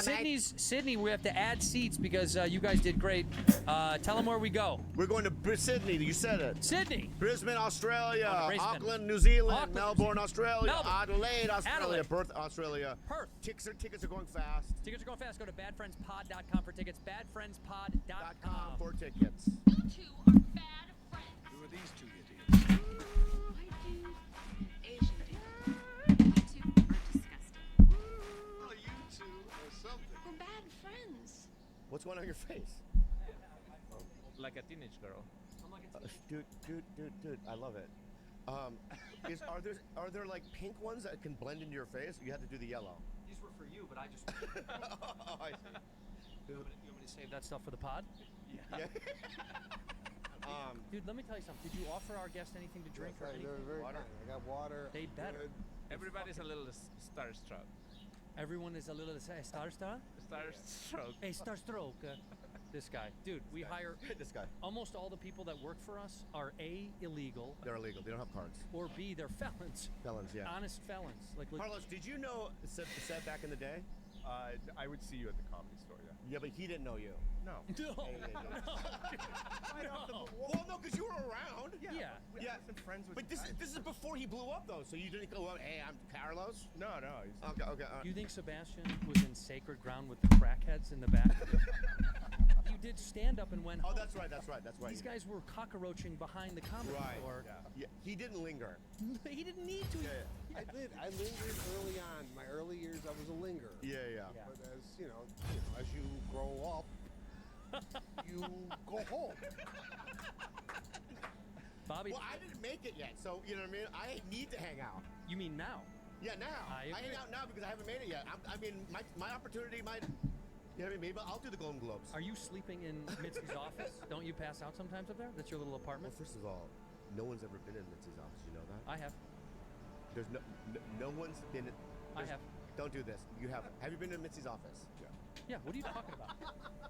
Sydney, we have to add seats because you guys did great. Tell them where we go. We're going to Sydney. You said it. Sydney. Brisbane, Australia. Oh, Brisbane. Auckland, New Zealand. Auckland, Melbourne, Australia. Melbourne. Adelaide, Australia. Adelaide. Perth, Australia. Perth. Tickets are going fast. Tickets are going fast. Go to badfriendspod.com for tickets. Badfriendspod.com for tickets. You two are bad friends. Who are these two idiots? White dude and Asian dude. You two are disgusting. Well, you two are something. We're bad friends. What's going on your face? Like a teenage girl. Dude, I love it. Are there like pink ones that can blend into your face? You have to do the yellow. These were for you, but I just. Oh, I see. You want me to save that stuff for the pod? Yeah. Dude, let me tell you something. Did you offer our guests anything to drink or anything? They're very Water? kind. I got water. They better. Good. Everybody's a little starstruck. Everyone is a little star? Starstruck. Hey, Starstroke. This guy. Dude, we hire This guy. almost all the people that work for us are A, illegal, They're illegal. They don't have cards. or B, they're felons. Felons, yeah. Honest felons. Like, Carlos, did you know Seb back in the day? I would see you at the Comedy Store, yeah. Yeah, but he didn't know you. No. No. Well, no, because you were around. Yeah. I wasn't friends with But this is before he blew up, though. So you didn't go, hey, I'm Carlos? No. He's, Okay. All right. You think Sebastian was in sacred ground with the crackheads in the back? You did stand up and went Oh, home. that's right. These guys were cockroaching behind the comedy Right. store. Yeah, he didn't linger. He didn't need to. I did. I lingered early on. My early years, I was a lingerer. Yeah. Yeah. But as you know, as you grow up, you go home. Bobby, Well, I didn't make it yet, so you know what I mean. I need to hang out. you mean now? Yeah, now. I I hang agree. out now because I haven't made it yet. I mean, my opportunity might. You know what I mean? Maybe I'll do the Golden Globes. Are you sleeping in Mitzi's office? Don't you pass out sometimes up there? That's your little Well, apartment? first of all, no one's ever been in Mitzi's office. You know that? I have. There's no one's been. I have. Don't do this. You have. Have you been to Mitzi's office? Yeah, what are you talking about?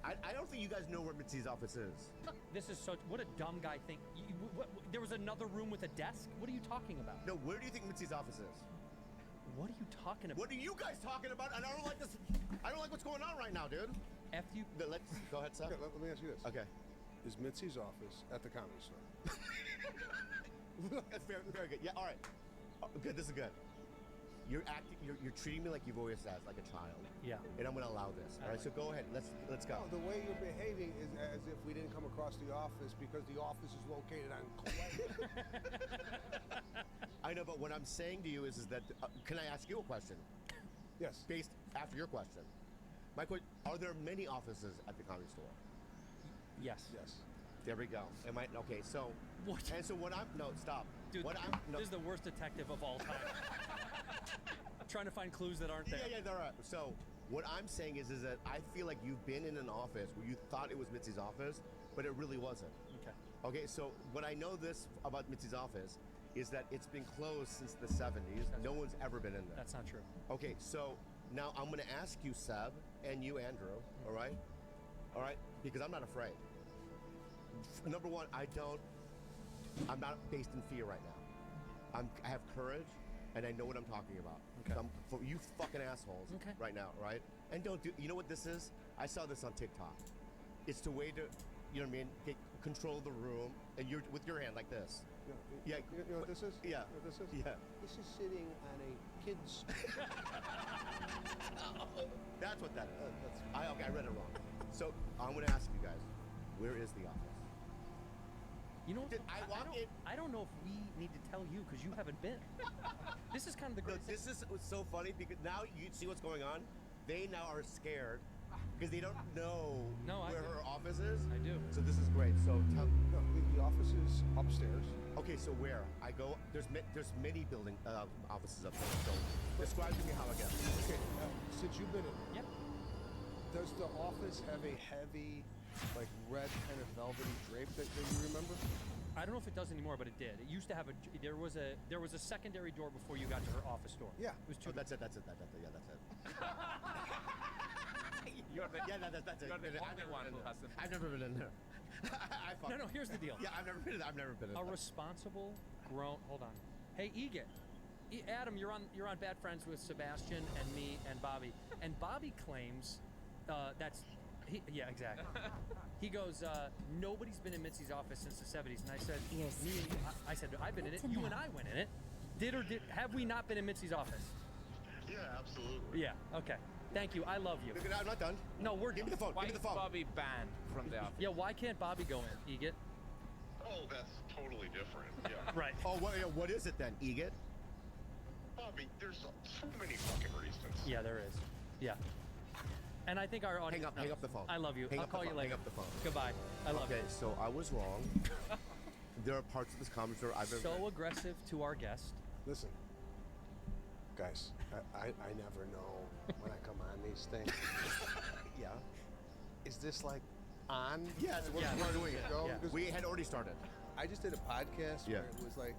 I don't think you guys know where Mitzi's office is. This is so. What a dumb guy think. There was another room with a desk? What are you talking about? No, where do you think Mitzi's office is? What are you talking about? What are you guys talking about? And I don't like this. I don't like what's going on right now, dude. F you. Let's go ahead, Seth. Okay, let me ask you this. Okay. Is Mitzi's office at the Comedy Store? That's very good. Yeah. All right. Good. This is good. You're acting. You're treating me like you've always said, like a child. Yeah. And I'm gonna allow this. All right. So go ahead. Let's go. No, the way you're behaving is as if we didn't come across the office because the office is located on Clay. I know, but what I'm saying to you is that can I ask you a question? Yes. Based after your question. My question: are there many offices at the Comedy Store? Yes. Yes. There we go. Am I okay? So. What? And so what I'm stop. Dude, What I'm this is the worst detective of all time. I'm trying to find clues that aren't there. Yeah, they're right. So what I'm saying is that I feel like you've been in an office where you thought it was Mitzi's office, but it really wasn't. Okay. Okay, so what I know this about Mitzi's office is that it's been closed since the 70s. No one's ever been in there. That's not true. Okay, so now I'm gonna ask you, Seb, and you, Andrew, all right? All right? Because I'm not afraid. Number one, I'm not based in fear right now. I have courage, and I know what I'm talking about. Okay. So for you fucking assholes right now, right? And you know what this is? I saw this on TikTok. It's the way to, you know what I mean, control the room, and you're with your hand like this. Yeah. You know what this is? Yeah. You know what this is? Yeah. This is sitting on a kid's. That's what that is. I read it wrong. So I'm gonna ask you guys, where is the office? You know what? I don't know if we need to tell you because you haven't been. This is kind of the No, great. this is so funny because now you see what's going on. They now are scared because they don't know where her office is. I do. So this is great. So tell. No, the office is upstairs. Okay, so where I go, there's many building offices up there. So describe to me how I get. Okay, since you've been in there, Yep. does the office have a heavy, like red kind of velvety drape that you remember? I don't know if it does anymore, but it did. It used to have there was a secondary door before you got to her office door. Yeah. It was two. Oh, that's it. Yeah, that's it. You're the, That's it. you're the only one who hasn't. I've never been in there. I fucked. No, here's the deal. Yeah, I've never been in there. A responsible, grown. Hold on. Hey, Egan. Adam, you're on bad friends with Sebastian and me and Bobby, and Bobby claims yeah, exactly. He goes, nobody's been in Mitzi's office since the 70s, and I said, Yes. me and you, I said, I've been in it. Good to You know. and I went in it. Have we not been in Mitzi's office? Yeah, absolutely. Yeah. Okay. Thank you. I love you. I'm not done. No, we're Give me the phone. Why Give me is the phone. Bobby banned from the office? Yeah. Why can't Bobby go in? Eget. Oh, that's totally different. Yeah. Right. Oh, what is it then, Egot? Bobby, there's so many fucking reasons. Yeah, there is. Yeah. And I think our audience. Hang knows. up the phone. I love you. Hang I'll up the call you phone. later. Hang up the phone. Goodbye. I love Okay, you. so I was wrong. There are parts of this comedy store I've been So aggressive to our guest. Listen, guys, I never know when I come on these things. Yeah. Is this like on? Yes, we're, Yeah. we're doing it. Go? Yeah. Because We had already started. I just did a podcast Yeah. where it was like,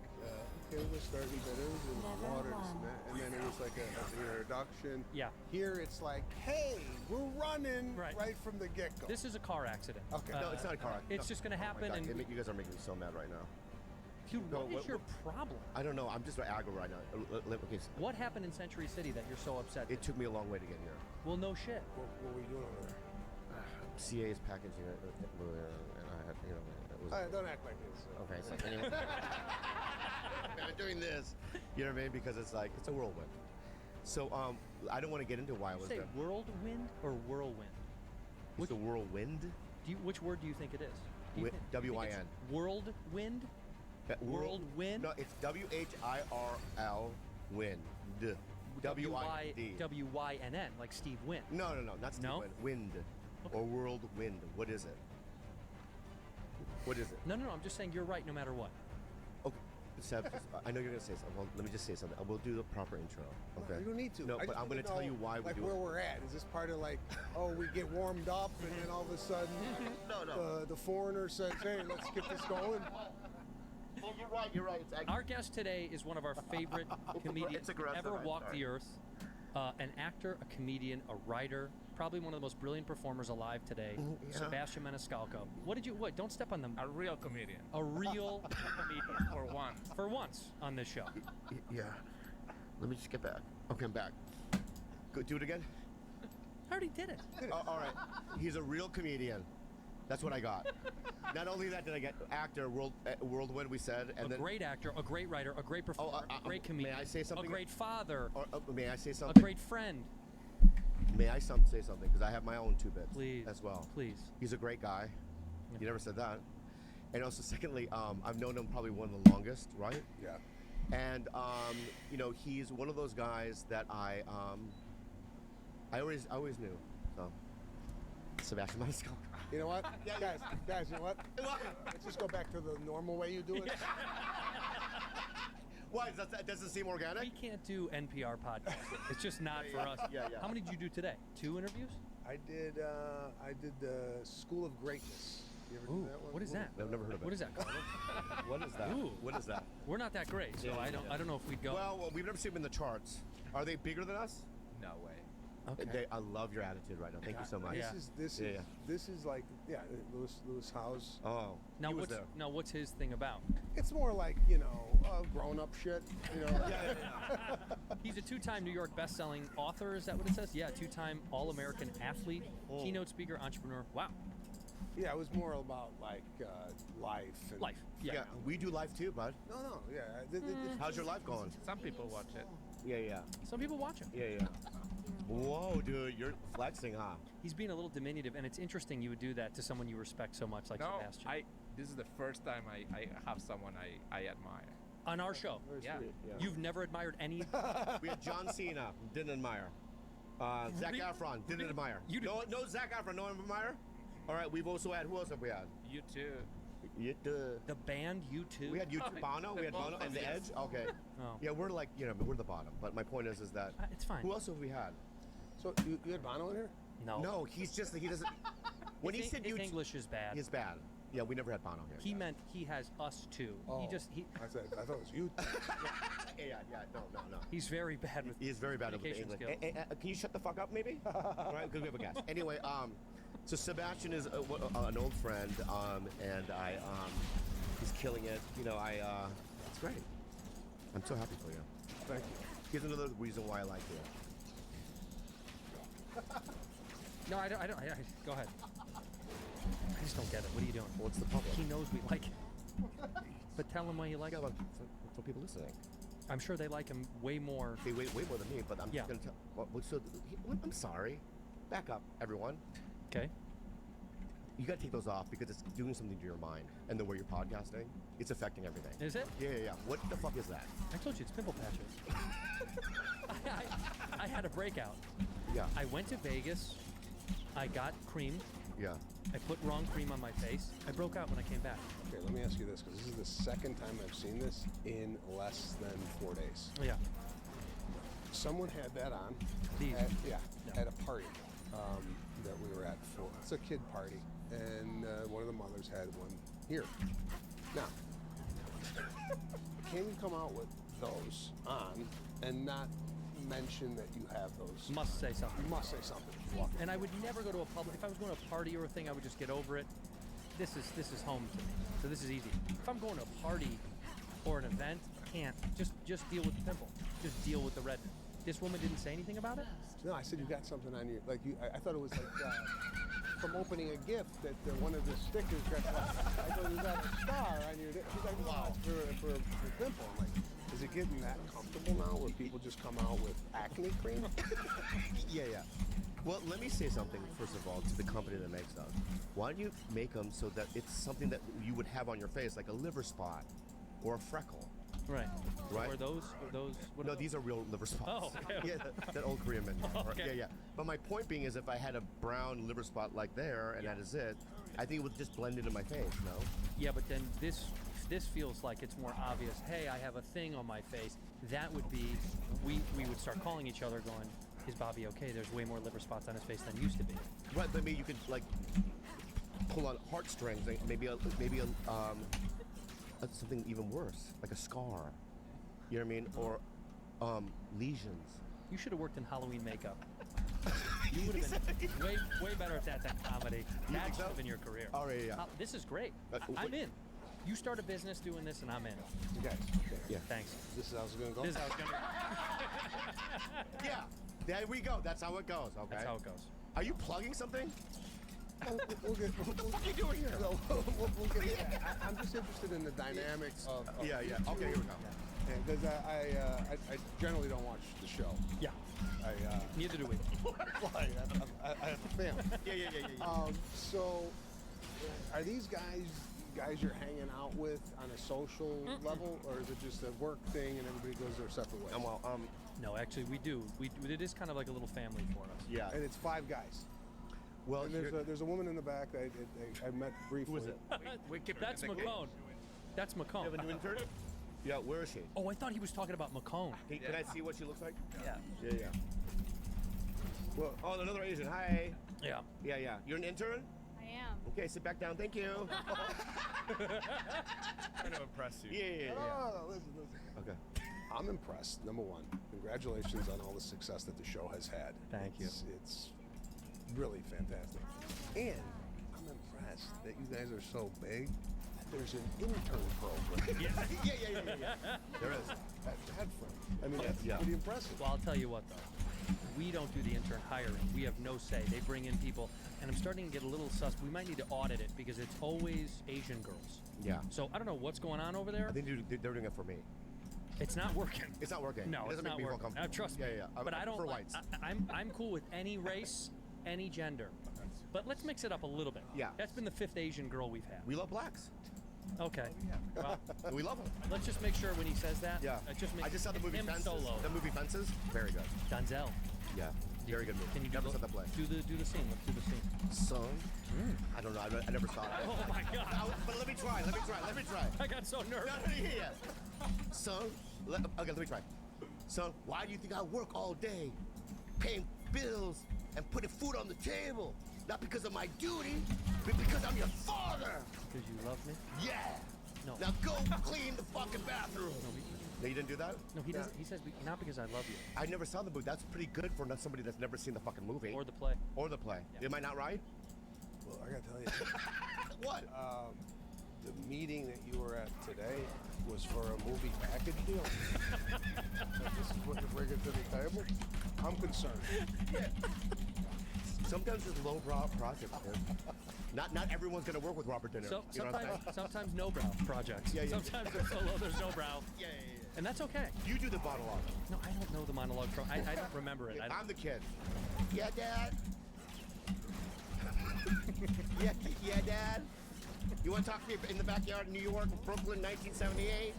okay, we're starting bitters and Never waters won. and that, and then it was like an introduction. Yeah. Here it's like, hey, we're running Right. right from the get-go. This is a car accident. Okay. No, it's not a car. It's No. just going to Oh my happen. God, And you guys are making me so mad right now. dude, No, what is what- your problem? I don't know. I'm just aggro right now. Okay, What happened in Century City that you're so upset? it took me a long way to get here. Well, no shit. What were you doing over there? CA's packaging it, and I had, it was. All right, don't act like this. Okay, so anyway. I'm doing this. You know what I mean? Because it's like, it's a whirlwind. So, I don't want to get into why I was Say there. whirlwind or whirlwind? It's a whirlwind? Which word do you think it is? Do you Wi- think- do you think it's W-I-N. Whirlwind? Whirlwind? No, it's WHIRL wind. WIND. W-Y-N-N, like Steve Wynn. No, not Steve No? Wynn. Wind. Or whirlwind. What is it? What is it? No, I'm just saying you're right no matter what. Okay, Seb, I know you're gonna say something. Well, let me just say something. We'll do the proper intro. Okay. You don't need to. No, I but just I'm need gonna tell know, you why we like do where it. we're at. Is this part of like, oh, we get warmed up and then all of a sudden, the foreigner says, hey, let's get this going. Oh, you're right. It's Our guest today is one of our favorite comedians It's aggressive, ever I'm walked sorry. the earth. An actor, a comedian, a writer, probably one of the most brilliant performers alive today. yeah. Sebastian Maniscalco. What? Don't step on them. A real comedian. A real comedian For once. for once on this show. Yeah. Let me just get back. Okay, I'm back. Go, do it again. I already did it. All right. He's a real comedian. That's what I got. Not only that did I get actor, whirlwind. We said, and A then great actor, a great writer, a great performer, a great comedian. may I say something? A great father, May I say a something? great friend. May I say something? Because I have my own two bits Please. as well. Please. He's a great guy. Yeah. You never said that. And also, secondly, I've known him probably one of the longest, right? Yeah. And he's one of those guys that I always knew. So, Sebastian Maniscalco. You know what? Guys, you know what? Let's just go back to the normal way you do it. Why? Does it seem organic? We can't do NPR podcasts. It's just not for us. Yeah. How many did you do today? 2 interviews? I did the School of Greatness. You ever Ooh, do that one? what is that? I've never heard of it. What is that, Carlo? What is that? Ooh. What is that? We're not that great, so I don't know if we'd go. Well, we've never seen them in the charts. Are they bigger than us? No way. okay. I love your attitude right now. Thank you so much. Yeah. This is like Lewis House. Oh, Now he was what's there. now what's his thing about? It's more like grown up shit. He's a 2-time New York best-selling author. Is that what it says? Yeah, 2-time All-American athlete, keynote speaker, entrepreneur. Wow, Yeah, it was more about like life. And, life. Yeah. we do live too, bud. No, yeah. How's your life going? Some people watch it. Yeah. Some people watch him. Yeah. Whoa, dude, you're flexing, huh? He's being a little diminutive, and it's interesting you would do that to someone you respect so much, like No, Sebastian. this is the first time I have someone I admire. On our show, Very Yeah. sweet. you've never admired any. We had John Cena, didn't admire. Zac Really? Efron, didn't admire. You did- No Zac Efron, no admire. All right, we've also had, who else have we had? You too. The band U2. We had YouTube Bono, we had Both Bono, and of The us. Edge. Okay. Oh. Yeah, we're like, we're the bottom. But my point is that It's fine. who else have we had? So you had Bono in here? No. No, he doesn't. When he His, said his YouTube, English is bad. he's bad. Yeah, we never had Bono here. He meant he has us too. Oh. He I thought it was you. Yeah, no. he's very bad with. He is very bad with the communication English. skills. Can you shut the fuck up, maybe? All right, because we have a guest. Anyway, so Sebastian is an old friend, and he's killing it. It's great. I'm so happy for you. Thank you. Here's another reason why I like you. No, I don't. Go ahead. I just don't get it. What are you doing? What's the public? He knows we like him. But tell him why you like Yeah, him. for people listening. I'm sure they like him way more. They way more than me, but I'm Yeah. just gonna tell. I'm sorry. Back up, everyone. Okay. You gotta take those off because it's doing something to your mind, and the way you're podcasting, it's affecting everything. Is it? Yeah. What the fuck is that? I told you it's pimple patches. I had a breakout. Yeah. I went to Vegas. I got cream. Yeah. I put wrong cream on my face. I broke out when I came back. Okay, let me ask you this, because this is the second time I've seen this in less than 4 days. Yeah. Someone had that on. These? Yeah, No. at a party that we were at for. It's a kid party, and one of the mothers had one here. Now, can you come out with those on and not mention that you have those? Must say something. You must say something. And I would never go to a public. If I was going to a party or a thing, I would just get over it. This is home to me, so this is easy. If I'm going to a party or an event, I can't. Just deal with the pimple. Just deal with the redness. This woman didn't say anything about it. No, I said you got something on your, like you. I thought it was like from opening a gift that one of the stickers got. I thought you got a star on your. She's like, wow, for a pimple. I'm like, is it getting that comfortable now where people just come out with acne cream? Yeah. Well, let me say something first of all to the company that makes those. Why don't you make them so that it's something that you would have on your face, like a liver spot or a freckle? Right. Right. Or those? What No, are these are real liver spots. Oh, okay. Yeah, that old Korean man. Okay. Yeah. But my point being is if I had a brown liver spot like there and that is it, I think it would just blend into my face, no? Yeah, but then this feels like it's more obvious. Hey, I have a thing on my face. That would be, we would start calling each other going, is Bobby okay? There's way more liver spots on his face than used to be. Right, but maybe you could like pull on heartstrings, like maybe something even worse, like a scar. You know what I mean? Or lesions. You should have worked in Halloween makeup. You would have been way better at that than comedy. You That think should so? have been your career. Oh, yeah. This is great. What- I'm in. You start a business doing this, and I'm in. You guys, Yeah. Thanks. this is how it's gonna go. This is how it's gonna. Yeah. There we go. That's how it goes. Okay. That's how it goes. Are you plugging something? We'll get. What the fuck are you doing here? No, we'll get into that. I'm just interested in the dynamics of Yeah. Okay, here we go. Because I generally don't watch the show. Yeah. Neither do we. I have a family. Yeah. So, are these guys you're hanging out with on a social level, or is it just a work thing and everybody goes their separate ways? Well, No, actually, we do. It is kind of like a little family for us. yeah. And it's 5 guys. Well, And there's a woman in the back that I met briefly. who is it? That's McCone. That's McCone. You have a new intern? Yeah. Where is she? Oh, I thought he was talking about McCone. Can I see what she looks like? Yeah. Yeah. Well, Oh, another Asian. Hi. Yeah. Yeah. You're an intern? I am. Okay, sit back down. Thank you. Trying to impress you. Yeah. oh, listen. Okay. I'm impressed. Number one, congratulations on all the success that the show has had. Thank you. It's really fantastic. And I'm impressed that you guys are so big that there's an intern program. Yeah. There is. At Headfront. I mean, that's Yeah. pretty impressive. Well, I'll tell you what, though. We don't do the intern hiring. We have no say. They bring in people, and I'm starting to get a little sus. We might need to audit it because it's always Asian girls. Yeah. So I don't know what's going on over there. I think they're doing it for me. It's not working. It's not working. No, It it's doesn't make not me feel working. comfortable. Trust me. Yeah. But I don't. For like- whites. I'm cool with any race, any gender. But let's mix it up a little bit. Yeah. That's been the 5th Asian girl we've had. We love blacks. Okay. Well, We love them. let's just make sure when he says that. Yeah. I I just saw the it's movie him Fences. solo. The movie Fences. Very good. Denzel. Yeah. Very good movie. Can you never do saw that play? Do the scene. Let's do the scene. Son. I don't know. I never saw it. Oh my God. But let me try. I got so nervous. Yeah. Son. Okay, let me try. Son, why do you think I work all day, paying bills and putting food on the table? Not because of my duty, but because I'm your father. Because you love me? Yeah. No. Now go clean the fucking bathroom. No, you didn't do that? No, he doesn't. He says not because I love you I never saw the movie. That's pretty good for somebody that's never seen the fucking movie. or the play. Or the play. Yeah. Am I not right? Well, I gotta tell you, What? the meeting that you were at today was for a movie package deal? This is what you're bringing to the table? I'm concerned. Sometimes it's low-brow projects, man. Not everyone's gonna work with Robert De Niro. So You know what I'm saying? sometimes no brow projects. Yeah, yeah. Sometimes they're so low there's no brow, Yeah. and that's okay. You do the monologue. No, I don't know the monologue from. I don't remember it. I don't, I'm the kid. Yeah, Dad. yeah, Dad. You want to talk to me in the backyard in New York, Brooklyn, 1978?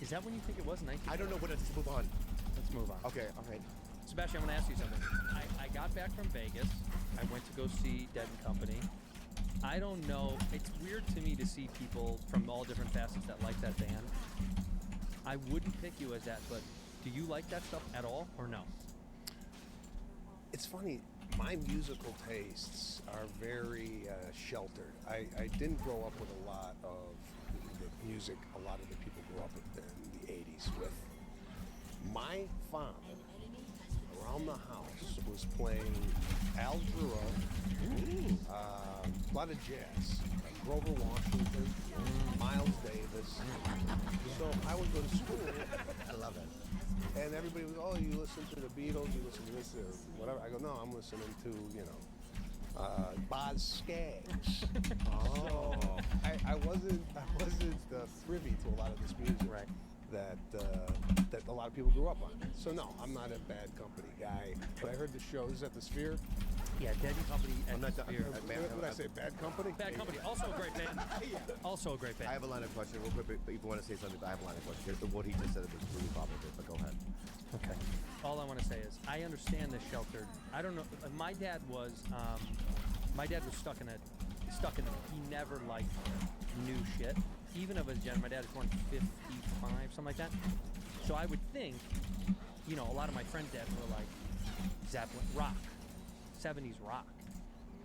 is that when you think it was 19? I don't know, but let's move on. Let's move on. Okay, all right. Sebastian, I'm going to ask you something. I got back from Vegas. I went to go see Dead and Company. I don't know. It's weird to me to see people from all different facets that like that band. I wouldn't pick you as that, but do you like that stuff at all or no? It's funny. My musical tastes are very sheltered. I didn't grow up with a lot of the music a lot of the people grew up with in the 80s with. My father, around the house, was playing Al Jarreau, a lot of jazz, Grover Washington, Miles Davis. So I would go to school. I love it. And everybody was, oh, you listen to the Beatles, you listen to this or whatever. I go, no, I'm listening to, Boz Scaggs. So I wasn't privy to a lot of this music Right. that a lot of people grew up on. So no, I'm not a Bad Company guy. But I heard the shows at the Sphere. Yeah, Dead and Company at I'm not the Sphere. What did I say? Bad Company? Bad Company, also a great band. Also a great I band. have a line of question real quick, but if you want to say something, I have a line of question. What he just said was really bothered, but go ahead. Okay. All I want to say is I understand the sheltered. I don't know. My dad was stuck in it. He never liked new shit, even of his gen. My dad was born in 55, something like that. So I would think, a lot of my friends' dads were like Zeppelin, rock, 70s rock.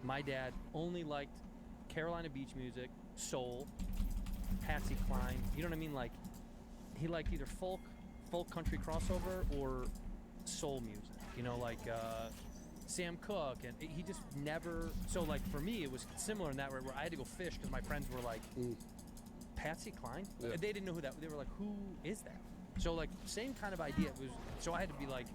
My dad only liked Carolina Beach music, soul, Patsy Cline. You know what I mean? Like he liked either folk country crossover or soul music. Like Sam Cooke, and he just never. So like for me, it was similar in that way where I had to go fish because my friends were like, Patsy Cline. Yeah. They didn't know who that. They were like, who is that? So like same kind of idea. It was. So I had to be like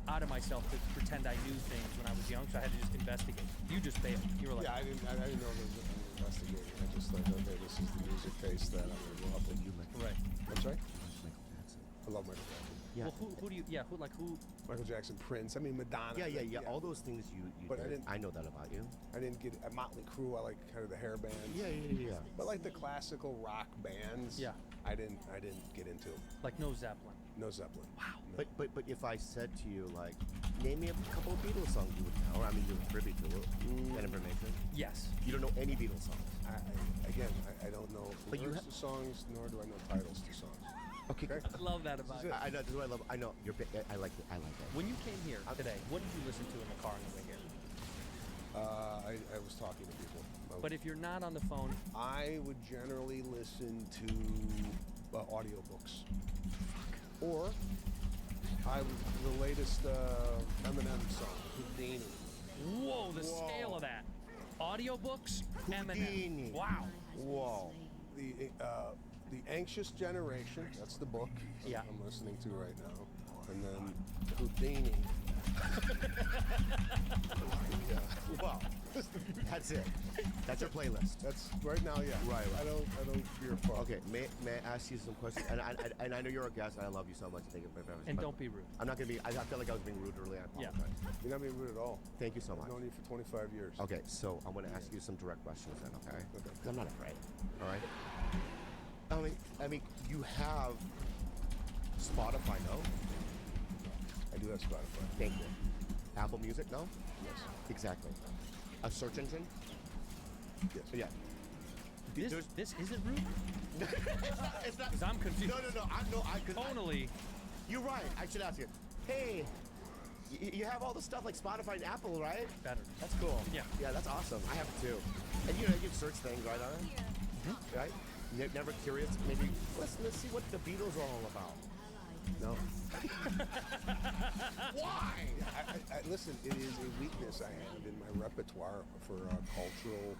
out of myself to pretend I knew things when I was young. So I had to just investigate. You just bailed. You were like, Yeah, I didn't know there was anything investigating. I just thought, okay, this is the music taste that I'm going to grow up with. right. I'm sorry? Michael Jackson. I love Michael Jackson. Yeah. Well, who do you? Yeah, who Michael Jackson, Prince. I mean, Madonna. Yeah. All those things you But I did. didn't- I know that about you. I didn't get Motley Crue. I like kind of the hair bands. Yeah. But like the classical rock bands. Yeah. I didn't get into. like no Zeppelin. No Zeppelin. Wow. No. But if I said to you like, name me a couple of Beatles songs, you would know. I mean, you're privy to it. That information. Yes. You don't know any Beatles songs. I don't know But you lyrics to songs, nor do I know titles to songs. Okay. Okay. I love that about This you. is it. I know. This is what I love. I know. I like it. I like that. When you came here today, what did you listen to in the car on the way here? I was talking to people. But if you're not on the phone, I would generally listen to audiobooks. Or the latest Eminem song, Houdini. whoa, the scale of that. Audiobooks, Houdini. Eminem. Wow. Whoa. The Anxious Generation, that's the book Yeah. I'm listening to right now. And then Houdini. Well, that's it. That's your playlist. That's right now, yeah. Right. I don't fear fog. Okay. May I ask you some questions? And I know you're a guest, and I love you so much. Thank you very much. And But don't be rude. I'm not gonna be. I feel like I was being rude earlier. I Yeah. apologize. You're not being rude at all. Thank you so much. I've known you for 25 years. Okay, so I'm gonna ask you some direct questions then, okay? Okay. 'Cause I'm not afraid. All right. I mean, you have Spotify, no? I do have Spotify. Thank you. Apple Music, no? Yes. Exactly. A search engine? Yes. Yeah. This isn't rude? It's not. Because I'm confused. No. Tonally, You're right. I should ask you. Hey, you have all the stuff like Spotify and Apple, right? better. That's cool. Yeah. Yeah, that's awesome. I have it too. And you can search things right on it. Right? Never curious. Maybe let's see what the Beatles are all about. No. Why? I listen, it is a weakness I have in my repertoire for cultural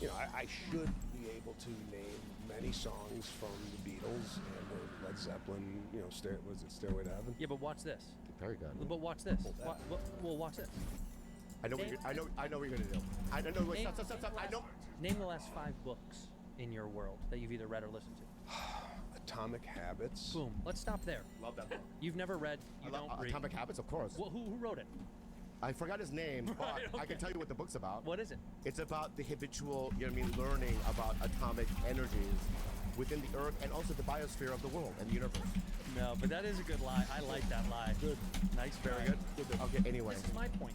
you know, I should be able to name many songs from the Beatles and Led Zeppelin. You know, was it Stairway to Heaven? Yeah, but watch this. Very good. But watch this. that. Well, watch this. I know what you're, I know what you're gonna do. I know. Wait, stop. I know. Name the last 5 books in your world that you've either read or listened to. Atomic Habits. Boom. Let's stop there. Love that book. You've never read. You don't read. Atomic Habits, of course. Well, who wrote it? I forgot his name, but Right, I okay. can tell you what the book's about. What is it? It's about the habitual, you know what I mean, learning about atomic energies within the Earth and also the biosphere of the world and the universe. No, but that is a good lie. I like that lie. Good. Nice. Very try. good. Okay. Anyway, This is my point.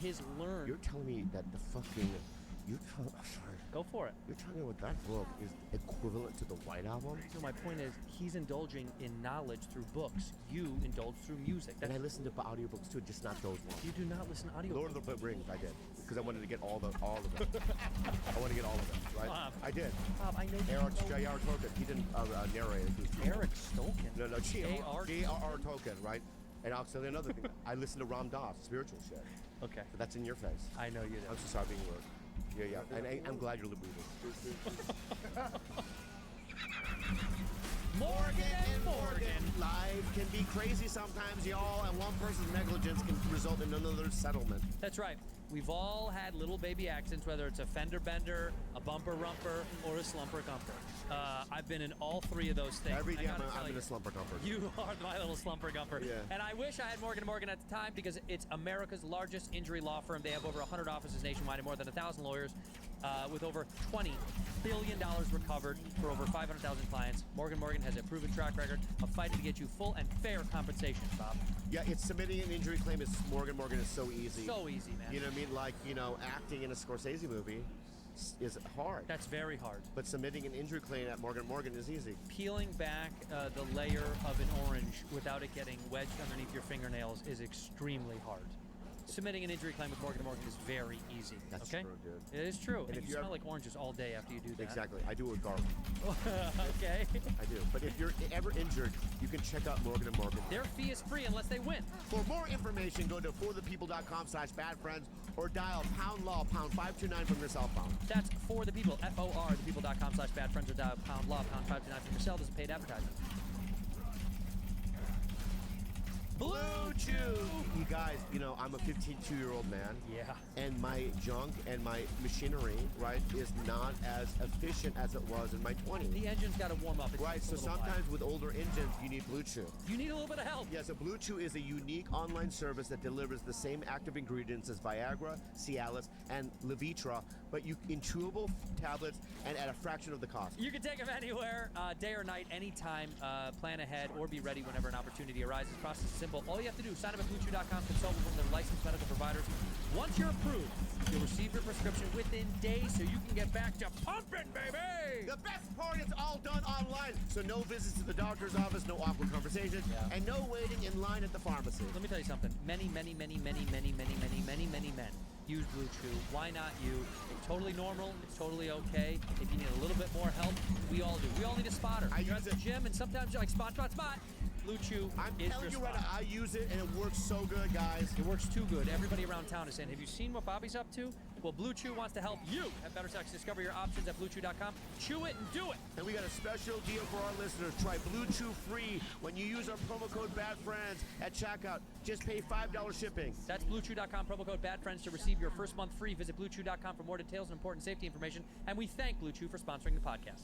His learn. you're telling me that the fucking sorry. Go for it. You're telling me what that book is equivalent to the White Album? So my point is, he's indulging in knowledge through books. You indulge through music. And I listen to audiobooks too, just not those ones. You do not listen to audio. Lord of the Rings, I did because I wanted to get all of them. I want to get all of them, right? Bob. I did. Bob, I know you J.R.R. Tolkien. He didn't narrate it. Eric Stolkin. No, J.R. J.R.R. Tolkien, right? And I'll tell you another thing. I listen to Ram Dass, spiritual shit. Okay. But that's in your face. I know you I'm do. so sorry being rude. Yeah. And I'm glad you're liberated. Morgan and Morgan. Life can be crazy sometimes, y'all, and one person's negligence can result in another's settlement. That's right. We've all had little baby accidents, whether it's a fender bender, a bumper rumper, or a slumper gumper. I've been in all 3 of those things. Every day I gotta tell I'm in you, a slumper comfort. You are my little slumper gumper. Yeah. And I wish I had Morgan & Morgan at the time because it's America's largest injury law firm. They have over 100 offices nationwide and more than 1,000 lawyers with over $20 billion recovered for over 500,000 clients. Morgan & Morgan has a proven track record of fighting to get you full and fair compensation, Bob. Yeah, it's submitting an injury claim is Morgan is so easy. So easy, man. You know what I mean? Like, acting in a Scorsese movie is hard. That's very hard. But submitting an injury claim at Morgan is easy. Peeling back the layer of an orange without it getting wedged underneath your fingernails is extremely hard. Submitting an injury claim with Morgan & Morgan is very easy. That's okay? true, dude. It is true. And if you you smell ever- like oranges all day after you do that. Exactly. I do it with garlic. Okay. I do. But if you're ever injured, you can check out Morgan & Morgan. Their fee is free unless they win. For more information, go to forthepeople.com/badfriends or dial pound law pound 529 from your cell phone. That's for the people. FOR, thepeople.com/badfriends or dial pound law pound 529 from your cell. This is paid advertisement. Blue Chew. You guys, I'm a 52-year-old man. Yeah. And my junk and my machinery, right, is not as efficient as it was in my 20s. The engine's got to warm up. It Right, takes a so little while. sometimes with older engines, you need Blue Chew. You need a little bit of help. Yeah, so Blue Chew is a unique online service that delivers the same active ingredients as Viagra, Cialis, and Levitra, but in chewable tablets and at a fraction of the cost. You can take them anywhere, day or night, anytime. Plan ahead or be ready whenever an opportunity arises. Process is simple. All you have to do is sign up at BlueChew.com, consult with one of their licensed medical providers. Once you're approved, you'll receive your prescription within days so you can get back to pumping, baby! The best part is all done online, so no visits to the doctor's office, no awkward conversations, Yeah. and no waiting in line at the pharmacy. Let me tell you something. Many men use Blue Chew. Why not you? It's totally normal. It's totally okay. If you need a little bit more help, we all do. We all need a spotter. You're at the gym, and sometimes you're like, spot. Blue Chew I'm is telling your you right spot. now, I use it and it works so good, guys. It works too good. Everybody around town is saying, have you seen what Bobby's up to? Well, Blue Chew wants to help you have better sex. Discover your options at BlueChew.com. Chew it and do it. And we got a special deal for our listeners. Try Blue Chew free when you use our promo code BADFRIENDS at checkout. Just pay $5 shipping. That's BlueChew.com, promo code BADFRIENDS to receive your first month free. Visit BlueChew.com for more details and important safety information. And we thank Blue Chew for sponsoring the podcast.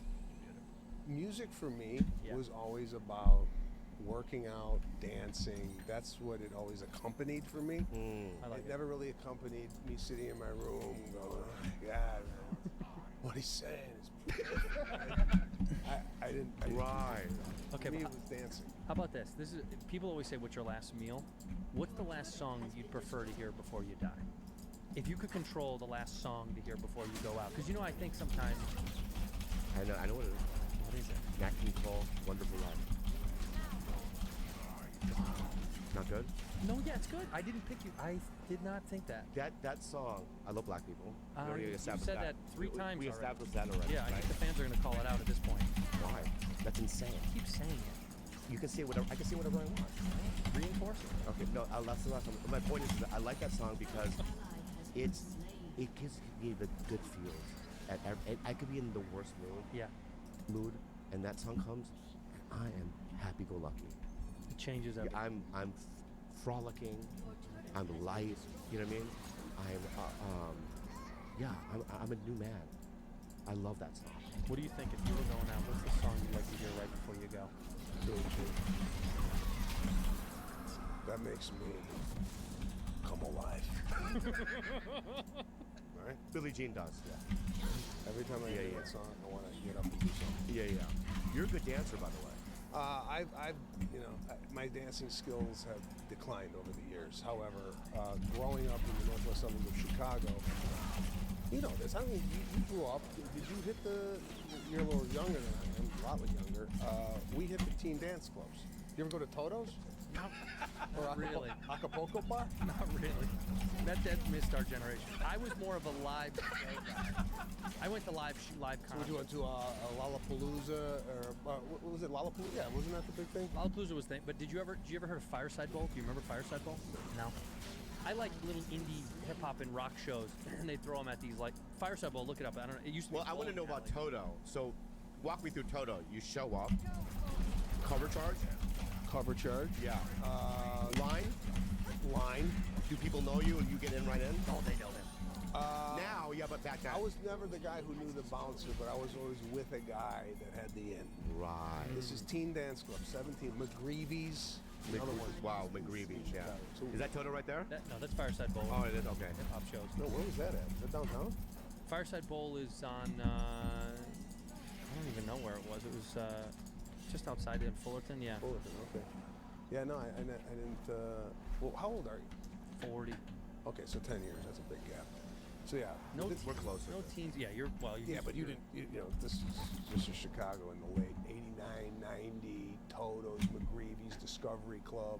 Music for me Yeah. was always about working out, dancing. That's what it always accompanied for me. I like It it. never really accompanied me sitting in my room going, oh my God, man, what he's saying is I didn't. Right. Okay, For me, but it was dancing. how about this? This is people always say, "What's your last meal?" What's the last song you'd prefer to hear before you die? If you could control the last song to hear before you go out, because I think sometimes. I know what it is. What is it? Nat King Cole, Wonderful Life. Not good? No, yeah, it's good. I didn't pick you. I did not think that. That song, I love black people. We already You established said that 3 times We already. established that already. Yeah, I right? think the fans are going to call it out at this point. Why? That's insane. Keep saying it. You can say whatever. I can say whatever I want. Reinforce it. Okay, no, that's the last one. My point is that I like that song because it gives me the good feels. I could be in the worst Yeah. mood, and that song comes, and I am happy-go-lucky. It changes Yeah, everything. I'm frolicking. I'm light. You know what I mean? I'm a new man. I love that song. What do you think if you were going out? What's the song you'd like to hear right before you go? That makes me come alive. Right? Billie Jean does. Every time I hear that song, I want to get up and do something. Yeah. You're a good dancer, by the way. My dancing skills have declined over the years. However, growing up in the northwest suburbs of Chicago, you know this. I mean, you grew up. Did you hit you're a little younger than I am, a lot younger. We hit the teen dance clubs. You ever go to Toto's? Not Or really. Acapulco Bar? Not really. That missed our generation. I was more of a live show guy. I went to live So concerts. we went to a Lollapalooza, or what was it? Lollapalooza? Yeah, wasn't that the big thing? Lollapalooza was thing, but did you ever heard of Fireside Bowl? Do you remember Fireside Bowl? No. I like little indie hip hop and rock shows, and they throw them at these like Fireside Bowl. Look it up. I don't know. It used to be. Well, I want to know bowling about Toto. So, walk me through Toto. You show up, cover charge. Cover charge. Yeah. Line. Do people know you and you get in right in? Oh, they know him. Now, yeah, but back then. I was never the guy who knew the bouncer, but I was always with a guy that had the in. Right. This is Teen Dance Club, 17. McGreevy's. Another one. Wow, McGreevy's, yeah. So- Is that Toto right there? No, that's Fireside Bowl. Oh, it is? Okay. Hip hop shows. No, where was that at? Is that downtown? Fireside Bowl is on. I don't even know where it was. It was just outside in Fullerton. Yeah. Fullerton, okay. Yeah, no, I didn't. Well, how old are you? 40. Okay, so 10 years. That's a big gap. So yeah. No, We're closer. No teens. Yeah, you're well. Yeah, but you didn't. You know, this is Chicago in the late '89, '90. Toto's, McGreevy's, Discovery Club.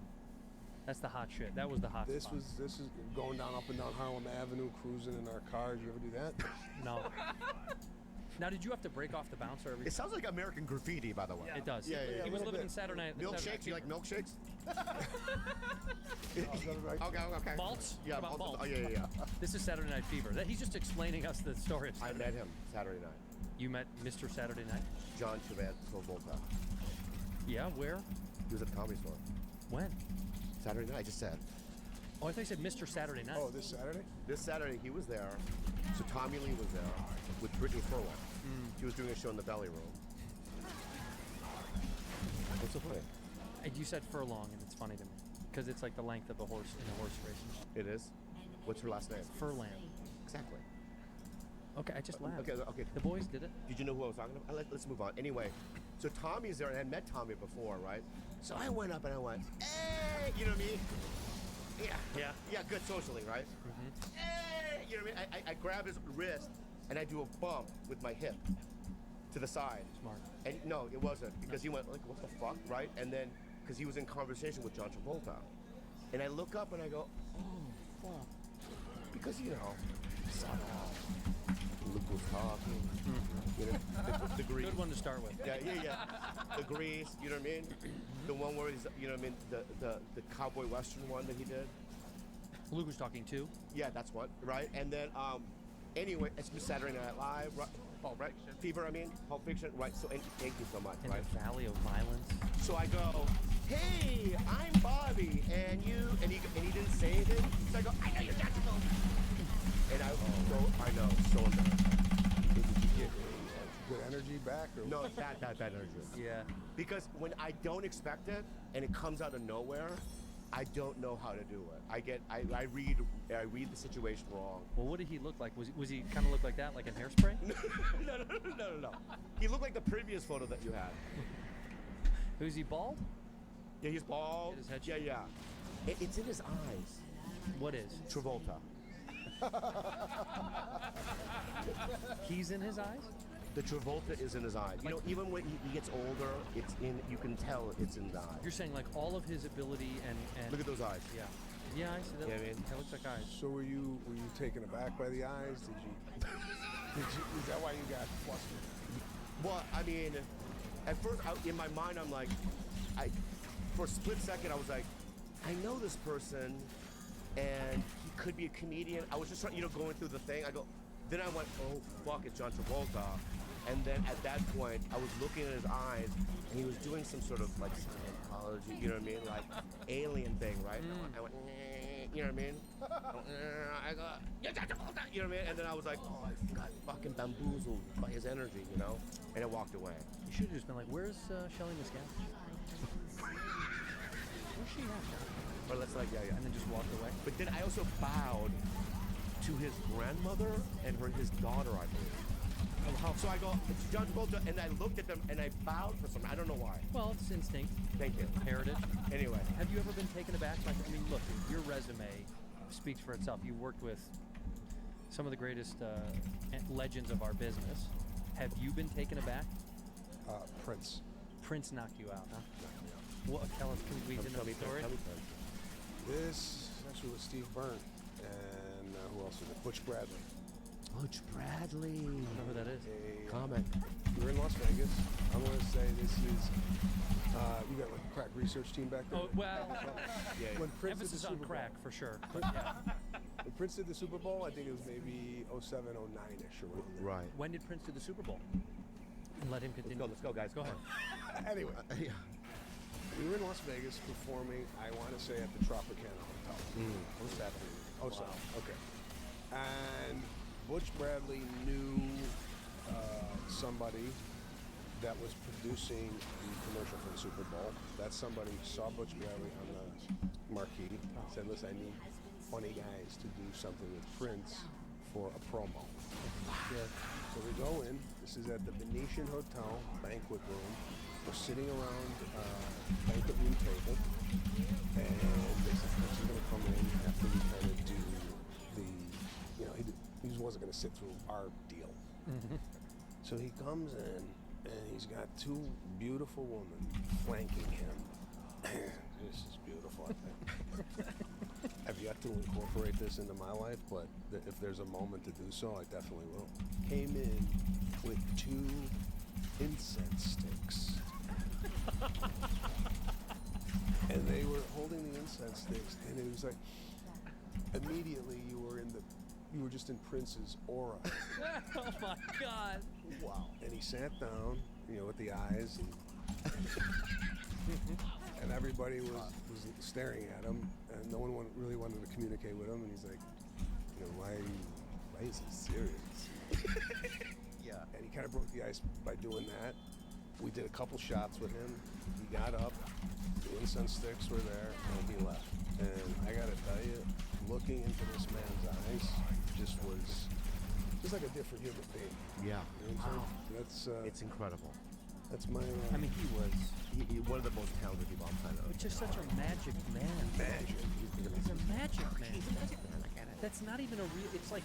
That's the hot shit. That was the hot This spot. is going down up and down Harlem Avenue, cruising in our cars. You ever do that? No. Now, did you have to break off the bouncer every It sounds like American Graffiti, by the way. It does. Yeah, yeah, He yeah. was A little living in bit. Saturday Night. Milkshakes? You like milkshakes? Right. Okay. Malts? Yeah, What about malts. malts? Oh, yeah. This is Saturday Night Fever. He's just explaining us the story. Of I Saturday. met him Saturday night. You met Mr. Saturday Night? John Travolta. Yeah. Where? He was at the Comedy Store. When? Saturday night, I just said. Oh, I thought you said Mr. Saturday Night. Oh, this Saturday? This Saturday, he was there. So Tommy Lee was there with Brittany Furlan. She was doing a show in the Belly Room. What's so funny? And you said furlong, and it's funny to me because it's like the length of a horse in a horse race. It is? What's her last name? Furlan. Exactly. Okay, I just laughed. Okay. The boys did it. Did you know who I was talking about? Let's move on. Anyway, so Tommy's there, and I met Tommy before, right? So I went up and I went, hey, you know what I mean? Yeah, good socially, right? Hey, you know what I mean? I grab his wrist and I do a bump with my hip to the side. Smart. And no, it wasn't because he went like, what the fuck, right? And then because he was in conversation with John Travolta, and I look up and I go, oh fuck, because you know, somehow Luke was talking, you know, the grease. Good one to start with. Yeah. The grease, you know what I mean? The one where he's, you know what I mean? The cowboy western one that he did. Luke was talking too. Yeah, that's what, right? And then, anyway, it's been Saturday Night Live, right? Right? Fever, I mean, Pulp Fiction, right? So, thank you so much, In right? the Valley of Violence. So I go, hey, I'm Bobby, and you, and he didn't say anything. So I go, I know you're Dr. And I know, so embarrassed. Did you get good energy back? Or No, bad energy. Yeah. Because when I don't expect it and it comes out of nowhere, I don't know how to do it. I read the situation wrong. Well, what did he look like? Was he kind of look like that, like in Hairspray? No. He looked like the previous photo that you had. Was he bald? Yeah, he's bald. His head Yeah. It's in his eyes. What is? Travolta. He's in his eyes? The Travolta is in his eyes. You know, even when he gets older, it's in. You can tell it's in his eyes. You're saying like all of his ability and Look at those eyes. Yeah. Yeah, I see that. Yeah, I mean- That looks like eyes. So were you taken aback by the eyes? Is that why you got flustered? Well, I mean, at first, in my mind, I'm like, for a split second, I was like, I know this person, and he could be a comedian. I was just trying, going through the thing. I go, Then I went, oh fuck, it's John Travolta. And then at that point, I was looking at his eyes, and he was doing some sort of like Scientology, you know what I mean, like alien thing, right? And I went, you know what I mean? I go, "You're John Travolta," you know what I mean? And then I was like, oh, I got fucking bamboozled by his energy, you know? And I walked away. You should have just been like, "Where's Shelly Miscavige? Where's she at?" But let's like, yeah. And then just walked away. But then I also bowed to his grandmother and his daughter, I believe. So I go, it's John Travolta, and I looked at them and I bowed for something. I don't know why. Well, it's instinct, Thank you. heritage. Anyway, Have you ever been taken aback? Like, I mean, look, your resume speaks for itself. You worked with some of the greatest legends of our business. Have you been taken aback? Prince. Prince knocked you out, huh? What? Tell us, can we weave into the story? tell me. This actually was Steve Byrne, and who else was it? Butch Bradley. Butch Bradley. I don't know who that is. A, Comment. we were in Las Vegas. I'm going to say this is. You got like a crack research team back there. Oh, well, Yeah. When Prince did emphasis the on Super crack Bowl. for sure. But yeah. When Prince did the Super Bowl, I think it was maybe 07, 09-ish or around there. Right. When did Prince do the Super Bowl? And let him continue. Let's go, guys. Go ahead. Anyway, Yeah. we were in Las Vegas performing, I want to say, at the Tropicana Hotel. 07. Oh, so okay. And Butch Bradley knew somebody that was producing the commercial for the Super Bowl. That somebody saw Butch Bradley on the marquee, said, listen, I need funny guys to do something with Prince for a promo. So we go in. This is at the Venetian Hotel banquet room. We're sitting around banquet room table, and they said Prince is going to come in after we kind of do the, he just wasn't going to sit through our deal. So he comes in, and he's got two beautiful women flanking him. This is beautiful, I think. I've yet to incorporate this into my life, but if there's a moment to do so, I definitely will. Came in with two incense sticks. And they were holding the incense sticks, and it was like, immediately you were just in Prince's aura. Oh my God. Wow. And he sat down, with the eyes, and everybody was staring at him, and no one really wanted to communicate with him. And he's like, why is he serious? Yeah. And he kind of broke the ice by doing that. We did a couple shots with him. He got up, the incense sticks were there, and he left. And I gotta tell you, looking into this man's eyes just was just like a different human being. Yeah. You know what I'm saying? It's incredible. That's my. I mean, he was One of the most talented people on planet Earth. just such a magic man. magic. He's a magic man. That's not even a real. It's like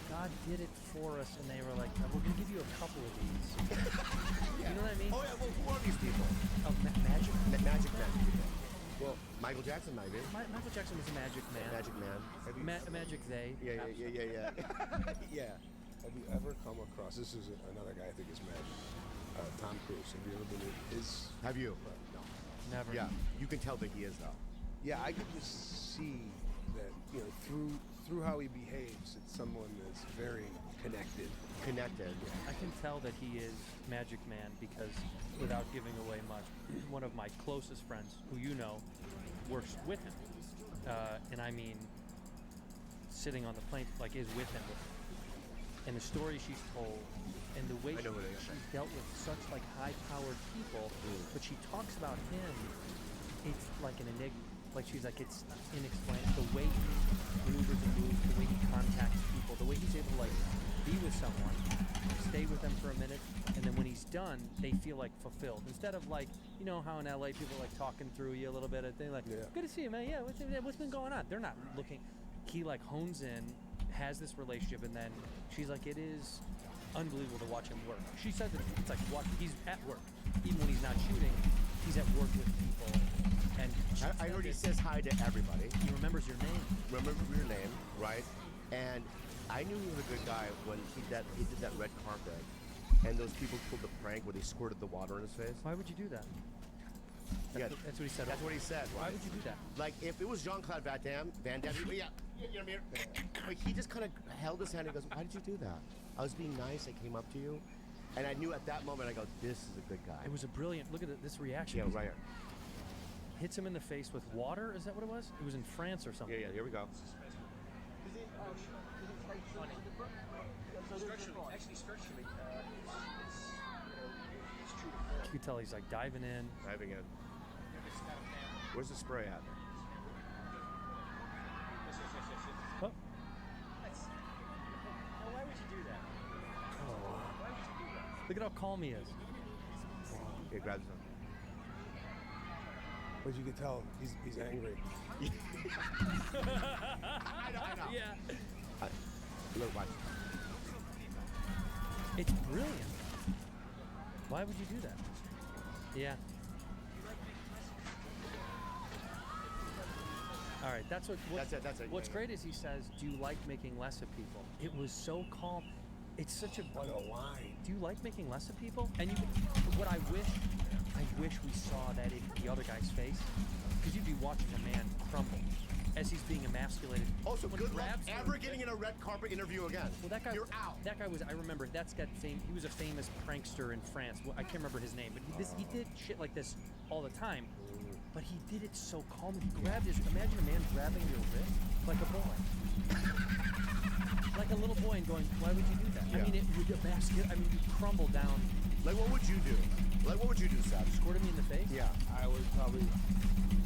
God did it for us, and they were like, "We're gonna give you a couple of these." You know what I mean? Oh yeah. Well, who are these people? Oh, magic. Magic man people. Well, Michael Jackson, maybe. Michael Jackson was a magic man. Magic man. Have you, Magic they. yeah. Yeah. Have you ever come across? This is another guy I think is magic. Tom Cruise. Have you ever been in his? Have you? No. Never. Yeah. You can tell that he is though. Yeah, I could just see that through how he behaves, it's someone that's very connected. Connected. I can tell that he is Magic Man because, without giving away much, one of my closest friends, who you know, works with him, and I mean, sitting on the plane, like, is with him. And the story she's told, and the way I know who they are. she's dealt with such like high-powered people, but she talks about him, it's like an enigma. Like she's like, it's inexplainable. The way he maneuvers and moves, the way he contacts people, the way he's able to like be with someone, stay with them for a minute, and then when he's done, they feel like fulfilled. Instead of like, how in LA people are like talking through you a little bit, they're like, Yeah. good to see you, man. Yeah, what's been going on? They're not looking. He like hones in, has this relationship, and then she's like, it is unbelievable to watch him work. She said that it's like he's at work, even when he's not shooting, he's at work with people. And I heard he says hi to everybody. he remembers your name. Remember your name, right? And I knew he was a good guy when he did that red carpet, and those people pulled the prank where they squirted the water in his face. Why would you do that? Yeah, That's what he said. that's what he said. Why Right? would you do that? Like if it was Jean-Claude Van Damme, yeah, you know what I mean? Like he just kind of held his hand and goes, "Why did you do that?" I was being nice. I came up to you, and I knew at that moment. I go, "This is a good guy." It was a brilliant. Look at this reaction. Yeah, right here. Hits him in the face with water. Is that what it was? It was in France or something. Yeah, yeah. Here we go. You could tell he's like diving in. Diving in. Where's the spray at? Oh, Why would you do that? look at how calm he is. Here, grab some. But you can tell he's angry. I know. Yeah. Look, watch. It's brilliant. Why would you do that? Yeah. All right, that's what. That's it. What's Yeah, great is he says, "Do you like making less of people?" It was so calm. It's such a. What a line. Do you like making less of people? And you, what I wish we saw that in the other guy's face, because you'd be watching a man crumble as he's being emasculated. Also, When he good luck grabs him- ever getting in a red carpet interview again. Well, that guy. You're out. That guy was. I remember. That's got fame. He was a famous prankster in France. Well, I can't remember his name, but he did shit like this all the time. But he did it so calm. He grabbed his. Imagine a man grabbing your wrist like a boy, like a little boy, and going, "Why would you do that?" I Yeah. mean, it would emasculate. I mean, you crumble down. Like, what would you do? Like, what would you do, Sab? Squirted me in the face. Yeah, I would probably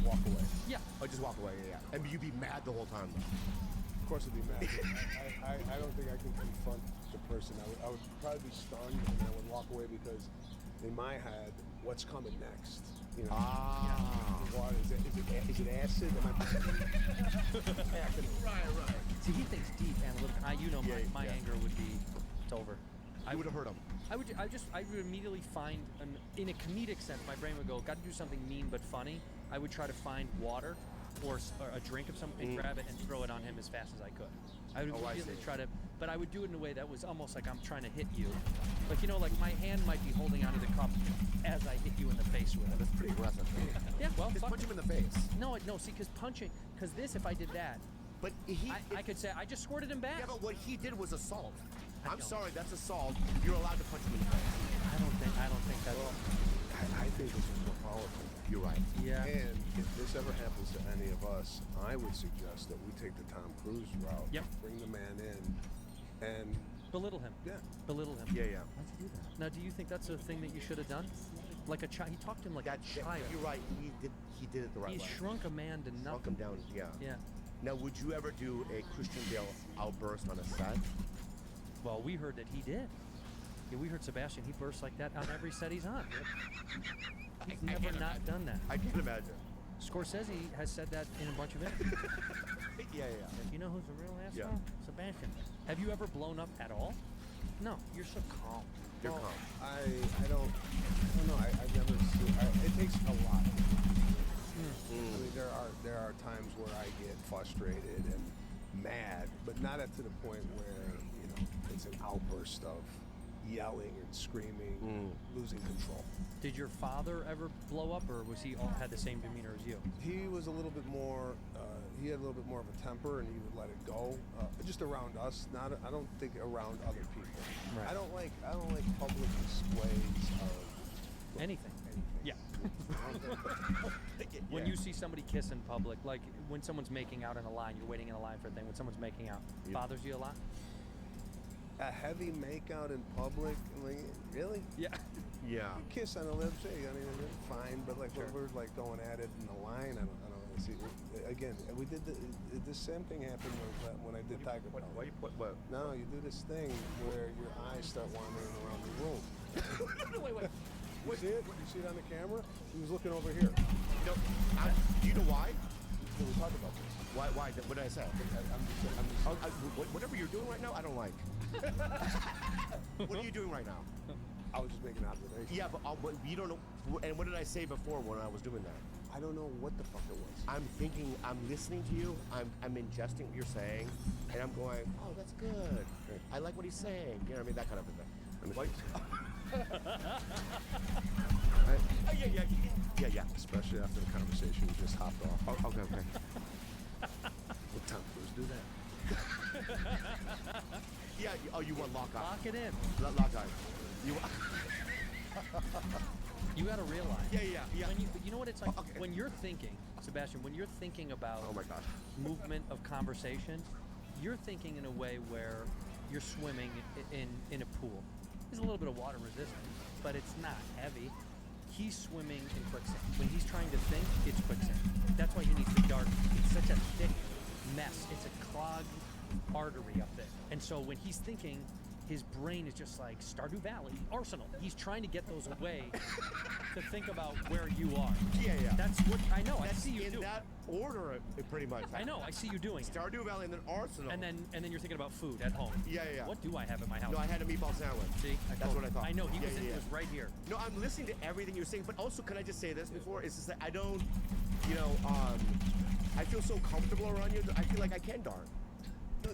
walk away. Yeah. Oh, just walk away. Yeah. And you'd be mad the whole time. Of course, I'd be mad. I don't think I can confront the person. I would probably be stunned, and I would walk away because, in my head, what's coming next? You know, what is it? Is it acid? Am I happening? Right. See, he thinks deep, analytical. You know, my Yeah. anger would be, it's over. I would have hurt him. I would immediately find, in a comedic sense, my brain would go, got to do something mean but funny. I would try to find water or a drink of something, grab it, and throw it on him as fast as I could. I would I immediately see. try to, but I would do it in a way that was almost like I'm trying to hit you. Like, you know, like my hand might be holding onto the cup as I hit you in the face with it. That's pretty aggressive. Yeah, well, Just fuck punch it. him in the face. No, see, because this, if I did that, But he. I could say, I just squirted him back. Yeah, but what he did was assault. I I'm don't. sorry, that's assault. You're allowed to punch him in the face. I don't think that's. I think this is more powerful. You're right. Yeah. And if this ever happens to any of us, I would suggest that we take the Tom Cruise route. Yep. Bring the man in, and Belittle him. yeah. Belittle him. Yeah. Why'd you do that? Now, do you think that's a thing that you should have done? Like a child. He talked to him like a child. You're right. He did it the right He way. shrunk a man to Knock nothing. him down. Yeah. Yeah. Now, would you ever do a Christian Bale outburst on a set? Well, we heard that he did. Yeah, we heard Sebastian. He bursts like that on every set he's on. He's never not done that. I can't imagine. Scorsese has said that in a bunch of interviews. Yeah. Like, you know who's a real asshole? Yeah. Sebastian. Have you ever blown up at all? No. You're so calm. You're Well, calm. I don't know. I've never seen. It takes a lot. I mean, there are times where I get frustrated and mad, but not up to the point where it's an outburst of yelling and screaming, losing control. Did your father ever blow up, or was he had the same demeanor as you? He was a little bit more. He had a little bit more of a temper, and he would let it go. Just around us, not. I don't think around other people. Right. I don't like public displays of Anything. Yeah. I don't think- When you see somebody kiss in public, like when someone's making out in a line, you're waiting in a line for a thing. When someone's making out, bothers you a lot? A heavy makeout in public, like, really? Yeah. Yeah. Kiss on the lips, hey, I mean, it's fine, but like when we're like going at it in the line, I don't see. Again, we did the same thing happened when I did Tiger Why Belly. you put what? No, you do this thing where your eyes start wandering around the room. Wait. You see it? You see it on the camera? He was looking over here. No. Do you know why? We talked about this. Why? What did I say? I'm just Oh, whatever you're doing right now, I don't like. What are you doing right now? I was just making an observation. Yeah, but you don't know. And what did I say before when I was doing that? I don't know what the fuck it was. I'm thinking, I'm listening to you, I'm ingesting what you're saying, and I'm going, oh, that's good. I like what he's saying. You know what I mean? That kind of a thing. I mean, What? I- Yeah. especially after the conversation we just hopped off. Oh, okay. What Tom Cruise do that? Yeah. Oh, you want lock eye? Lock it in. Lock eye. You. You got to realize. Yeah. When you know what it's like Oh, okay. when you're thinking, Sebastian. When you're thinking about Oh my God. movement of conversation, you're thinking in a way where you're swimming in a pool. There's a little bit of water resistance, but it's not heavy. He's swimming in quicksand. When he's trying to think, it's quicksand. That's why he needs to dart. It's such a thick mess. It's a clogged artery up there. And so when he's thinking, his brain is just like Stardew Valley, Arsenal. He's trying to get those away to think about where you are. Yeah. That's what I know. I That's see you in do. that order, pretty much. I know. I see you doing it. Stardew Valley and then Arsenal. And then you're thinking about food at home. Yeah. What do I have at my house? No, I had a meatball sandwich. See, That's told what I you. thought. I know he Yeah, was. yeah. It was right here. No, I'm listening to everything you're saying, but also, can I just say this before? It's just that I don't, I feel so comfortable around you that I feel like I can dart. No,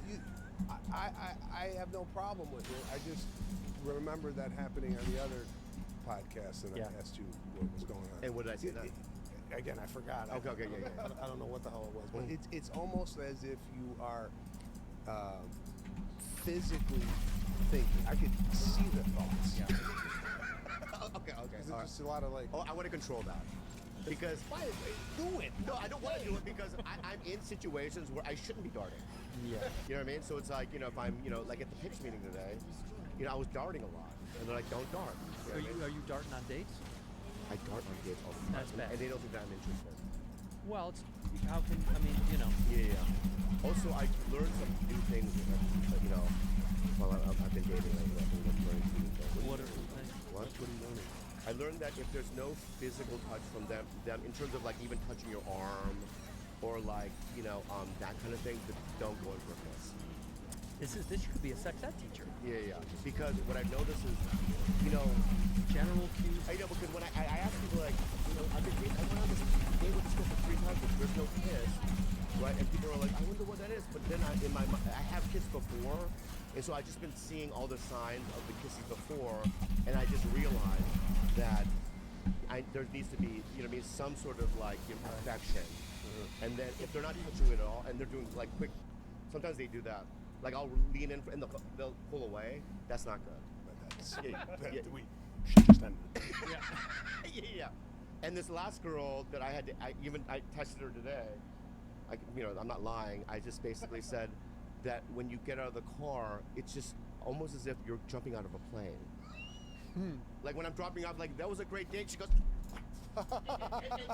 I have no problem with it. I just remember that happening on the other podcast, and Yeah. I asked you what was going on. And what did I say then? Again, I forgot. Okay, yeah. I don't know what the hell it was, but Mhm. it's almost as if you are physically thinking. I could see the thoughts. Yeah. Okay. It's all right. just a lot of like. Oh, I want to control that. Because Do it. no, I don't want to do it because I'm in situations where I shouldn't be darting. Yeah. You know what I mean? So it's like, if I'm, like at the pitch meeting today, I was darting a lot, and they're like, "Don't dart." You know what I mean? Are you darting on dates? I dart on dates all the time, That's bad. and they don't think that I'm interested. Well, it's how can I mean Yeah. Also, I learned some new things. Well, I've been dating lately. I've been learning some new things. what are What? What are you learning? I learned that if there's no physical touch from them in terms of like even touching your arm, or like that kind of thing, that don't go in for a kiss. this could be a sex ed teacher. Yeah. Because what I've noticed is, General cues. I know because when I ask people like, I've been dating, I went on this date with this girl for 3 times, but there's no kiss, right? And people are like, I wonder what that is. But then in my mind, I have kissed before, and so I've just been seeing all the signs of the kisses before, and I just realized that there needs to be, some sort of like affection. And then if they're not touching it at all, and they're doing like quick, sometimes they do that. Like I'll lean in and they'll pull away. That's not good. We should just end it. Yeah. And this last girl that I texted her today. I'm not lying. I just basically said that when you get out of the car, it's just almost as if you're jumping out of a plane. Like when I'm dropping off, like that was a great date. She goes, and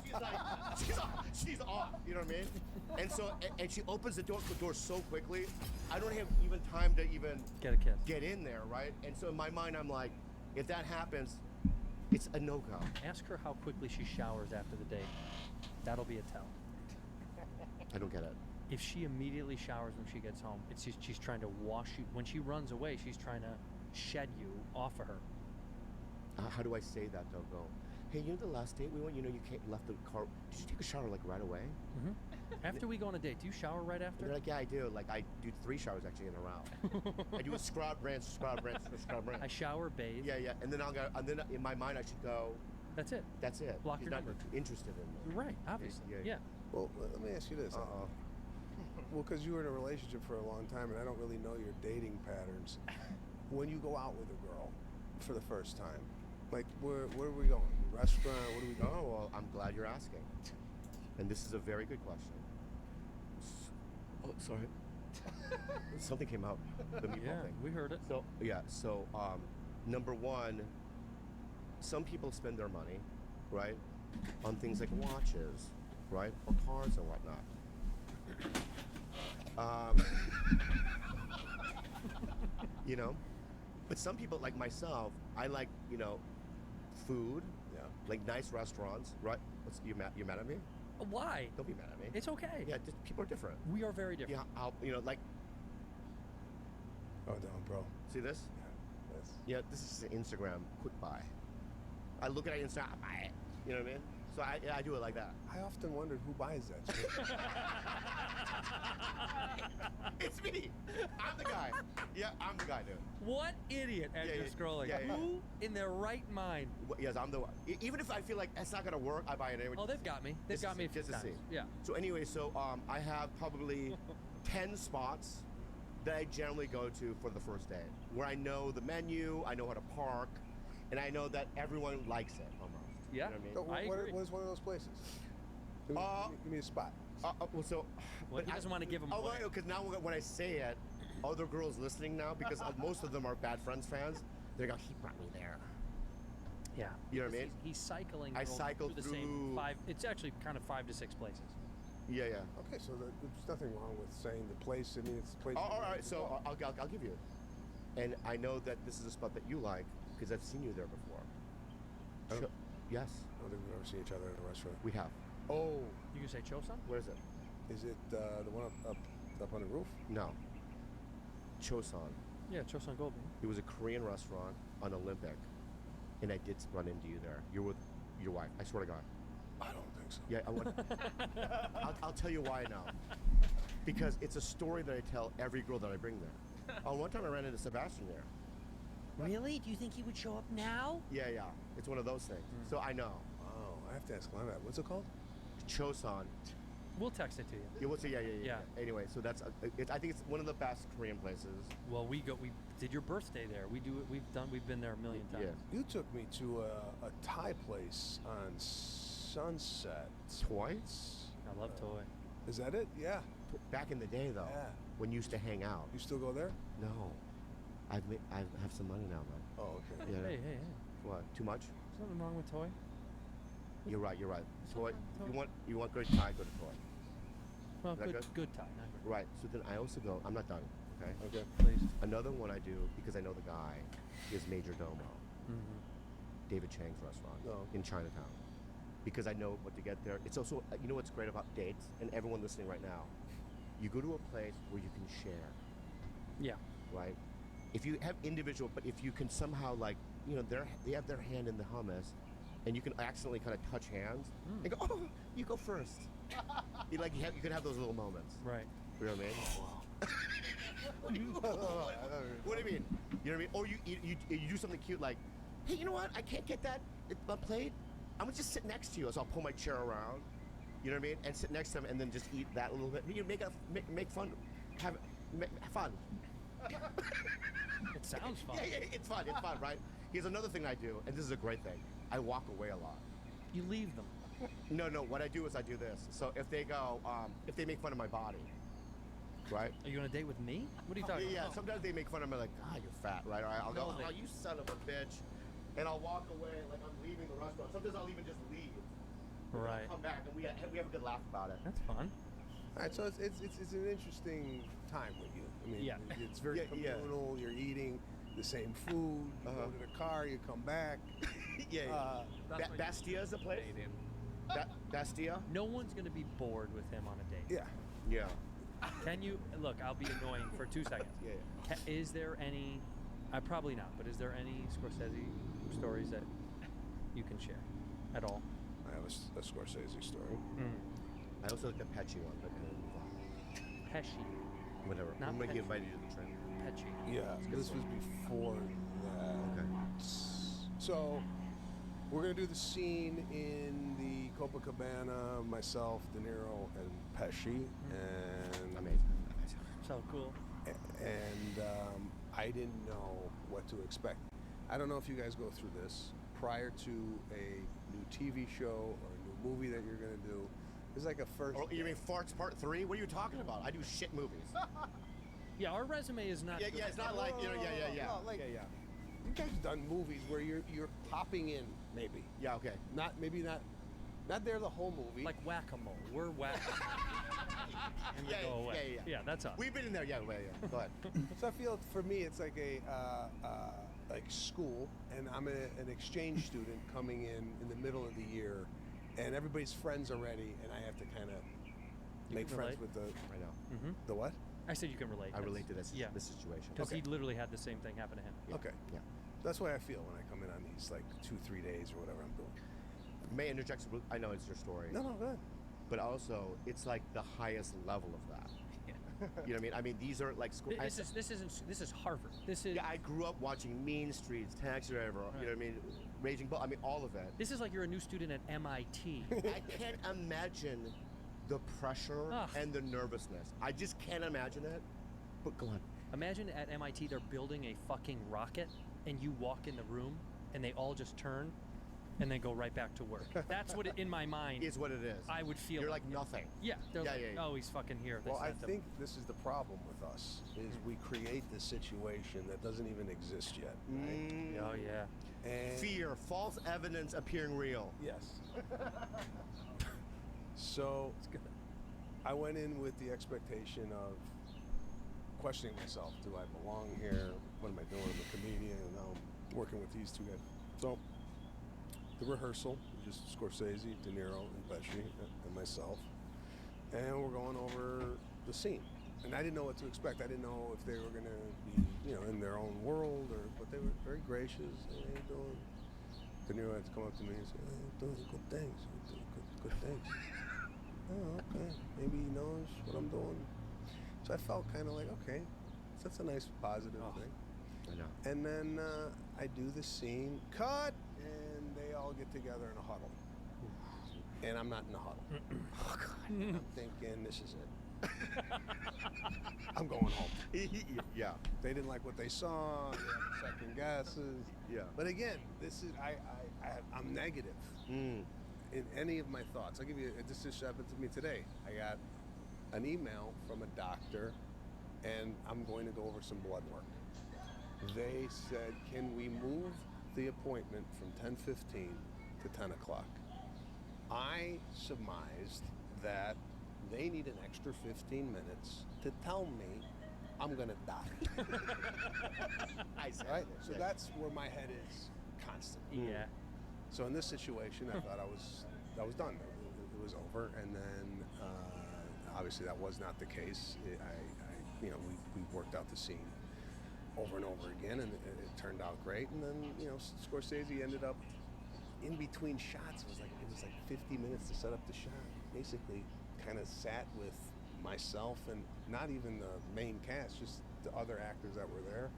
she's like, she's off. You know what I mean? And so, and she opens the door so quickly, I don't have even time to even Get a kiss. get in there, right? And so in my mind, I'm like, if that happens, it's a no-go. Ask her how quickly she showers after the date. That'll be a tell. I don't get it. If she immediately showers when she gets home, it's just, she's trying to wash you. When she runs away, she's trying to shed you off of her. How do I say that though? Go, hey, the last date we went, you left the car. Did you take a shower like right away? Mm-hmm. After we go on a date, do you shower right And after? they're like, yeah, I do. Like I do 3 showers actually in a row. I do a scrub, rinse, scrub, rinse, scrub, rinse. I shower, bathe. Yeah, and then and then in my mind I should go. That's it. That's it. Block She's your not number. interested in me. Right, obviously. Yeah. Yeah. Well, let me ask you this. Well, because you were in a relationship for a long time, and I don't really know your dating patterns. When you go out with a girl for the first time, like where are we going? Restaurant? What are we doing? Oh, well, I'm glad you're asking. And this is a very good question. Oh, sorry. Something came out. The meatball Yeah, thing. we heard it. So number one, some people spend their money, right, on things like watches, right, or cars and whatnot. But some people like myself, I like, food, like nice restaurants, right? You mad at me? Why? Don't be mad at me. It's okay. Yeah, people are different. We are very different. Yeah, like, Oh, down, bro. see this? Yes. Yeah, this is an Instagram quick buy. I look at it Instagram, I buy it. You know what I mean? So I do it like that. I often wondered who buys that shit. It's me. I'm the guy. Yeah, I'm the guy, dude. What idiot as Yeah, you're yeah, scrolling? yeah, yeah. Who in their right mind? Yes, I'm the one. Even if I feel like it's not gonna work, I buy it anyway. Oh, they've got me. They've Just got to me a see, few just to times. see. Yeah. So anyway, I have probably 10 spots that I generally go to for the first day, where I know the menu, I know how to park, and I know that everyone likes it almost. Yeah. You know what I mean? So I what agree. is one of those places? Give me, give me a spot. Well, so. Well, but he doesn't want to give them Oh, away. because now when I say it, other girls listening now, because most of them are Bad Friends fans, they go, he brought me there. Yeah. You know what I Because mean? He's cycling. I girls cycle through the same through- 5. It's actually kind of 5 to 6 places. Yeah, yeah. Okay, so there's nothing wrong with saying the place. I mean, it's the place. Oh, that all you right, like to so go. I'll give you it. And I know that this is a spot that you like because I've seen you there before. Oh. Yes, I don't think we've ever seen each other in a restaurant. we have. Oh, You can say Chosun? Where is it? is it the one up on the roof? No. Chosun. Yeah, Chosun Golden. It was a Korean restaurant on Olympic, and I did run into you there. You're with your wife. I swear to God. I don't think so. Yeah, I want. I'll tell you why now. Because it's a story that I tell every girl that I bring there. One time I ran into Sebastian there. Really? Do you think he would show up now? Yeah, yeah. It's one of those things. So I know. Oh, I have to ask Glenn that. What's it called? Chosun. We'll text it to you. Yeah, what's it? Yeah. Yeah. Anyway, so that's. I think it's one of the best Korean places. Well, we did your birthday there. We do it. We've been there a million times. Yeah. You took me to a Thai place on Sunset. Twice. I love Toy. Is that it? Yeah. Back in the day, though, Yeah. when you used to hang out. You still go there? No, I have some money now, man. Oh, okay. Yeah. Hey. What? Too much? There's nothing wrong with Toy. You're right. Toy. You want good Thai? Go to Toy. Well, Is that good Thai. Not good. Right. So then I also go. I'm not done. Okay. Okay. Please. Another one I do because I know the guy is Major Domo, Mm-hmm. David Chang's restaurant Oh. in Chinatown. Because I know what to get there. It's also, you know what's great about dates, and everyone listening right now, you go to a place where you can share, Yeah. right? If you have individual, but if you can somehow they have their hand in the hummus, and you can accidentally kind of touch hands and go, oh, you go first. you could have those little moments. Right. You know what I mean? What do you mean? You know what I mean? Or you do something cute like, hey, you know what? I can't get that my plate. I'm gonna just sit next to you, so I'll pull my chair around. You know what I mean? And sit next to him, and then just eat that a little bit. You make fun, have fun. It sounds fun. Yeah, it's fun. It's fun, right? Here's another thing I do, and this is a great thing. I walk away a lot. You leave them. No. What I do is I do this. So if they go, if they make fun of my body, right? Are you on a date with me? What are you talking Yeah, about? sometimes they make fun of me like, you're fat, right? Or I'll go, No, oh, you son of a bitch. And I'll walk away like I'm leaving the restaurant. Sometimes I'll even just leave. And then Right. I'll come back and we have a good laugh about it. That's fun. All right, so it's an interesting time with you. I mean, Yeah. it's very Yeah. communal. You're eating the same food. You go to the car. You come back. Yeah. That's what Bastia is the place? Canadian. Bastia? No one's gonna be bored with him on a date. Yeah. Yeah. Can you look? I'll be annoying for 2 seconds. Yeah. Is there any? Probably not. But is there any Scorsese stories that you can share at all? I have a Scorsese story. I also like the Pesci one, but move on. Pesci. Whatever. Not I'm gonna Pesci. get invited to the train. Pesci. Yeah, this was before that. Okay. So we're gonna do the scene in the Copacabana, myself, De Niro, and Pesci, and Amazing. So cool. and I didn't know what to expect. I don't know if you guys go through this prior to a new TV show or a new movie that you're gonna do. It's like a first. Or you mean Farts Part 3? What are you talking about? I do shit movies. Yeah, our resume is not. Yeah, good. it's not like, No, like, yeah. You guys have done movies where you're popping in, maybe. Yeah, okay. Not there the whole movie. Like whack-a-mole. We're whack. And we Yeah, go away. yeah. Yeah, that's us. We've been in there, yeah. Go ahead. So I feel for me it's like a like school, and I'm an exchange student coming in the middle of the year, and everybody's friends already, and I have to kind of make can friends relate. with the I know. the what? I said you can relate. I relate to this Yeah. this situation. Because Okay. he literally had the same thing happen to him. Okay. Yeah. That's the way I feel when I come in on these like 2-3 days or whatever I'm doing. May I interject? I know it's your story. No, go ahead. But also, it's like the highest level of that. You know what I mean? I mean, these are like school. This is Harvard. This is Yeah, I grew up watching Mean Streets, Taxi Driver. You know what I mean? Raging Bull. I mean, all of it. this is like you're a new student at MIT. I can't imagine the pressure Ugh. and the nervousness. I just can't imagine it. But go on. Imagine at MIT they're building a fucking rocket, and you walk in the room, and they all just turn, and then go right back to work. That's what, in my mind, Is what it is. I would feel. You're like nothing. yeah, they're Yeah, like, yeah, yeah. oh, he's fucking here. They Well, I sent him. think this is the problem with us, is we create this situation that doesn't even exist yet. Right? Oh yeah. And Fear, false evidence appearing real. yes. So I went in with the expectation of questioning myself. Do I belong here? What am I doing? I'm a comedian, and now I'm working with these two guys. So the rehearsal, just Scorsese, De Niro, and Pesci, and myself. And we're going over the scene. And I didn't know what to expect. I didn't know if they were going to be, in their own world, but they were very gracious. Hey, how you doing? De Niro had to come up to me and say, hey, you're doing good things. You're doing good things. Oh, okay. Maybe he knows what I'm doing. So I felt kind of like, okay, so that's a nice positive thing. I know. And then I do the scene, cut, and they all get together in a huddle. And I'm not in the huddle. Oh, God. I'm thinking, this is it. I'm going home. Yeah. They didn't like what they saw. They had second guesses. Yeah. But again, this is I'm negative in any of my thoughts. I'll give you. This just happened to me today. I got an email from a doctor, and I'm going to go over some blood work. They said, can we move the appointment from 10:15 to 10 o'clock? I surmised that they need an extra 15 minutes to tell me I'm gonna die. I said Right? it. So that's where my head is constantly. Yeah. So in this situation, I thought I was done. It was over, and then obviously that was not the case. We worked out the scene over and over again, and it turned out great. And then Scorsese ended up in between shots. It was like 50 minutes to set up the shot. Basically, kind of sat with myself and not even the main cast, just the other actors that were there,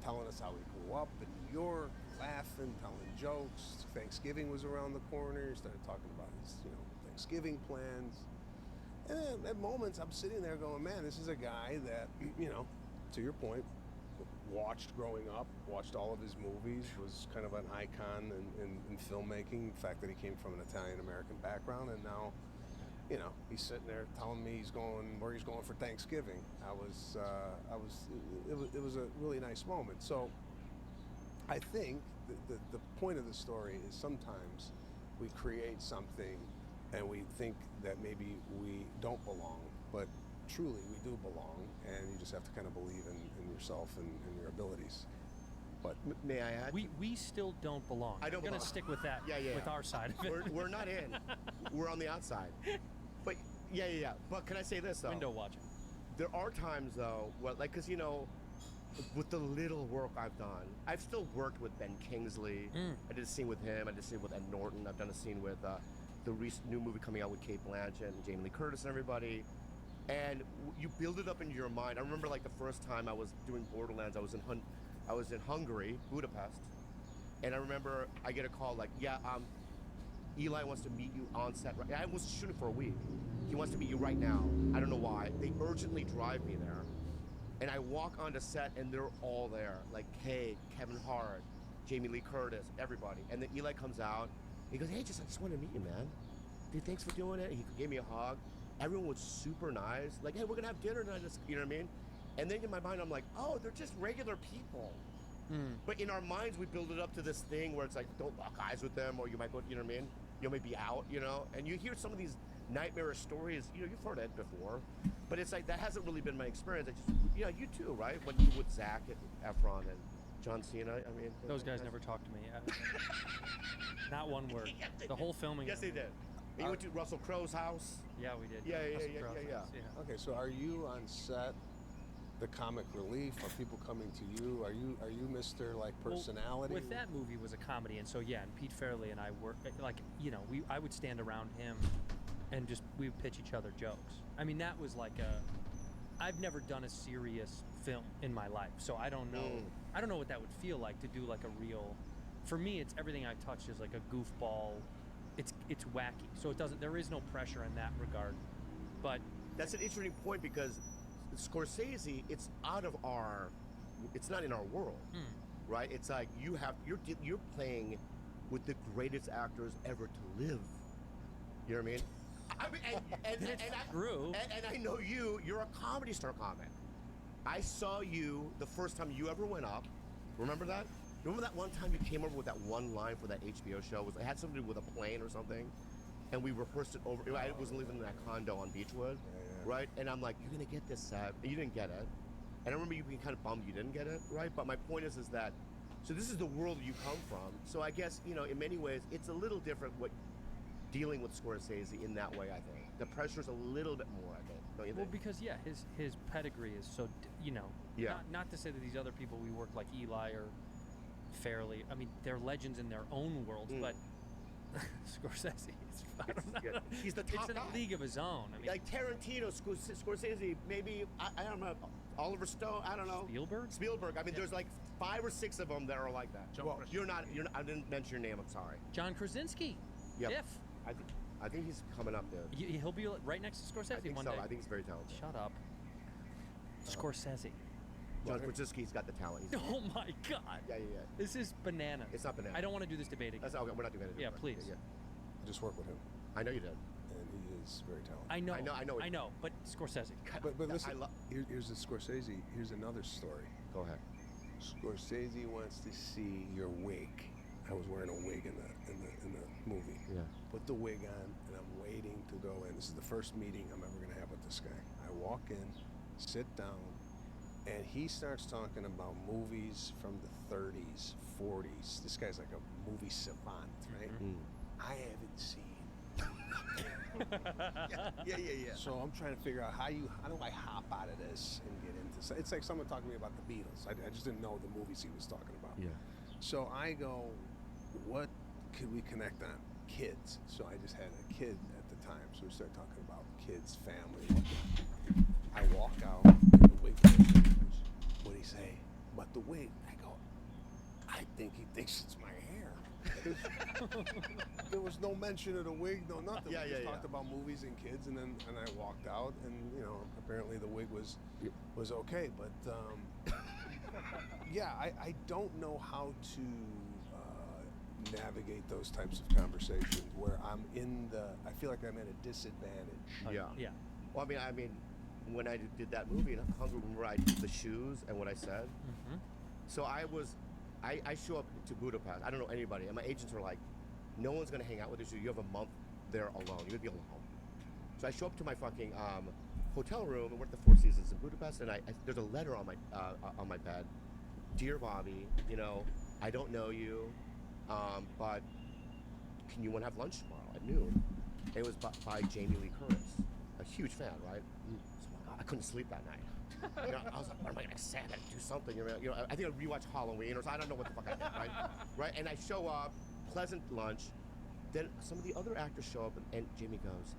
telling us how we grew up in New York, laughing, telling jokes. Thanksgiving was around the corner. He started talking about his, Thanksgiving plans. And then at moments, I'm sitting there going, man, this is a guy that, to your point, watched growing up, watched all of his movies, was kind of an icon in filmmaking. The fact that he came from an Italian-American background, and now, he's sitting there telling me where he's going for Thanksgiving. It was a really nice moment. So I think the point of the story is sometimes we create something and we think that maybe we don't belong, but truly we do belong, and you just have to kind of believe in yourself and your abilities. But May I add? We still don't belong. I don't We're gonna belong. stick with that. Yeah. With our side of it. We're not in. We're on the outside. But yeah. But can I say this though? Window watching. There are times though, because with the little work I've done, I've still worked with Ben Kingsley. I did a scene with him. I did a scene with Ed Norton. I've done a scene with the recent new movie coming out with Kate Blanchett and Jamie Lee Curtis and everybody. And you build it up into your mind. I remember the first time I was doing Borderlands. I was in Hungary, Budapest, and I remember I get a call Eli wants to meet you on set. I was shooting for a week. He wants to meet you right now. I don't know why. They urgently drive me there, and I walk onto set, and they're all there, like Kate, Kevin Hart, Jamie Lee Curtis, everybody. And then Eli comes out. He goes, "Hey, I just want to meet you, man. Dude, thanks for doing it." He gave me a hug. Everyone was super nice. Like, "Hey, we're gonna have dinner tonight." You know what I mean? And then in my mind, I'm like, "Oh, they're just regular people." But in our minds, we build it up to this thing where it's like, don't lock eyes with them, or you might go, you know what I mean? You may be out, And you hear some of these nightmarish stories. You've heard it before, but it's like that hasn't really been my experience. You too, right? When you with Zac and Efron and John Cena. I mean, Those guys never talked to me. Not one word. Yes, they The did. whole filming. Yes, they did. And you went to Russell Crowe's house. Yeah, we did. Yeah. Russell Crowe Yeah. films, okay, so are you on set the comic relief? Are people coming to you? Are you Mr. like Well, personality? with that movie was a comedy, and so yeah, and Pete Fairley and I were like, you know, I would stand around him, and just we would pitch each other jokes. I mean, that was like I've never done a serious film in my life, so I don't know. I don't know what that would feel like to do like a real. For me, it's everything I touch is like a goofball. It's wacky, so it doesn't. There is no pressure in that regard, but That's an interesting point because Scorsese, it's out of our, it's not in our world, right? It's like you're playing with the greatest actors ever to live. You know what I mean? I mean, and I know you're a comedy star comic. I saw you the first time you ever went up. Remember that? Remember that one time you came over with that one line for that HBO show? It had something to do with a plane or something, and we rehearsed it over. I was living in that condo on Beechwood, right? And I'm like, "You're gonna get this, Sab," and you didn't get it. And I remember you being kind of bummed you didn't get it, right? But my point is that, so this is the world you come from. So I guess in many ways, it's a little different what dealing with Scorsese in that way. I think the pressure's a little bit more. I think, don't you well, think? because yeah, his pedigree is so Yeah. Not to say that these other people we work like Eli or Fairley. I mean, they're legends in their own worlds, but Scorsese, I don't know. He's the top It's in guy. a league of his own. I mean, Like Tarantino, Scorsese, maybe I don't know, Oliver Stone. I don't know. Spielberg. I mean, there's like 5 or 6 of them that are like that. Well, You're not. I didn't mention your name. I'm sorry. John Krasinski. Yep. If I think he's coming up there. he'll be right next to Scorsese I think one so. day. I think he's very talented. Shut up. Scorsese. John Krasinski's got the talent. He's, Oh my God. yeah. This is bananas. It's not banana. I don't want to do this debate again. That's okay. We're not doing it. Yeah, please. I just worked with him, I know you did. and he is very talented. I know. I know. But Scorsese. But listen, I here's the Scorsese. Here's another story. Go ahead. Scorsese wants to see your wig. I was wearing a wig in the movie. Yeah. Put the wig on, and I'm waiting to go in. This is the first meeting I'm ever gonna have with this guy. I walk in, sit down, and he starts talking about movies from the 30s, 40s. This guy's like a movie savant, right? I haven't seen. Yeah. So I'm trying to figure out how do I hop out of this and get into. It's like someone talking to me about the Beatles. I just didn't know the movies he was talking about. Yeah. So I go, what could we connect on? Kids. So I just had a kid at the time. So we started talking about kids, family. I walk out, and the wig goes, what do he say? But the wig. I go, I think he thinks it's my hair. There was no mention of the wig, no nothing. Yeah, we just yeah. talked about movies and kids, and I walked out, and apparently the wig was okay, but yeah, I don't know how to navigate those types of conversations where I feel like I'm at a disadvantage. Yeah. Well, I mean, when I did that movie, Hunger, remember I did the shoes and what I said? So I show up to Budapest. I don't know anybody. And my agents were like, no one's going to hang out with you. You have a month there alone. You're going to be alone. So I show up to my fucking hotel room, and we're at the Four Seasons in Budapest, and there's a letter on my bed. Dear Bobby, I don't know you, but can you want to have lunch tomorrow at noon? And it was by Jamie Lee Curtis, a huge fan, right? So I couldn't sleep that night. I was like, what am I gonna say? I gotta do something. I think I rewatched Halloween, or I don't know what the fuck I did, right? Right? And I show up, pleasant lunch. Then some of the other actors show up, and Jamie goes,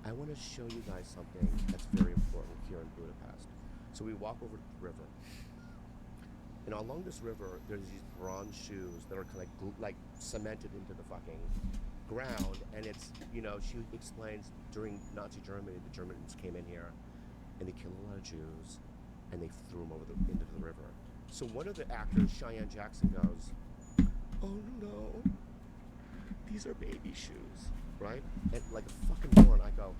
I want to show you guys something that's very important here in Budapest. So we walk over to the river. And along this river, there's these bronze shoes that are kind of like cemented into the fucking ground. And it's, she explains during Nazi Germany, the Germans came in here and they killed a lot of Jews and they threw them into the river. So one of the actors, Cheyenne Jackson, goes, oh no, these are baby shoes, right? And like a fucking moron, I go,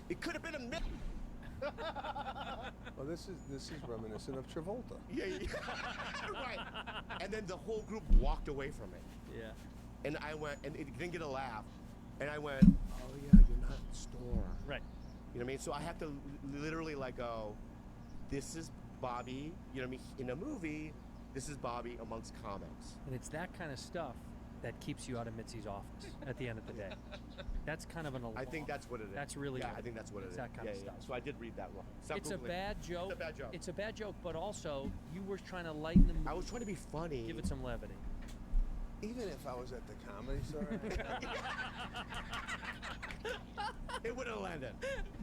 it could have been a myth. Well, this is reminiscent of Travolta. Yeah. Right. And then the whole group walked away from it. Yeah. And I went, and it didn't get a laugh. And I went, oh yeah, you're not at the store. Right. You know what I mean? So I have to literally go, this is Bobby, in a movie, this is Bobby amongst comics. And it's that kind of stuff that keeps you out of Mitzi's office at the end of the day. That's kind of an alarm. I think that's what it is. That's really yeah. what I think that's what it it's is. that kind of yeah. stuff. So I did read that wrong. Stop It's a Googling. bad joke. It's a bad joke. It's a bad joke, but also you were trying to lighten the mood. I was trying to be funny. Give it some levity. Even if I was at the Comedy Store, It wouldn't have landed.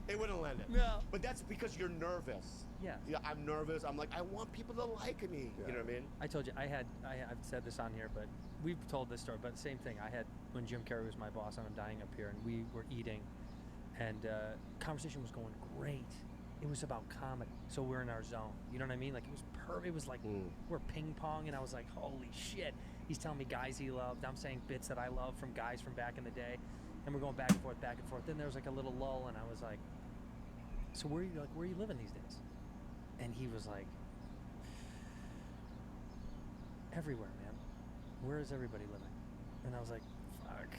It wouldn't have landed. No. But that's because you're nervous. Yeah. Yeah, I'm nervous. I'm like, I want people to like me. Yeah. You know what I mean? I told you I've said this on here, but we've told this story. But same thing. I had when Jim Carrey was my boss, and I'm dining up here, and we were eating, and conversation was going great. It was about comedy, so we're in our zone. You know what I mean? Like it was perfect. It was like we're ping pong, and I was like, holy shit. He's telling me guys he loved. I'm saying bits that I love from guys from back in the day, and we're going back and forth, back and forth. Then there was like a little lull, and I was like, so where are you living these days? And he was like, everywhere, man. Where is everybody living? And I was like, fuck.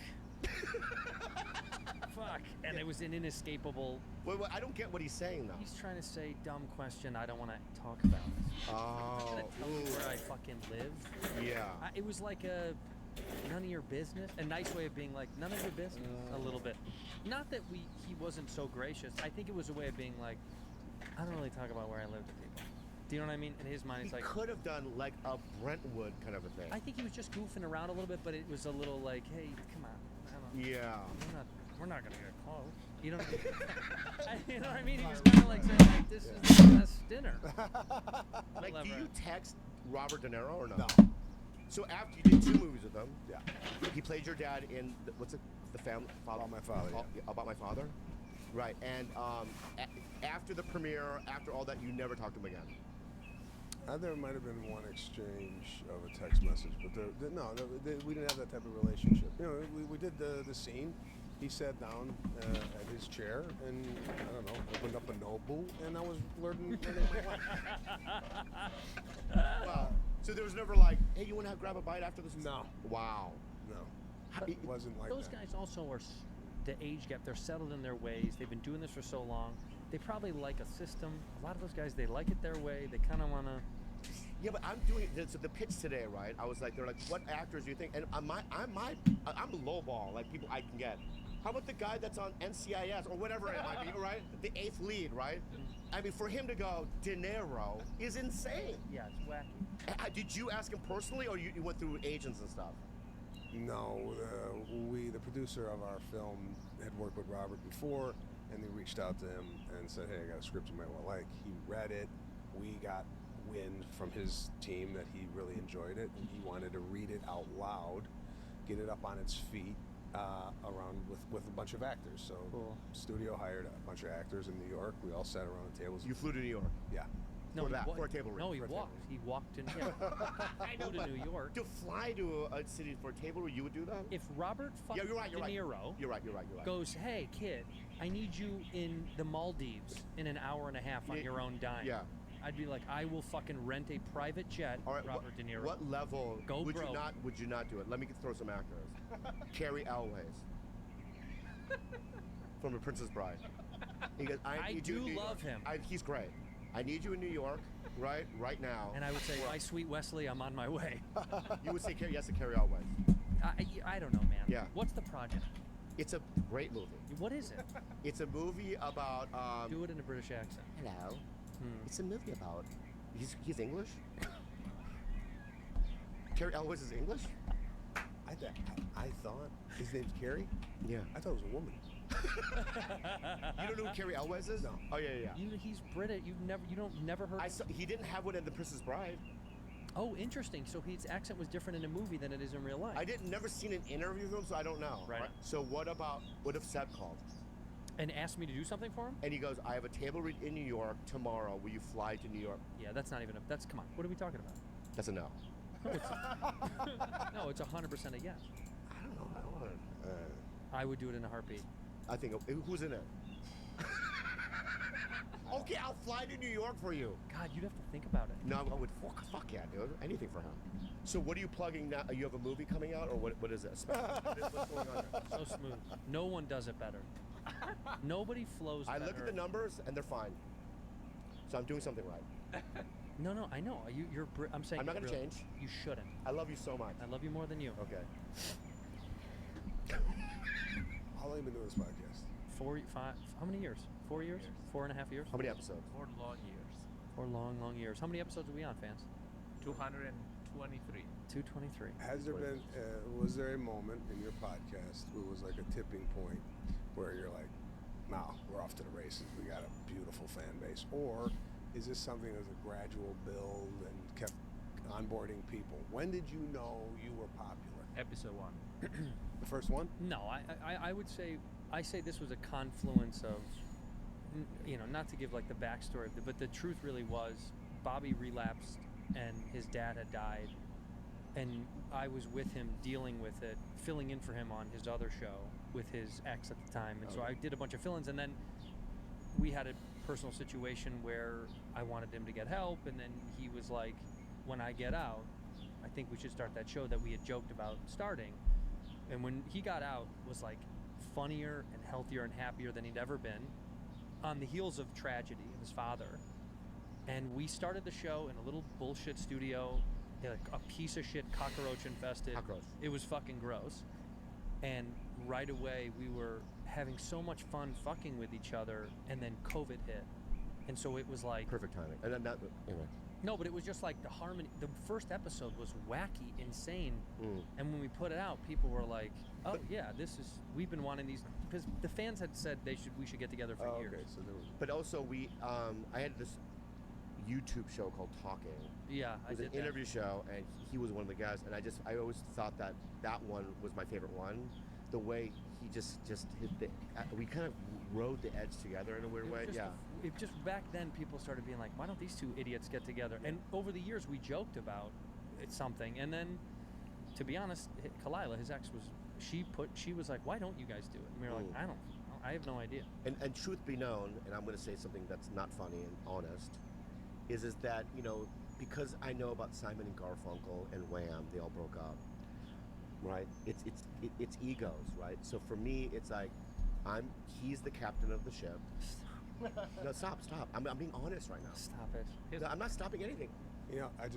Fuck. And it was an inescapable. Wait, I don't get what he's saying though. He's trying to say, dumb question, I don't want to talk about it. I'm Oh. gonna tell you where I fucking live. Yeah. It was like a none of your business. A nice way of being like, none of your business. A little bit. Not that he wasn't so gracious. I think it was a way of being like, I don't really talk about where I live to people. Do you know what I mean? In his mind, He he's like, could have done like a Brentwood kind of a thing. I think he was just goofing around a little bit, but it was a little like, hey, come on. I don't, Yeah. we're not gonna get close. You know what I mean? You know what I mean? He was kind of like saying, like, this is the best dinner. Like, do Clever. you text Robert De Niro or no? no. So after you did 2 movies with him, Yeah. he played your dad in what's it? The family. About My Father, yeah. About My Father. Right. And after the premiere, after all that, you never talked to him again. There might have been one exchange of a text message, but we didn't have that type of relationship. You know, we did the scene. He sat down at his chair and, I don't know, opened up a Nobu, and I was learning my life. Wow. So there was never like, hey, you want to grab a bite after this? No. Wow. No, it wasn't like Those that. guys also are the age gap. They're settled in their ways. They've been doing this for so long. They probably like a system. A lot of those guys, they like it their way. They kind of want to. Yeah, but I'm doing so the pitch today, right? I was like, they're like, what actors do you think? And I'm lowball, like people I can get. How about the guy that's on NCIS or whatever it might be, right? The 8th lead, right? I mean, for him to go De Niro is insane. Yeah, it's wacky. Did you ask him personally, or you went through agents and stuff? No, the producer of our film had worked with Robert before, and they reached out to him and said, hey, I got a script you might want to like. He read it. We got wind from his team that he really enjoyed it, and he wanted to read it out loud, get it up on its feet, around with a bunch of actors. So Cool. studio hired a bunch of actors in New York. We all sat around the tables. You flew to New York. Yeah. No, For he that, wa- for a table read. No, he For a walked. table He walked in. Yeah. I know, Flew to but New York. to fly to a city for a table read, you would do that? If Robert Yeah, you're right. De Niro You're right. goes, hey kid, I need you in the Maldives in an hour and a half on Yeah, your own dime. yeah. I'd be like, I will fucking rent a private jet, All right, Robert De Niro. What level Go would broke. you not do it? Let me throw some actors. Carrie Elways from The Princess Bride. He goes, I need you in do New love York. him. He's great. I need you in New York, right now. And I would say, my sweet Wesley, I'm on my way. You would say yes to Carrie Elways. I don't know, man. Yeah. What's the project? It's a great movie. What is it? It's a movie about. Do it in a British accent. Hello. It's a movie about. He's English. Carrie Elways is English. I thought his name's Carrie. Yeah. I thought it was a woman. You don't know who Carrie Elways is? No. Oh yeah. He's British. You never heard. He didn't have one in The Princess Bride. Oh, interesting. So his accent was different in the movie than it is in real life. Never seen an interview with him, so I don't know. Right. So what if Seb called And asked me to do something for him? and he goes, I have a table read in New York tomorrow. Will you fly to New York? Yeah, that's not even a. That's come on. What are we talking about? That's a no. No, it's 100% a yes. I don't know. I don't know. I would do it in a heartbeat. I think who's in it? Okay, I'll fly to New York for you. God, you'd have to think about it. No, I would fuck yeah, dude. Anything for him. So what are you plugging now? You have a movie coming out, or what is this? What's going on here? So smooth. No one does it better. Nobody flows I better. look at the numbers and they're fine. So I'm doing something right. No, I know. I'm saying I'm not it gonna real- change. You shouldn't. I love you so much. I love you more than you. Okay. How long have you been doing this podcast? 4, 5. How many years? 4 years? 4.5 years? How many episodes? 4 long years. 4 long years. How many episodes are we on, fans? 223. 223. Has there been, was there a moment in your podcast where it was like a tipping point where you're like, nah, we're off to the races. We got a beautiful fan base. Or is this something that was a gradual build and kept onboarding people? When did you know you were popular? Episode 1. The first one? No, I would say, this was a confluence of, not to give like the backstory, but the truth really was Bobby relapsed and his dad had died. And I was with him dealing with it, filling in for him on his other show with his ex at the time. And so I did a bunch of fill-ins, and then we had a personal situation where I wanted him to get help, and then he was like, when I get out, I think we should start that show that we had joked about starting. And when he got out, was like funnier and healthier and happier than he'd ever been, on the heels of tragedy of his father. And we started the show in a little bullshit studio, like a piece of shit, cockroach infested. Cockroach. It was fucking gross. And right away we were having so much fun fucking with each other, and then COVID hit. And so it was like, Perfect timing. And then anyway. no, but it was just like the harmony. The first episode was wacky, insane. Mm. And when we put it out, people were like, oh yeah, we've been wanting these, because the fans had said we should get together for years. Okay, so there was. But also I had this YouTube show called Talking. Yeah, It was an interview show, and he was one of the guys. And I always thought that one was my favorite one. The way he just hit we kind of rode the edge together in a weird way. Yeah. It just back then people started being like, why don't these two idiots get together? And over the years we joked about something, and then to be honest, Kalila, his ex, she was like, why don't you guys do it? And we were like, I have no idea. And truth be known, and I'm going to say something that's not funny and honest, is that, because I know about Simon and Garfunkel and Wham, they all broke up, right? It's egos, right? So for me, it's like, he's the captain of the ship. No, stop. I'm being honest right now. Stop it. No, I'm not stopping anything.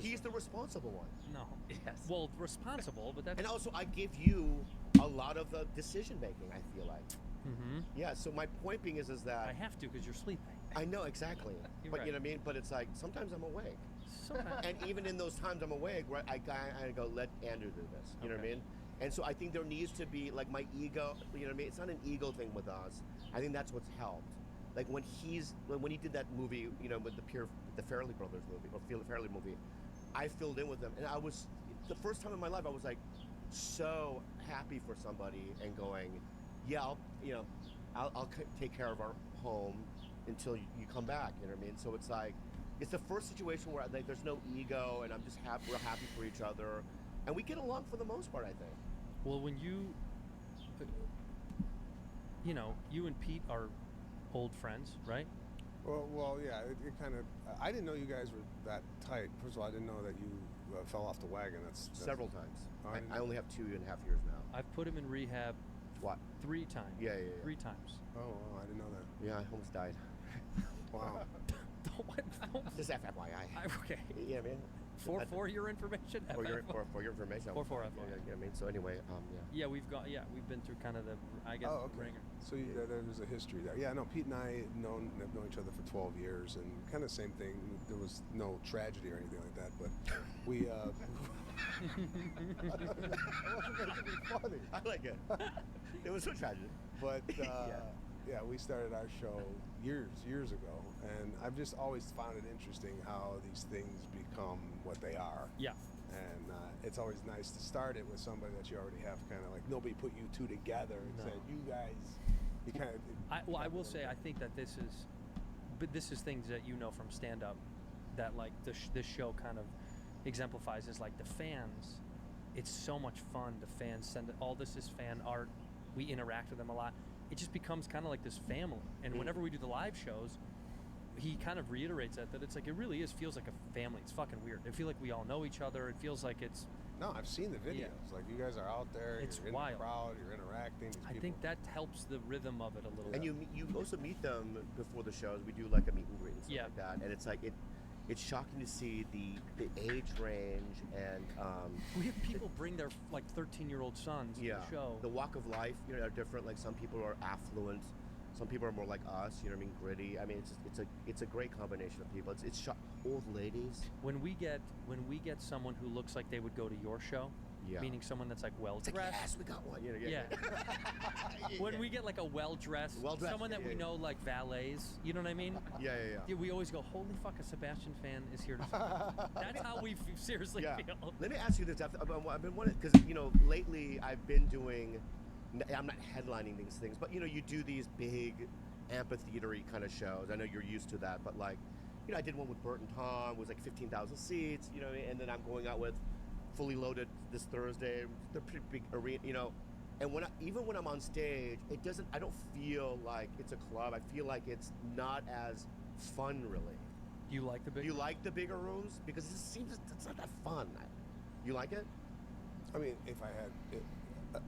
He's the responsible one. No. Yes. Well, responsible, but that's... And also, I give you a lot of the decision making, I feel like. Mm-hmm. Yeah, so my point being is that... I have to, because you're sleeping. I know, exactly. You're But right. you know what I mean? But it's like, sometimes I'm awake. Sometimes. And even in those times I'm awake, right, I go, let Andrew do this. You know what I mean? And so I think there needs to be, like, my ego, you know what I mean? It's not an ego thing with us. I think that's what's helped. Like, when he did that movie, with the Farrelly Brothers movie, or Farrelly movie, I filled in with them. And the first time in my life, I was, like, so happy for somebody and going, yeah, I'll take care of our home until you come back, you know what I mean? So it's like, it's the first situation where like there's no ego, and I'm just we're happy for each other, and we get along for the most part, I think. Well, when you and Pete are old friends, right? Well, yeah, it kind of. I didn't know you guys were that tight. First of all, I didn't know that you fell off the wagon. That's Several times. Oh, I only have 2.5 years now. I've put him in rehab What? 3 times. Yeah. 3 times. Oh, wow, I didn't know that. Yeah, I almost died. Wow. Don't, Just FYI. okay. Yeah, man. For your information. For your information. Or for FYI. FYI. You know what I mean? So anyway, yeah. Yeah, we've been through kind of the, I guess, Oh, okay. ringer. So there's a history there. Yeah, no, Pete and I have known each other for 12 years, and kind of same thing. There was no tragedy or anything like that, but we. I wasn't making it funny. I like it. It was so tragic. But yeah, we started our show years ago, and I've just always found it interesting how these things become what they are. Yeah. And it's always nice to start it with somebody that you already have, kind of like nobody put you two together and No. said, you guys, you kind of. I will say, I think that this is things that you know from stand-up that like this show kind of exemplifies, is like the fans. It's so much fun. The fans send all this is fan art. We interact with them a lot. It just becomes kind of like this family. And whenever we do the live shows, he kind of reiterates that it's like, it really feels like a family. It's fucking weird. I feel like we all know each other. It feels like it's. No, I've seen the videos. Yeah. Like, you guys are out there. It's you're in wild. the crowd. You're interacting. These I people. think that helps the rhythm of it a little. And bit. you also meet them before the shows. We do like a meet and greet and stuff Yeah. like that. And it's like it's shocking to see the age range and We have people bring their like 13-year-old sons to yeah, the show. the walk of life, are different. Like some people are affluent, some people are more like us. You know what I mean? Gritty. I mean, it's a great combination of people. It's old ladies. When we get someone who looks like they would go to your show, Yeah. meaning someone that's like well It's like, dressed. yes, we got one. Yeah. When we get like a well-dressed, Well-dressed, someone that yeah, we yeah. know like valets, you know what I mean? Yeah. Yeah, we always go, holy fuck, a Sebastian fan is here to support. That's how we seriously Yeah. feel. Let me ask you this. I've been wanting, because lately I've been doing. I'm not headlining these things, but you do these big amphitheater-y kind of shows. I know you're used to that, but like, I did one with Bert and Tom. It was like 15,000 seats. And then I'm going out with Fully Loaded this Thursday. They're pretty big arena. And even when I'm on stage, I don't feel like it's a club. I feel like it's not as fun, really. Do you like the big? Do you like the bigger rooms? Because it seems it's not that fun. You like it? I mean, if I had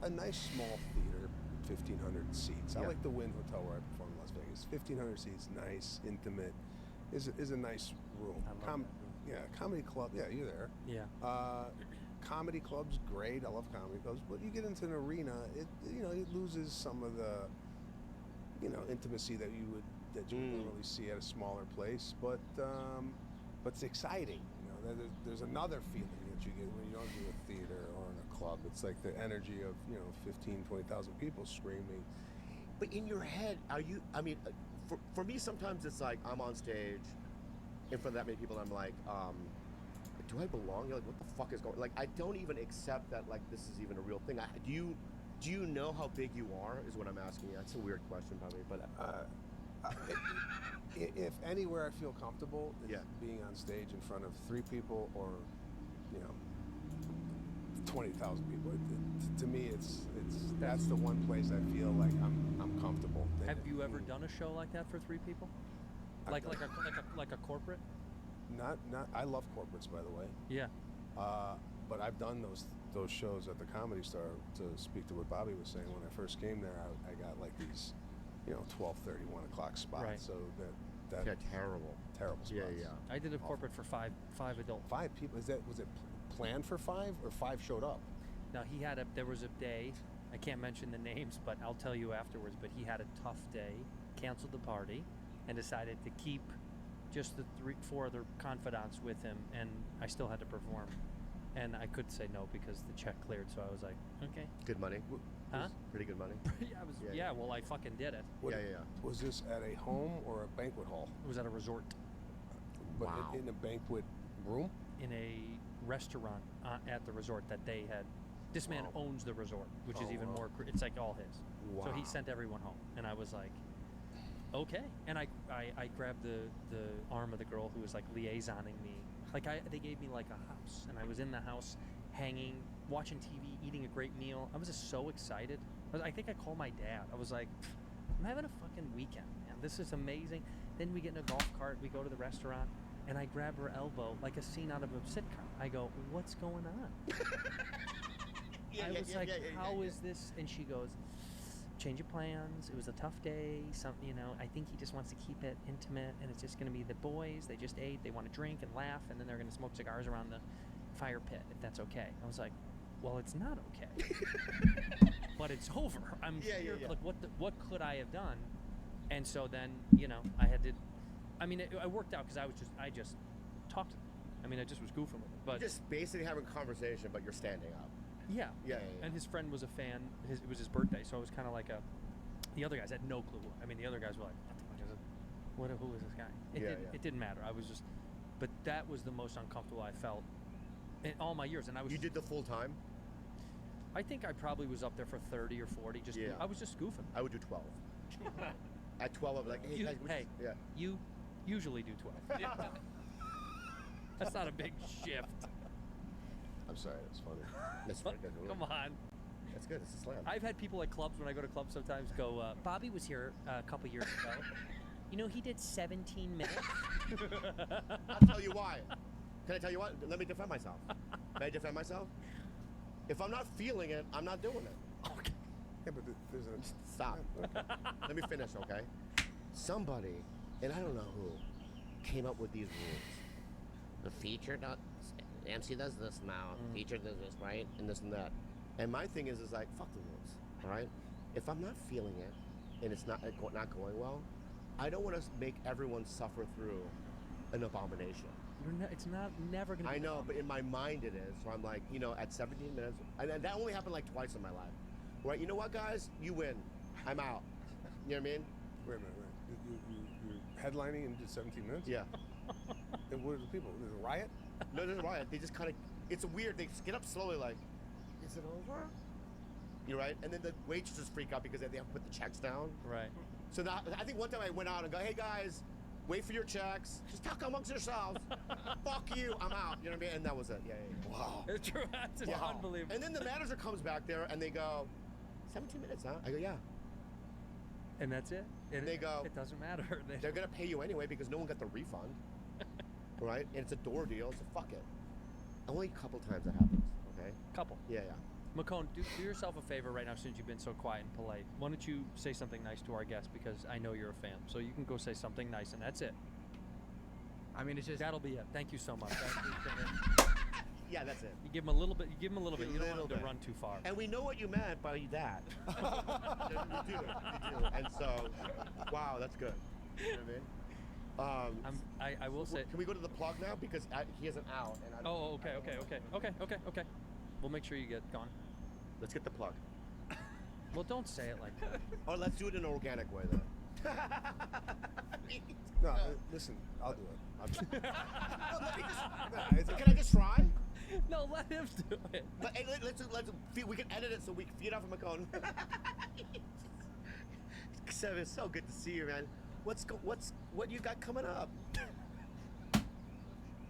a nice small theater, 1,500 seats. I Yeah. like the Wynn Hotel where I perform in Las Vegas. 1,500 seats, nice, intimate, is a nice room. I love that room. Yeah, comedy club. Yeah, you're there. Yeah. Comedy clubs, great. I love comedy clubs, but you get into an arena, it loses some of the intimacy that you would normally see at a smaller place. But it's exciting. There's another feeling that you get when you don't do a theater or in a club. It's like the energy of 15, 20,000 people screaming. But in your head, are you? I mean, for me, sometimes it's like I'm on stage in front of that many people, and I'm like, do I belong? You're like, what the fuck is going? Like, I don't even accept that. Like, this is even a real thing. Do you know how big you are? Is what I'm asking you. That's a weird question, probably, but If anywhere I feel comfortable, it's Yeah. being on stage in front of 3 people or 20,000 people. To me, it's that's the one place I feel like I'm comfortable. Have you ever done a show like that for 3 people? I've Like done- like a corporate? Not. I love corporates, by the way. Yeah. But I've done those shows at the Comedy Store. To speak to what Bobby was saying, when I first came there, I got like these, 12:30, 1 o'clock spots. Right. So that yeah, terrible. terrible spots. Yeah. I did a corporate for five adult. 5 people. Was it planned for 5 or 5 showed up? Now there was a day, I can't mention the names, but I'll tell you afterwards, but he had a tough day, canceled the party, and decided to keep just the 4 other confidants with him, and I still had to perform. And I could say no because the check cleared, so I was like, okay. Good money. Huh? Pretty good money. Yeah, well, I fucking did it. What- Yeah. Was this at a home or a banquet hall? It was at a resort But Wow. in a banquet room? in a restaurant at the resort that they had. This man Wow. owns the resort, which is Oh, even wow. more, it's like all his. So he Wow. sent everyone home. And I was like, okay. And I grabbed the arm of the girl who was like liaisoning me. Like they gave me like a house, and I was in the house hanging, watching TV, eating a great meal. I was just so excited. I think I called my dad. I was like, I'm having a fucking weekend, man. This is amazing. Then we get in a golf cart, we go to the restaurant, and I grab her elbow like a scene out of a sitcom. I go, what's going on? I was like, how is this? And she goes, change of plans. It was a tough day. I think he just wants to keep it intimate, and it's just going to be the boys. They just ate. They want to drink and laugh, and then they're going to smoke cigars around the fire pit, if that's okay. I was like, well, it's not okay, but it's over. I'm Yeah, here. yeah. Like, what could I have done? And so then, I had to. I mean, it worked out because I just talked to them. I mean, I just was goofing with them, but Just basically having a conversation, but you're standing up. yeah. Yeah. And his friend was a fan. It was his birthday, so it was kind of like the other guys had no clue. I mean, the other guys were like, "What the fuck is it? Who is this guy?" It didn't matter. I was just, but that was the most uncomfortable I felt in all my years. And I was. You did the full time? I think I probably was up there for 30 or 40. Yeah. I was just goofing. I would do 12. At 12, I'm like, hey, guys, yeah. You usually do 12. That's not a big shift. I'm sorry, that's funny. That's very good. Come on. That's good. It's a slam. I've had people at clubs, when I go to clubs sometimes, go, Bobby was here a couple years ago. He did 17 minutes. I'll tell you why. Can I tell you what? Let me defend myself. May I defend myself? If I'm not feeling it, I'm not doing it. Okay. Yeah, but there's a Stop. Let me finish, okay? Somebody, and I don't know who, came up with these rules. the feature does, MC does this now, feature does this, right, and this and that. And my thing is like, fuck the rules, all right? If I'm not feeling it, and it's not going well, I don't want to make everyone suffer through an abomination. It's not never gonna. I be know, but in my mind it is. So I'm like, you know, at 17 minutes, and that only happened like twice in my life. Right? You know what, guys? You win. I'm out. You know what I mean? Wait a minute. You're headlining in just 17 minutes? Yeah. And what are the people? There's a riot? No, there's a riot. They just kind of, it's weird. They get up slowly, like, is it over? You're right. And then the waitresses freak out because they have to put the checks down. Right. So now, I think one time I went out and go, hey guys, wait for your checks. Just talk amongst yourselves. Fuck you. I'm out. You know what I mean? And that was it. Yeah. Wow. It's true. It's just Wow. unbelievable. And then the manager comes back there and they go, 17 minutes, huh? I go, yeah. And that's it. And They go, It doesn't matter. They're gonna pay you anyway because no one got the refund, right? And it's a door deal, so fuck it. Only a couple times that happens, okay? Couple. Yeah. Macone, do yourself a favor right now since you've been so quiet and polite. Why don't you say something nice to our guests because I know you're a fan. So you can go say something nice and that's it. I mean, it's just That'll be it. Thank you so much. I appreciate it. Yeah, that's it. You give him a little bit. You don't want him Little to bit. run too far. And we know what you meant by that. you do. And so, wow, that's good. You know what I mean? I will say. Can we go to the plug now because he has an out? And I don't, Oh, okay. We'll make sure you get gone. Let's get the plug. Well, don't say it like that. Or let's do it in an organic way then. No, listen, I'll do it. Can I just try? No, let him do it. But hey, let's we can edit it so we can feed off of Macone. Seb, it's so good to see you, man. What you got coming up?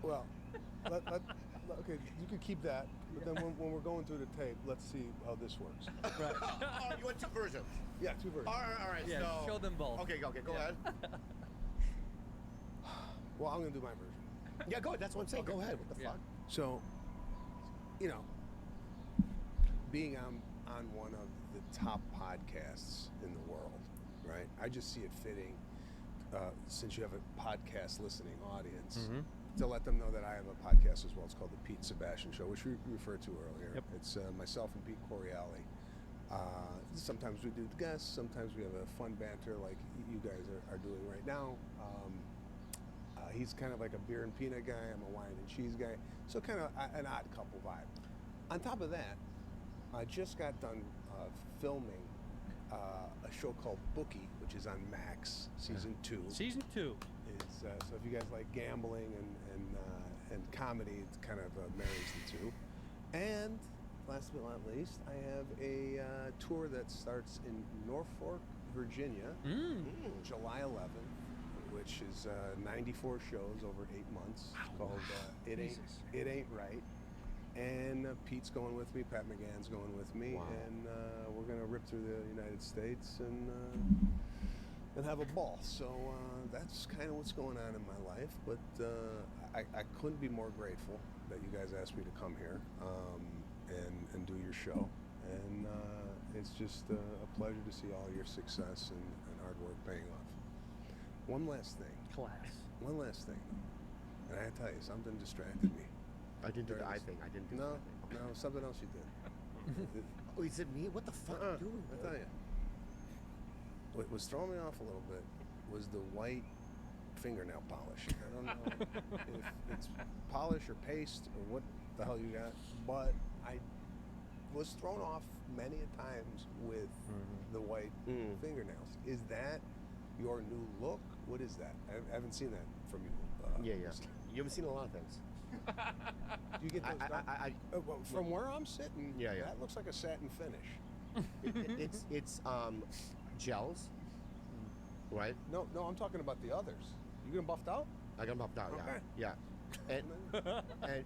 Well, okay, you can keep that, but then when we're going through the tape, let's see how this works. Right. Oh, you want two versions? Yeah, two versions. All right. Yeah, So, show them both. Okay, go Yeah. ahead. Well, I'm gonna do my version. Yeah, go ahead. That's what I'm saying. Go ahead. What the Yeah. fuck? So, you know, being on one of the top podcasts in the world, right? I just see it fitting, since you have a podcast listening audience, Mm-hmm. to let them know that I have a podcast as well. It's called the Pete Sebastian Show, which we referred to earlier. Yep. It's myself and Pete Coriali. Sometimes we do the guests, sometimes we have a fun banter like you guys are doing right now. He's kind of like a beer and peanut guy. I'm a wine and cheese guy. So kind of an odd couple vibe. On top of that, I just got done filming a show called Bookie, which is on Max, season 2. Season 2. It's, so if you guys like gambling and comedy, it kind of marries the two. And last but not least, I have a tour that starts in Norfolk, Virginia, July 11th, which is 94 shows over 8 months. It's called It Ain't Right. And Pete's going with me, Pat McGann's going with me, and we're gonna rip through the United States and have a ball. So that's kind of what's going on in my life. But I couldn't be more grateful that you guys asked me to come here and do your show. And it's just a pleasure to see all your success and hard work paying off. One last thing. One last thing. And I gotta tell you, something distracted me. I didn't do the eye thing. I didn't do No, the eye thing. no, something else you did. Oh, he said me? What the fuck are you doing? I tell you. What was throwing me off a little bit was the white fingernail polish. I don't know if it's polish or paste or what the hell you got, but I was thrown off many a times with the white fingernails. Is that your new look? What is that? I haven't seen that from you. Yeah. recently. You haven't seen a lot of things. Do you get those done? Well, from where I'm sitting, Yeah. that looks like a satin finish. It's gels, right? No, I'm talking about the others. You getting buffed out? I got bumped out. Okay. Yeah. And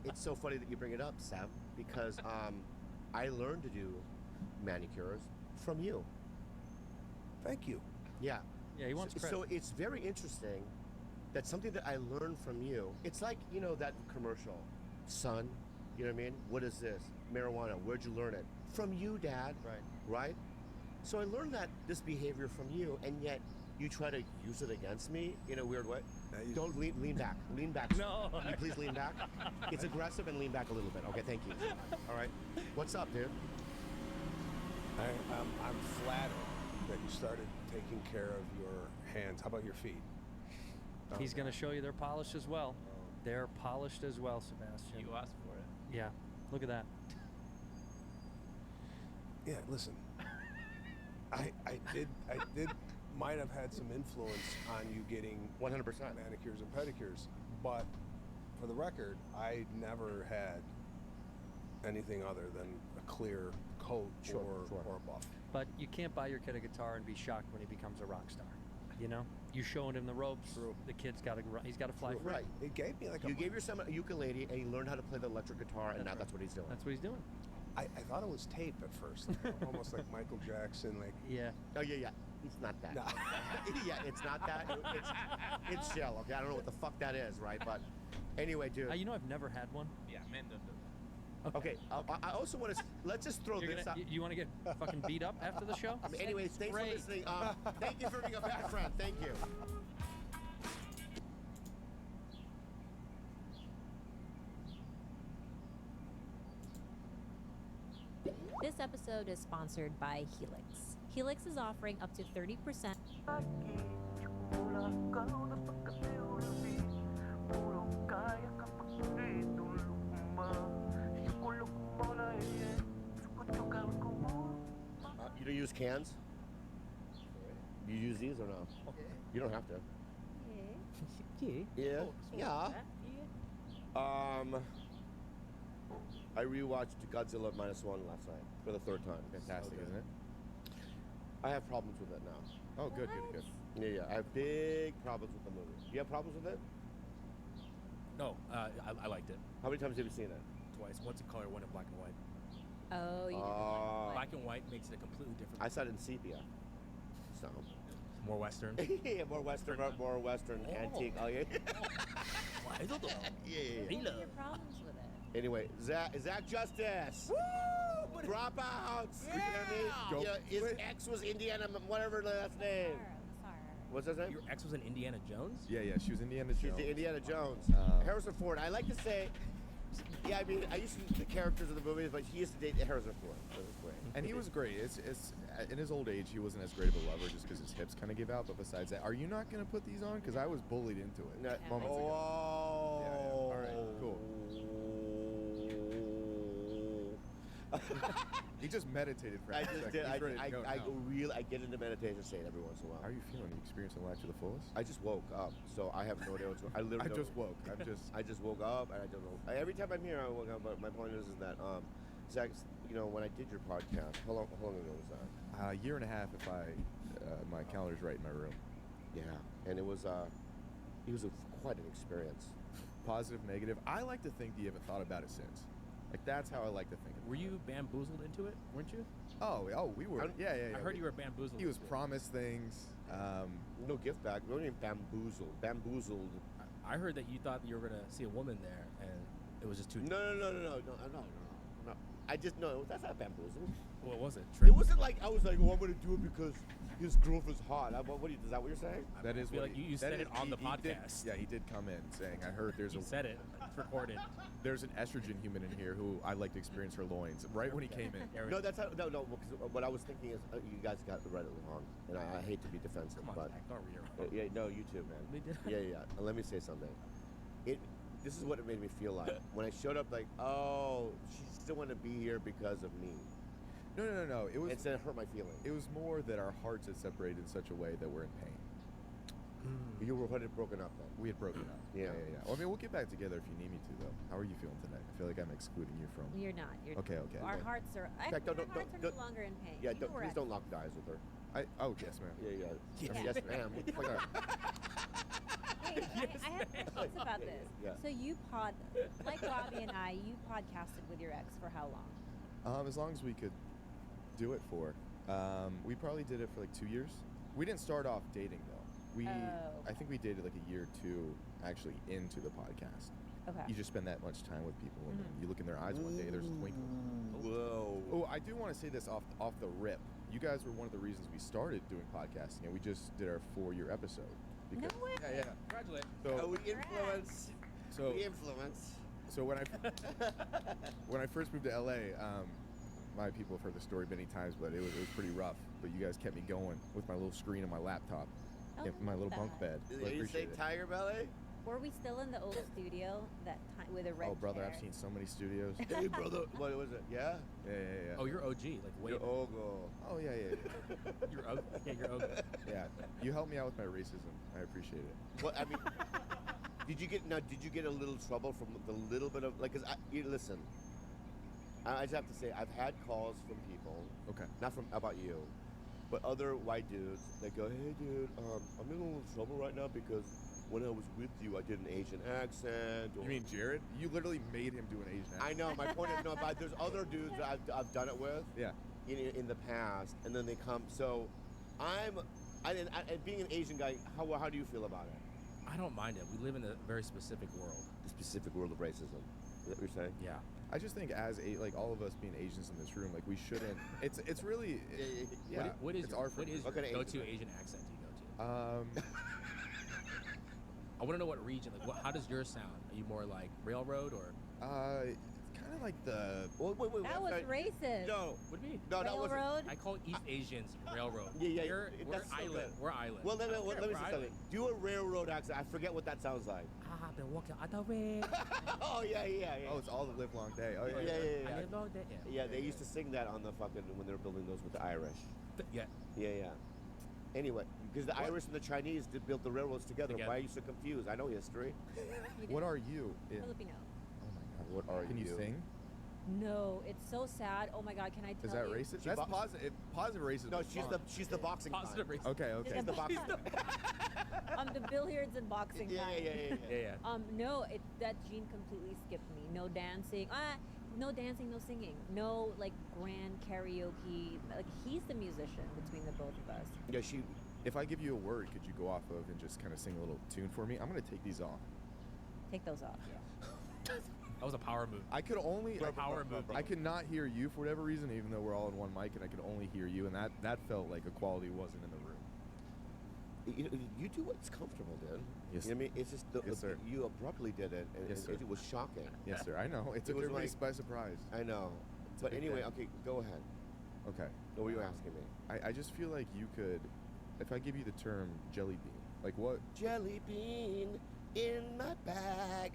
it's so funny that you bring it up, Sam, because I learned to do manicures from you. Thank you. Yeah. Yeah, he wants credit. So it's very interesting that something that I learned from you. It's like, you know, that commercial, son. You know what I mean? What is this? Marijuana. Where'd you learn it? From you, Dad. Right. Right? So I learned this behavior from you, and yet you try to use it against me in a weird way. you- Don't lean back. Lean back. No. Can you please lean back? It's aggressive and lean back a little bit. Okay, thank you. All right. What's up, dude? I'm flattered that you started taking care of your hands. How about your feet? He's going to show you they're polished as well. They're polished as well, Sebastian. You asked for it. Yeah. Look at that. Yeah, listen. I did might have had some influence on you getting 100%. manicures and pedicures, but for the record, I never had anything other than a clear coat Sure. or a buff. But you can't buy your kid a guitar and be shocked when he becomes a rock star. You know? You showing him the ropes. True. The kid's got to he's got to fly free. Right. It gave me like You gave your son a ukulele and he learned how to play the electric guitar, and now that's what he's doing. That's what he's doing. I thought it was tape at first, almost like Michael Jackson. Like, Yeah. Oh yeah. It's not that. No. Yeah, it's not that. It's shell. Okay, I don't know what the fuck that is, right? But anyway, dude. You know I've never had one. Yeah, men don't do that. Okay, I also want to let's just throw You're this gonna, out. you want to get fucking beat up after the show? Anyways, thanks Great. for listening. Thank you for being a bad friend. Thank you. This episode is sponsored by Helix. Helix is offering up to 30%. You don't use cans? You use these or no? You don't have to. Yeah. Yeah. I rewatched Godzilla Minus One last night for the third time. Fantastic, So good. isn't it? I have problems with it now. Oh, good. Yeah. I have big problems with the movie. Do you have problems with it? No, I liked it How many times have you seen it? twice. Once in color, one in black and white. Oh, you didn't. Black and white makes it a completely different. I saw it in sepia. So. More Western. Yeah, more Western, antique. Oh yeah. I don't know. Yeah. What are your problems with it? Anyway, Zach Justice. Dropouts. You know what I mean? Yeah, his ex was Indiana, whatever the last name. What's his name? Your ex was in Indiana Jones? Yeah, she was Indiana She's Jones. the Indiana Jones. Um, Harrison Ford. I like to say, yeah, I mean, I used to the characters of the movies, but he used to date Harrison Ford. That was great. And he was great. It's in his old age, he wasn't as great of a lover just because his hips kind of gave out. But besides that, are you not going to put these on? Because I was bullied into it No, moments ago. oh. Yeah. All right, cool. He just meditated for I half a just second. did. He's ready to go now. I get into meditation state every once in a while. How are you feeling? Are you experiencing life to the fullest? I just woke up, so I have no idea what's going on. I literally I just woke. I just woke up, and I don't know. Every time I'm here, I woke up. But my point is that, Zach, you know, when I did your podcast, how long ago was that? A year and a half, if my calendar's right in my room. Yeah, and it was quite an experience. Positive, negative. I like to think that you haven't thought about it since. Like that's how I like to think of it. Were you bamboozled into it? Weren't you? Oh, we were. Yeah. I heard you were bamboozled. He was into it. promised things. No gift bag. We don't even bamboozled. Bamboozled. I heard that you thought you were gonna see a woman there, and it was just too. No. I just no. That's not bamboozled. What was it? It wasn't like I was like, oh, I'm gonna do it because his girlfriend's hot. Is that what you're saying? That is feel what like you said it on the podcast. He did come in saying, I heard there's You said it. It's recorded. there's an estrogen human in here who I like to experience her loins. Right when he came in. No, that's how, no. Because what I was thinking is you guys got read it wrong, and I hate to be defensive, Come on, but Zach, don't read it wrong. yeah, no, you too, man. We did. Yeah. And let me say something. This is what it made me feel like when I showed up. Like, oh, she still want to be here because of me. No. It was. Instead, it hurt my feelings. It was more that our hearts had separated in such a way that we're in pain. You were broken up then. We had broken up. Yeah. Well, I mean, we'll get back together if you need me to, though. How are you feeling tonight? I feel like I'm excluding you from. You're not. Okay. Our hearts are. In fact, Our hearts are no longer in pain. Yeah, You know we're please at- don't lock eyes with her. Oh, yes, ma'am. Yeah. Yeah. Yes, ma'am. What the fuck? Wait, I have thoughts about this. Yeah. So like Robbie and I, you podcasted with your ex for how long? As long as we could do it for. We probably did it for like 2 years. We didn't start off dating though. I think we dated like a year or two actually into the podcast. Okay. You just spend that much time with people, and then you look in their eyes one day, there's a twinkle. Whoa. Oh, I do want to say this off the rip. you guys were one of the reasons we started doing podcasting, and we just did our 4-year episode. No way. Yeah. Congratulations. So, we influence. so, We influence. so when I first moved to LA, my people have heard the story many times, but it was pretty rough. But you guys kept me going with my little screen and my laptop, Oh, and my I little love bunk that. bed. So I You say appreciate it. Tiger Belly? Were we still in the old studio that time with a red Oh, brother, chair? I've seen so many studios. Hey, brother. What was it? Yeah? Yeah. Oh, you're OG. Like way. You're Ogle. Oh, yeah. You're OG. Yeah, you're OG. Yeah. You helped me out with my racism. I appreciate it. Well, I mean, did you get a little trouble from the little bit of, like, cause listen, I just have to say, I've had calls from people, Okay. not from about you, but other white dudes that go, hey dude, I'm in a little trouble right now because when I was with you, I did an Asian accent. Or, You mean Jared? You literally made him do an Asian accent. I know, my point is, no, but there's other dudes that I've done it with Yeah. in the past, and then they come, so being an Asian guy, how do you feel about it? I don't mind it. We live in a very specific world. The specific world of racism. Is that what you're saying? Yeah. I just think like all of us being Asians in this room, like we shouldn't. It's really yeah. What is it's your, our what is What your kind of go-to Asian Asian accent do you go to? um I want to know what region. Like, how does yours sound? Are you more like railroad or? kind of like the Wait, That was sorry. racist. No, What do you mean? no, that wasn't. Railroad. I call East Asians railroad. Yeah, We're that's so island. good. We're island. Well, let me We're say something. island. Do a railroad accent. I forget what that sounds like. I've been walking other way. Oh yeah. oh, it's all the live long day. Oh Yeah. I live all day. Yeah, they used to sing that on the fucking when they were building those with the Irish. Yeah. Yeah. Anyway, because the Irish and the Chinese did build the railroads together. Together. Why are you so confused? I know history. You What did. are you in? Filipino. Oh my god. What are Can you you? sing? No, it's so sad. Oh my God, can I tell Is that you? racist? She That's bo- positive. Positive racism. No, is fun. she's the boxing. Positive kind. racism. Okay. Okay. She's the boxing. The billiards and boxing Yeah. kind. Yeah. No, that gene completely skipped me. No dancing. No dancing, no singing. No like grand karaoke. Like he's the musician between the both of us. Yeah, she. If I give you a word, could you go off of and just kind of sing a little tune for me? I'm gonna take these off. Take those off. That was a power move. I could only Power move. I could not hear you for whatever reason, even though we're all in one mic, and I could only hear you, and that felt like equality wasn't in the room. You do what's comfortable, dude. Yes. You know what I mean, it's just Yes, sir. you abruptly did it, and Yes, sir. it was shocking. Yes, sir. I know. It took was everybody like- by surprise. I know. It's a But big anyway, thing. okay, go ahead. Okay. What were you asking me? I just feel like you could, if I give you the term jelly bean, like what? Jelly bean in my bag.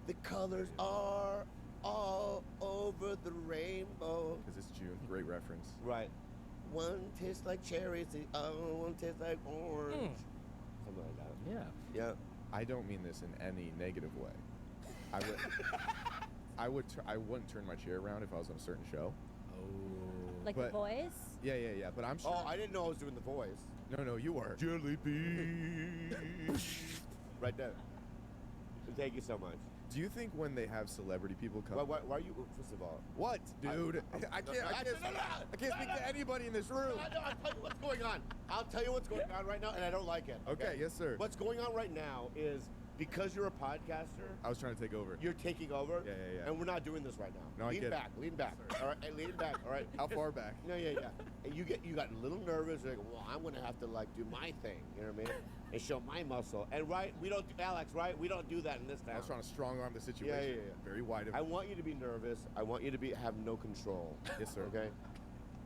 The colors are all over the rainbow. Because it's June. Great reference. Right. One tastes like cherries, the other one tastes like orange. Something like that. Yeah. Yeah. I don't mean this in any negative way. I wouldn't turn my chair around if I was on a certain show. Oh. Like But- the voice. Yeah. But I'm sure. Oh, I didn't know I was doing the voice. No, you were. Jelly bean. Right there. Thank you so much. Do you think when they have celebrity people come? Why are you? First of all, What, dude? I can't speak to anybody in this room. I'll tell you what's going on. I'll tell you what's going on right now, and I don't like it. Okay, yes, sir. What's going on right now is because you're a podcaster, I was trying to take over. you're taking over. Yeah. And we're not doing this right now. No, I lean get it. back, lean back. All right, hey, lean back. All right. How far back? Yeah. And you got a little nervous. You're like, well, I'm gonna have to like do my thing. You know what I mean? And show my muscle. And right, we don't, Alex. Right, we don't do that in this town. I was trying to strong arm the situation. Yeah. Very wide of I want you to be nervous. I want you to have no control. Yes, sir. Okay.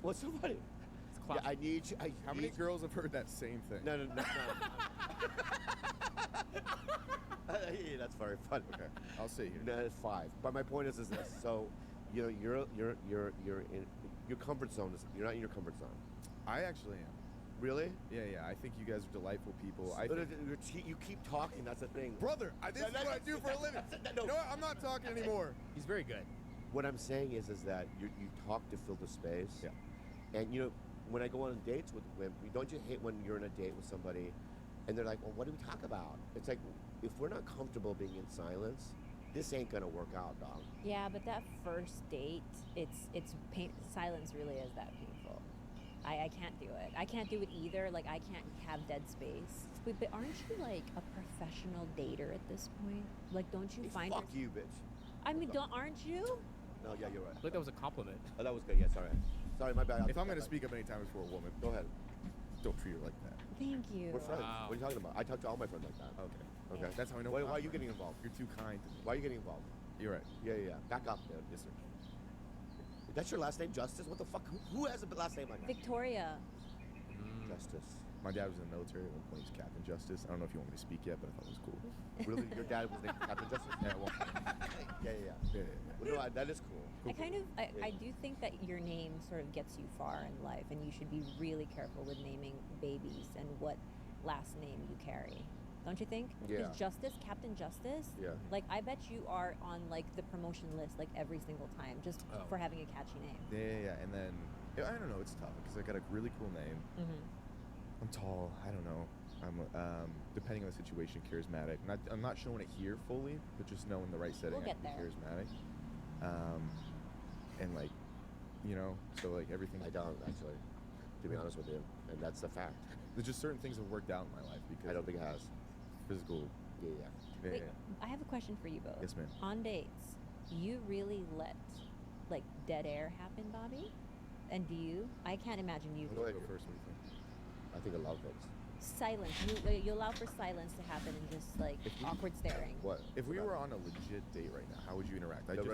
What's so funny? It's Yeah, I need you. How many girls have heard that same thing? No. Yeah, that's very funny. Okay, I'll sit here. No, it's 5. But my point is this. So, you know, you're in your comfort zone. You're not in your comfort zone. I actually am. Really? Yeah. I think you guys are delightful people. But you keep talking. That's the thing. Brother, this is what I do for a living. No. You know what? I'm not talking anymore. He's very good. What I'm saying is that you talk to fill the space. Yeah. And you know, when I go on dates with women, don't you hate when you're on a date with somebody, and they're like, "Well, what do we talk about?" It's like, if we're not comfortable being in silence, this ain't gonna work out, dog. Yeah, but that first date, it's pain. Silence really is that painful. I can't do it. I can't do it either. Like I can't have dead space. Wait, but aren't you like a professional dater at this point? Like, don't you Hey, find? fuck you, bitch. I mean, aren't you? No, yeah, you're right. I feel like that was a compliment. Oh, that was good. Yeah, sorry. Sorry, my bad. I'll If take I'm that gonna back. speak up anytime before a woman, Go ahead. don't treat her like that. Thank you. We're friends. Wow. What are you talking about? I talk to all my friends like that. Okay. Okay. That's how I know. Why we're not are you friends. getting involved? You're too kind to me. Why are you getting involved? You're right. Yeah. Back up, man. Yes, sir. That's your last name, Justice? What the fuck? Who has a last name like that? Victoria. Justice. My dad was in the military. At one point, he's Captain Justice. I don't know if you want me to speak yet, but I thought it was cool. Really? Your dad was named Captain Justice? Yeah, well, Yeah. Well, no, that is cool. I do think that your name sort of gets you far in life, and you should be really careful with naming babies and what last name you carry. Don't you think? Yeah. Because Justice, Captain Justice, Yeah. like I bet you are on like the promotion list like every single time just Oh. for having a catchy name. Yeah. And then I don't know. It's tough because I got a really cool name. Mm-hmm. I'm tall. I don't know. I'm depending on the situation, charismatic. I'm not showing it here fully, but just knowing the right setting, We'll I get can be there. charismatic. And like, so like everything. I don't, actually, to be honest with you. And that's the fact. There's just certain things that have worked out in my life because I don't think it has. physical. Yeah. Wait, I have a question for you both. Yes, ma'am. On dates, you really let like dead air happen, Bobby? And do you? I can't imagine you. Go ahead. Go first. What do you think? I think I love it. Silence. You allow for silence to happen and just like awkward staring. What? If we were on a legit date right now, how would you interact? You're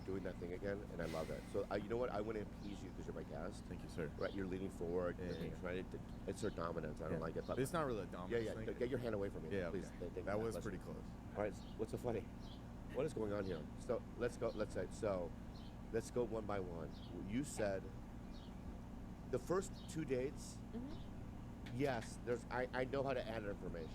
doing that thing again, and I love it. So, you know what? I want to appease you because you're my guest. Thank you, sir. Right? You're leaning forward. Yeah, you're yeah. trying to. It's your dominance. I don't like it. But It's not really a dominance Yeah. thing. Get your hand away from me. Yeah, please. okay. Thank you. That was Listen. pretty close. All right. What's so funny? What is going on here? So let's go. Let's go one by one. You said the first 2 dates. Mm-hmm. Yes, I know how to add information,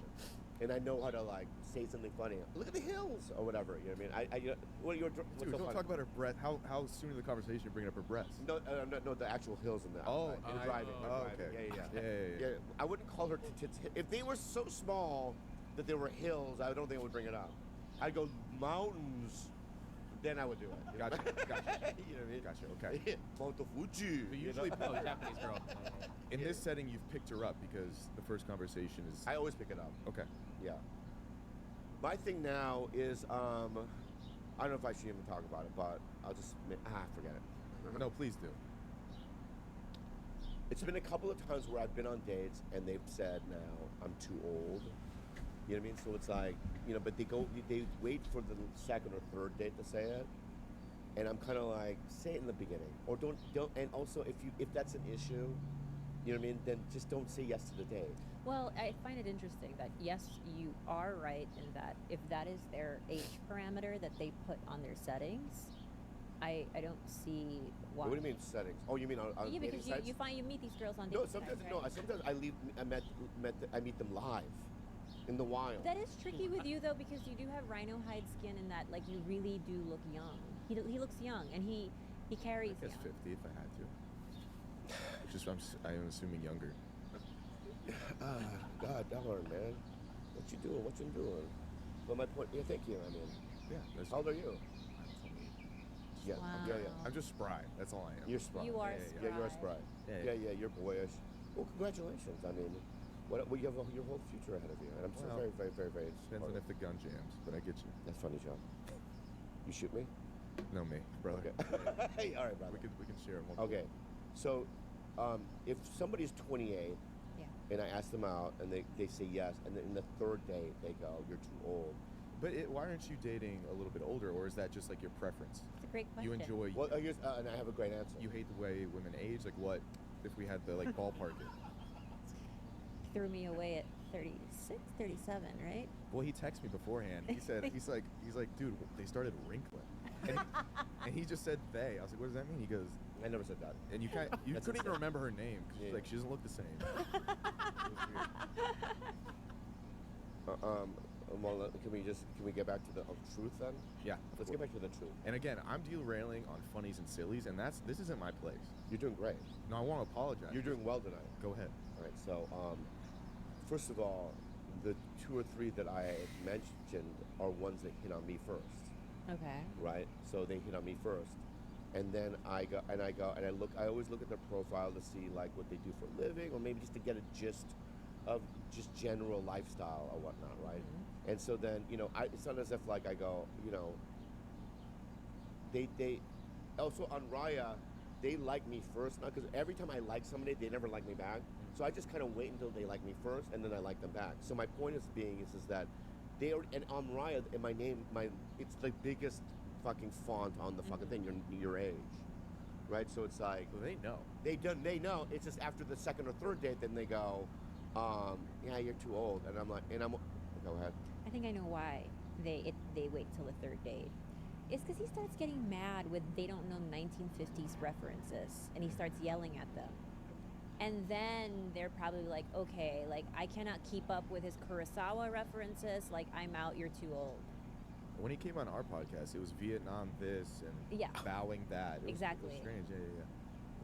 and I know how to like say something funny. Look at the hills or whatever. You know what I mean? What's Dude, so don't funny? talk about her breath. How soon in the conversation you bring up her breasts? No, the actual hills in the Oh, outside. In driving. oh, driving. okay. Yeah. I wouldn't call her tits. If they were so small that they were hills, I don't think I would bring it up. I'd go mountains. Then I would do it. Gotcha. You know what I mean? Gotcha. Okay. Mount Fuji. But you know? usually, oh, Japanese girl. In this setting, you've picked her up because the first conversation is. I always pick it up. Okay. Yeah. My thing now is, I don't know if I should even talk about it, but I'll just, forget it. No, please do. It's been a couple of times where I've been on dates and they've said, now, I'm too old. You know what I mean? So it's like, but they wait for the second or third date to say it. And I'm kind of like, say it in the beginning. Or don't, and also if that's an issue, you know what I mean? Then just don't say yes to the date. Well, I find it interesting that yes, you are right in that if that is their age parameter that they put on their settings, I don't see why. What do you mean settings? Oh, you mean on Yeah, dating because sites? you meet these girls on No, dating sometimes sites, no. right? Sometimes I meet them live, in the wild. That is tricky with you though because you do have rhino hide skin and that like you really do look young. He looks young and he carries I guess young. 50 if I had to. I'm assuming younger. God darn, man. What you doing? But my point, yeah, thank you. I mean, Yeah. That's, how old are you? Yeah, Wow. yeah. I'm just spry. That's all I am. You're spry. You are Yeah, you're a spry. Yeah, Yeah, you're boyish. Well, congratulations. I mean, well, you have your whole future ahead of you, and I'm so Well, very, very, very, very. Depends on supportive. if the gun jams, but I get you. That's funny, John. You shoot me? No, me, brother. Okay. Hey, all right, brother. We can share one. Okay, so if somebody's 28 Yeah. and I ask them out and they say yes, and then in the third date they go, you're too old. But why aren't you dating a little bit older, or is that just like your preference? It's a great question. You enjoy. Well, and I have a great answer. You hate the way women age. Like what? If we had the like ballpark it. Threw me away at 36, 37, right? Well, he texted me beforehand. He said he's like, dude, they started wrinkling, and he just said they. I was like, what does that mean? He goes, I never said that. and you couldn't even insane. remember her name because Yeah. like she doesn't look the same. It was weird. Well, can we get back to the truth then? Yeah. Let's get back to the truth. And again, I'm derailing on funnies and sillies, and this isn't my place. You're doing great. No, I want to apologize. You're doing well tonight. Go ahead. All right. So, first of all, the 2 or 3 that I mentioned are ones that hit on me first. Okay. Right? So they hit on me first. And then I always look at their profile to see like what they do for a living, or maybe just to get a gist of just general lifestyle or whatnot, right? Mm-hmm. And so then, it's not as if like I go, they also on Raya, they like me first now, because every time I like somebody, they never like me back. So I just kind of wait until they like me first, and then I like them back. So my point is that they are, and on Mariah, in my name, it's the biggest fucking font on the fucking thing. Your age, right? So it's like Well, they know. they know. It's just after the second or third date, then they go, yeah, you're too old, and I'm like, go ahead. I think I know why they wait till the third date. It's because he starts getting mad with they don't know 1950s references, and he starts yelling at them. And then they're probably like, okay, like I cannot keep up with his Kurosawa references. Like I'm out. You're too old. When he came on our podcast, it was Vietnam this and Yeah. bowing that. It was Exactly. strange. Yeah.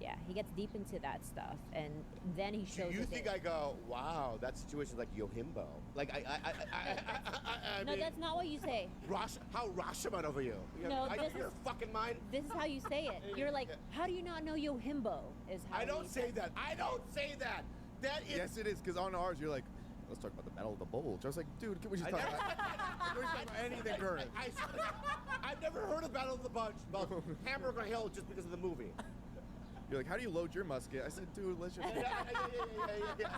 Yeah, he gets deep into that stuff, and then he Do shows. you that think they- I go, wow, that situation's like Yohimbo? Like I No, mean, that's not what you say. How Rashomon over you? No, I, this your is- fucking mind. This is how you say it. You're like, how do you not know Yohimbo? Is how I don't he say says that. I don't say that. That is. Yes, it is, because on ours, you're like, let's talk about the Battle of the Bulge. I was like, dude, can we just talk about, can we just talk about anything current? I've never heard of Battle of the Bunch, about Hamburger Hill, just because of the movie. You're like, how do you load your musket? I said, dude, let's just. Yeah.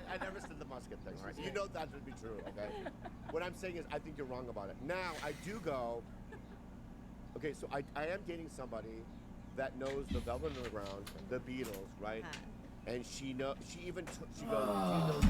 I never said the musket thing, right? You know that would be true, okay? What I'm saying is, I think you're wrong about it. Now, I do go, okay, so I am dating somebody that knows the Velvet Underground, the Beatles, right? And she goes, she knows.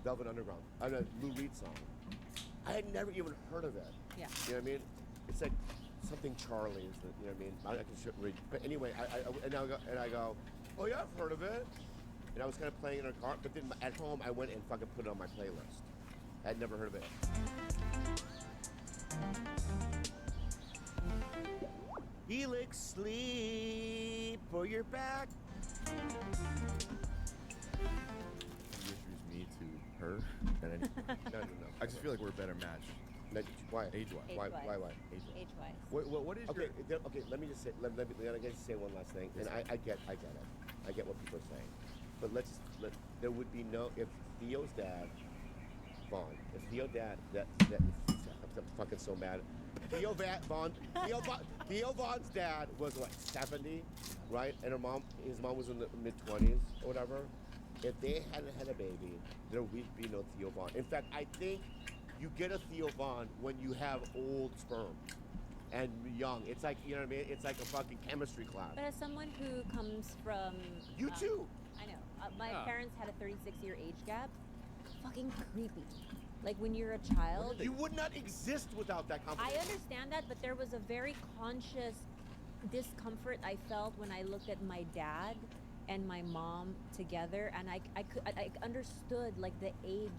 Velvet Underground. I mean, Lou Reed song. I had never even heard of it. Yeah. You know what I mean? It's like something Charlie is the, you know what I mean? I can read. But anyway, I go, oh yeah, I've heard of it. And I was kind of playing it in a car, but then at home I went and fucking put it on my playlist. I had never heard of it. Helix sleep for your back. You introduce me to her than any. No. I just feel like we're a better match. Why? Age-wise. Why? Age-wise. Age-wise. What is Okay. okay, let me just say, let me just say one last thing. And I get it. I get what people are saying. But there would be no, if Theo's dad, Vaughn, if Theo's dad, I'm fucking so mad. Theo Vaughn's dad was like 70, right? And his mom was in the mid-20s or whatever. If they hadn't had a baby, there would be no Theo Vaughn. In fact, I think you get a Theo Vaughn when you have old sperm and young. It's like, you know what I mean? It's like a fucking chemistry class. But as someone who comes from... You too. I know. My parents had a 36-year age gap. Fucking creepy. Like when you're a child... You would not exist without that I combination. understand that, but there was a very conscious discomfort I felt when I looked at my dad and my mom together, and I understood like the age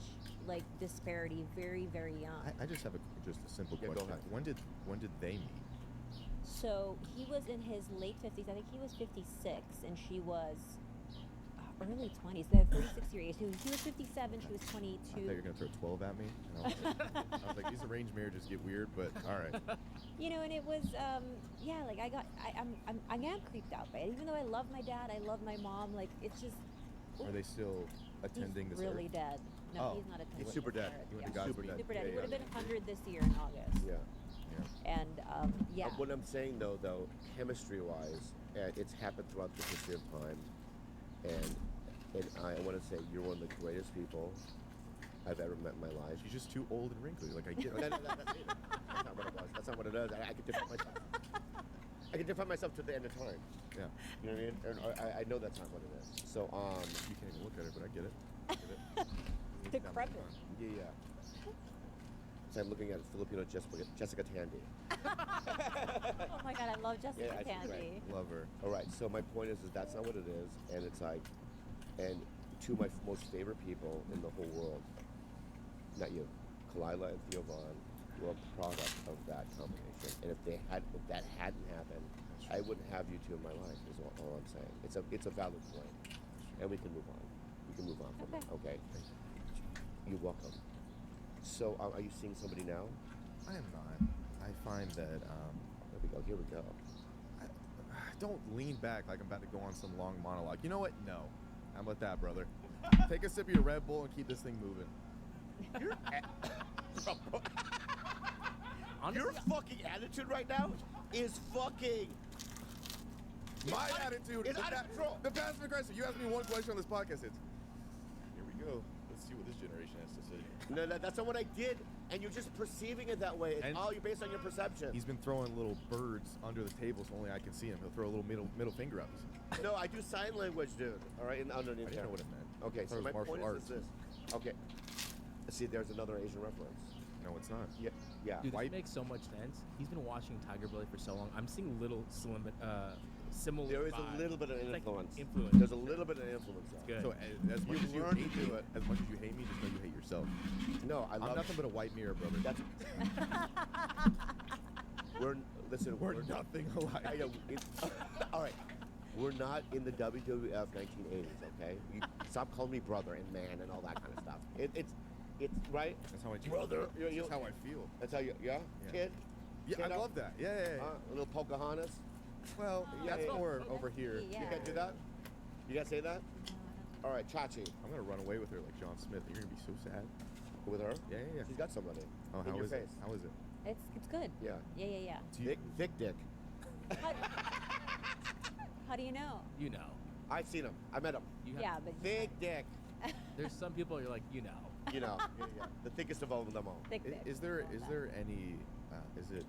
like disparity very, very young. I just have a simple Yeah, go question. ahead. When did they meet? So he was in his late 50s. I think he was 56, and she was early 20s. They had 36-year age. He was 57. She was 22. I thought you were gonna throw 12 at me. And I was like, these arranged marriages get weird, but all right. You know, and it was, yeah, like I am creeped out by it. Even though I love my dad, I love my mom. Like it's just. Are they still attending he's this? really dead. No, Oh, he's not attending. he's super this dead. earth. He went Yeah. to Godspeed. Super dead. Super dead. Yeah, He would have yeah. been 100 this year in August. Yeah. And yeah. What I'm saying though, chemistry-wise, it's happened throughout the history of time, and I want to say you're one of the greatest people I've ever met in my life. She's just too old and wrinkly. Like I get. That's not what it was. That's not what it is. I could define myself. I can define myself to the end of time. Yeah. You know what I mean? And I know that's not what it is. So You can't even look at her, but I get it. I get it. Decrepit. yeah. So I'm looking at Filipino Jessica Tandy. Oh my God, I love Jessica Yeah, I think Tandy. Love her. All right, so my point is that's not what it is, and it's like, and two of my most favorite people in the whole world, not you, Kalila and Theo Vaughn, were a product of that combination. And if that hadn't happened, I wouldn't have you two in my life. Is all I'm saying. It's a valid point, and we can move on. We can move on from it. Okay. You're welcome. So, are you seeing somebody now? I am not. I find that There we go. Here we go. don't lean back like I'm about to go on some long monologue. You know what? No. How about that, brother? Take a sip of your Red Bull and keep this thing moving. Your fucking attitude right now is fucking. My attitude is out of control. The passive aggressive. You asked me one question on this podcast. It's here we go. Let's see what this generation has to say. No, that's not what I did, and you're just perceiving it that way. It's And- all you're based on your perception. He's been throwing little birds under the table so only I can see him. He'll throw a little middle finger up. No, I do sign language, dude. All right, and underneath I didn't there. know what it meant. Okay, I thought so it my was point martial is arts. this. Okay. See, there's another Asian reference. No, it's not. Yeah, yeah. Dude, White- this makes so much sense. He's been watching Tiger Belly for so long. I'm seeing little similar. There is vibes. a little bit of It's like influence. influence. There's a little bit of influence. There. Good. So as much You as you learn to hate do me, it. as much as you hate me, just know you hate yourself. No, I I'm love nothing but a white mirror, brother. That's. Listen. We're nothing alike. I know. All right. We're not in the WWF 1980s, okay? You stop calling me brother and man and all that kind of stuff. It's right. That's how I do. Brother, That's how I feel. That's how you. Yeah. Yeah. Kid. Yeah, Kid I up? love that. Yeah, yeah, yeah. A little Pocahontas. Well, Yeah, that's yeah. more Oh, over that's here. me, yeah. You can't do that. You can't say that. All right, Chachi, I'm gonna run away with her like John Smith. You're gonna be so sad. with her. Yeah, yeah, yeah. She's got somebody. Oh, in how your is face. it? How is it? It's good. Yeah. Yeah. Do you- Thick dick. How do you know? You know. I've seen him. I met him. You have, Yeah, but Thick dick. There's some people you're like, you know. You know. Yeah. The thickest of all of them all. thick. Is there any? Is it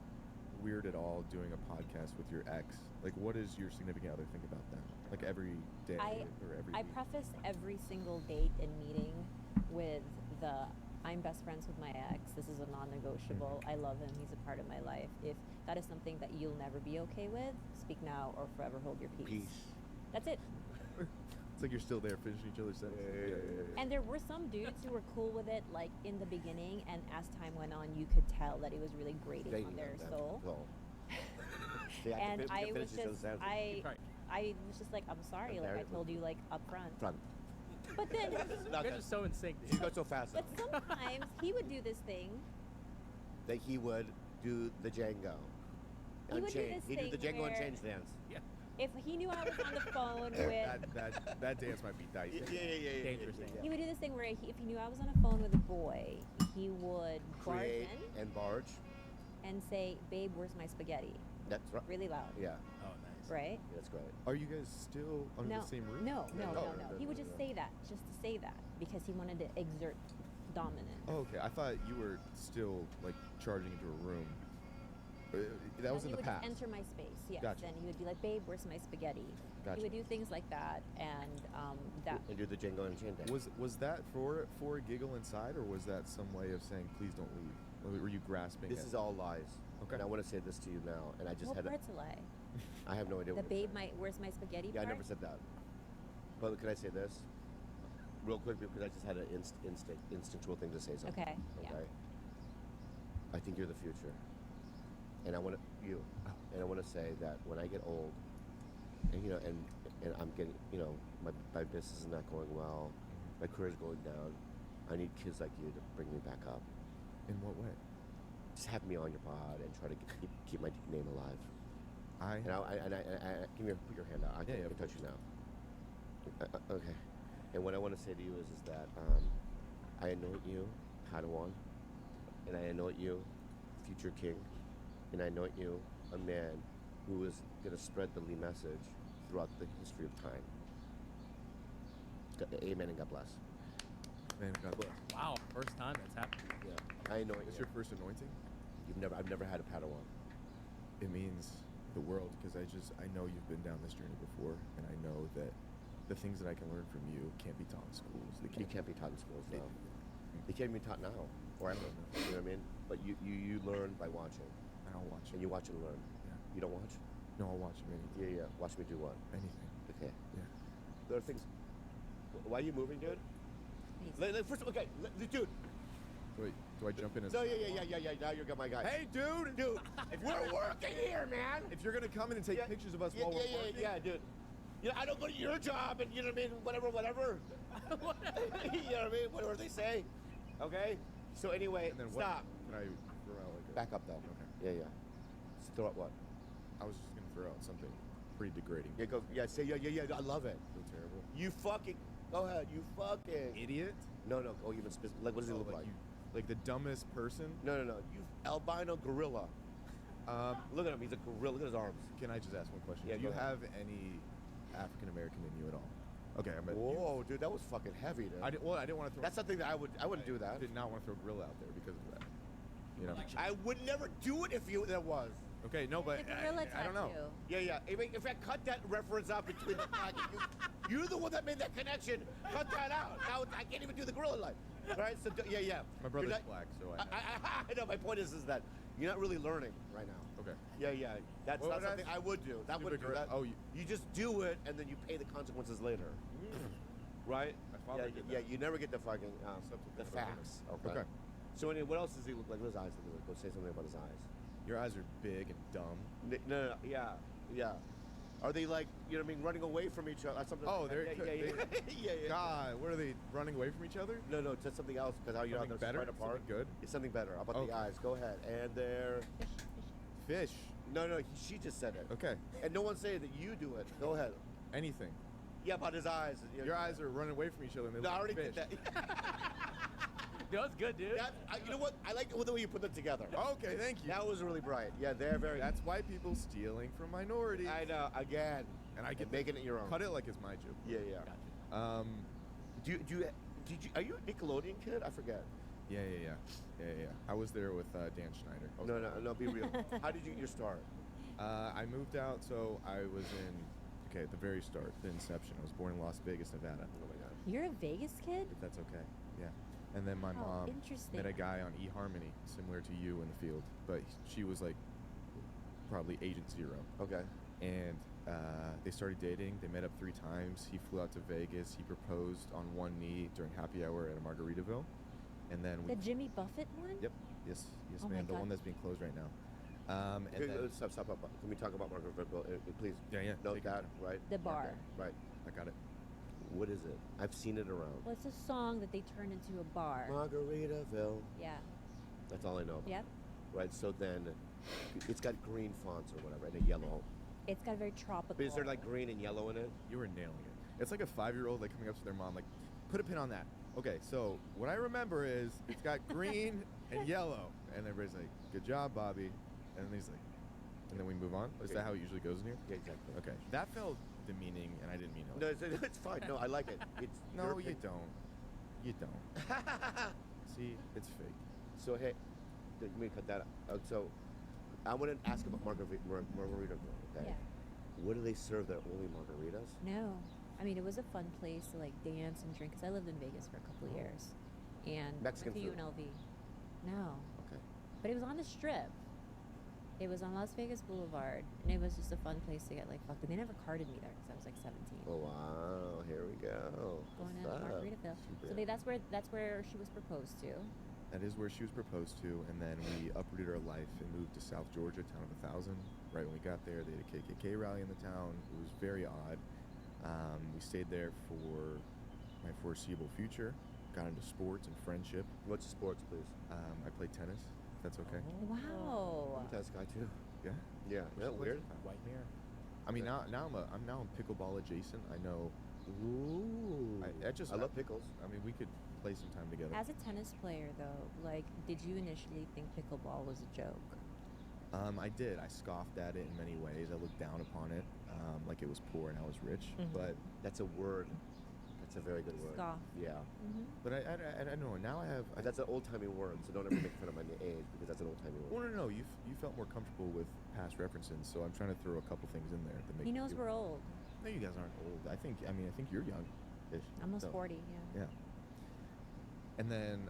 weird at all doing a podcast with your ex? Like, what does your significant other think about that? Like every day or every I week? preface every single date and meeting with the I'm best friends with my ex. This is a non-negotiable. I love him. He's a part of my life. If that is something that you'll never be okay with, speak now or forever hold your peace. That's it. It's like you're still there finishing each other's sentences. And there were some dudes who were cool with it, like in the beginning, and as time went on, you could tell that it was really grating on their soul. And I was just, I was just like, I'm sorry, like I told you, like up front. But then, You guys are so in sync. You go so fast. but sometimes he would do this thing. That he would do the Django. He would do Unchained. this He'd do the thing Django where- Unchained dance. If he knew I was on the phone with, that dance might be dicey. Dangerous thing. he would do this thing where if he knew I was on the phone with a boy, he would barge Create in and barge. and say, "Babe, where's my spaghetti?" That's right. Really loud. Yeah, Oh, nice. Right? that's great. Are you guys still under No, the same roof? no. no, He would no, just no. say that, just to say that, because he wanted to exert dominance. Oh, okay. I thought you were still like charging into a room. That was in the He would past. just enter my space, yes. Gotcha. And he would be like, "Babe, where's my spaghetti?" Gotcha. He would do things like that, and that. And do the Django Unchained dance. Was that for a giggle inside, or was that some way of saying please don't leave? Or were you grasping? This it? is all lies. Okay. And I want to say this to you now, and I just What had. part's a lie? I have no idea. The what babe, where's my spaghetti Yeah, I part? never said that. But can I say this, real quick, because I just had an instinctual thing to say something. Okay, yeah. I think you're the future, and I want and I want to say that when I get old, and and I'm getting, my business is not going well, my career's going down. I need kids like you to bring me back up. In what way? Just have me on your pod and try to keep my name alive. I Give me put your hand out. I Yeah, can yeah, touch you now. Okay. And what I want to say to you is that I anoint you Padawan, and I anoint you future king, and I anoint you a man who is going to spread the Lee message throughout the history of time. Amen and God bless. Man, God bless. Wow, first time that's happened. Yeah. I anoint It's you. your first anointing. I've never had a Padawan. It means the world because I know you've been down this journey before, and I know that the things that I can learn from you can't be taught in schools. You can't be taught in schools now. They can't be taught now or ever. You know what I mean? But you learn by watching, I don't watch. and you watch and learn. Yeah. You don't watch? No, I'll watch anything. Yeah. Watch me do what? Anything. Okay. Yeah. There are things. Why are you moving, dude? First, okay, dude. Wait, do I jump in as? No, yeah. Now you're my guy. Hey, dude! Dude, we're working here, man. If you're gonna come in and take Yeah, pictures of us yeah, while we're yeah, working, yeah, dude. I don't go to your job, and you know what I mean. Whatever. you know what I mean. Whatever they say. Okay. So anyway, And then what? stop. Can I throw out like a? Back up though. Okay. Yeah. Throw up what? I was just gonna throw out something pretty degrading. Yeah, go. Yeah, say yeah. I love it. So terrible. You fucking. Go ahead. You fucking. Idiot. No. Go even specific. Like, what does he look like? You, like the dumbest person. No. You albino gorilla. Look at him. He's a gorilla. Look at his arms. Can I just ask one question? Yeah, Do you go ahead. have any African American in you at all? Okay, I mean, Whoa, dude, that was fucking heavy, dude. I didn't want to throw. That's something that I wouldn't do that. I did not want to throw gorilla out there because of that. You know. I would never do it if there was. Okay, no, but The gorilla I don't know. tattoo. Yeah. If I cut that reference out between the you're the one that made that connection. Cut that out. Now I can't even do the gorilla line. Right? So yeah. My brother's black, so I know. My point is that you're not really learning right now. Okay. Yeah. That's What not would I something I would do. That do wouldn't the do gorilla- that. oh, you just do it and then you pay the consequences later. Right? My father did Yeah. that. You never get the fucking Something the about facts. him. Okay. So anyway, what else does he look like? What does his eyes look like? Go say something about his eyes. Your eyes are big and dumb. No, yeah. Are they like, you know what I mean, running away from each other? Something Oh, like they're that? Yeah. God, what are they running away from each other? No, just something else, because how you're not Something going to better? spread apart. Something good? It's something better. How about Okay. the eyes? Go ahead. And they're... Fish. No, she just said it. Okay. And no one's saying that you do it. Go ahead. Anything. Yeah, about his eyes. Your eyes are running away from each other. And they No, I look already like did fish. that. Dude, that's good, dude. You know what? I like the way you put them together. Okay, thank you. That was really bright. Yeah, they're very... That's white people stealing from minorities. I know. Again. And I get making it your own. Cut it like it's my joke. Yeah. Gotcha. Are you a Nickelodeon kid? I forget. Yeah. I was there with Dan Schneider. No, be real. How did you get your start? I moved out, so I was at the very start, the inception. I was born in Las Vegas, Nevada. Oh my God. You're a Vegas kid? If that's okay. Yeah. And then my Oh, mom interesting. met a guy on eHarmony, similar to you in the field, but she was like probably Agent Zero. Okay. And they started dating. They met up 3 times. He flew out to Vegas. He proposed on one knee during happy hour at a Margaritaville. And then we The Jimmy Buffett one? Yep. Yes, Oh my ma'am. The God. one that's being closed right now. And Okay, then, stop. Can we talk about Margaritaville? Please. Yeah. Note take your that, time. right? The bar. Right. I got it. What is it? I've seen it around. Well, it's a song that they turned into a bar. Margaritaville. Yeah. That's all I know about. Yep. Right. So then, it's got green fonts or whatever, and a yellow. It's got a very tropical. But is there like green and yellow in it? You were nailing it. It's like a 5-year-old like coming up to their mom, like, put a pin on that. Okay, so what I remember is it's got green and yellow, and everybody's like, "Good job, Bobby," and he's like, and then we move on. Is Okay. that how it usually goes in here? Yeah, exactly. Okay, that felt demeaning, and I didn't mean it. No, it's fine. No, I like it. It's No, your you opinion. don't. You don't. See, it's fake. So hey, let me cut that out. So I want to ask about Margaritaville. Okay. Yeah. What do they serve there? Only margaritas? No. I mean, it was a fun place to like dance and drink because I lived in Vegas for a couple of years. And Mexican went to food? UNLV. No. Okay. But it was on the strip. It was on Las Vegas Boulevard. And it was just a fun place to get like fucked. And they never carded me there because I was like 17. Oh wow! Here we go. Going What's to up? Margaritaville. Super. So that's where she was proposed to. That is where she was proposed to, and then we uprooted our life and moved to South Georgia, town of 1,000. Right when we got there, they had a KKK rally in the town. It was very odd. We stayed there for my foreseeable future. Got into sports and friendship. What's sports, please? I played tennis. If that's okay. Wow. I'm a tennis guy too. Yeah. Yeah. Isn't that weird? White mirror. I mean, I'm now pickleball adjacent. I know. Ooh. I love pickles. I mean, we could play some time together. As a tennis player, though, like, did you initially think pickleball was a joke? I did. I scoffed at it in many ways. I looked down upon it, like it was poor and I was rich. Mhm. But That's a word. That's a very good word. Scoff. Yeah. Mm-hmm. but I don't know. Now I have. That's an old-timey word, so don't ever make fun of my age because that's an oldtimey Well, word. no. You felt more comfortable with past references, so I'm trying to throw a couple things in there that make. He you knows feel- we're old. No, you guys aren't old. I think you're young. Almost 40, yeah. Yeah. And then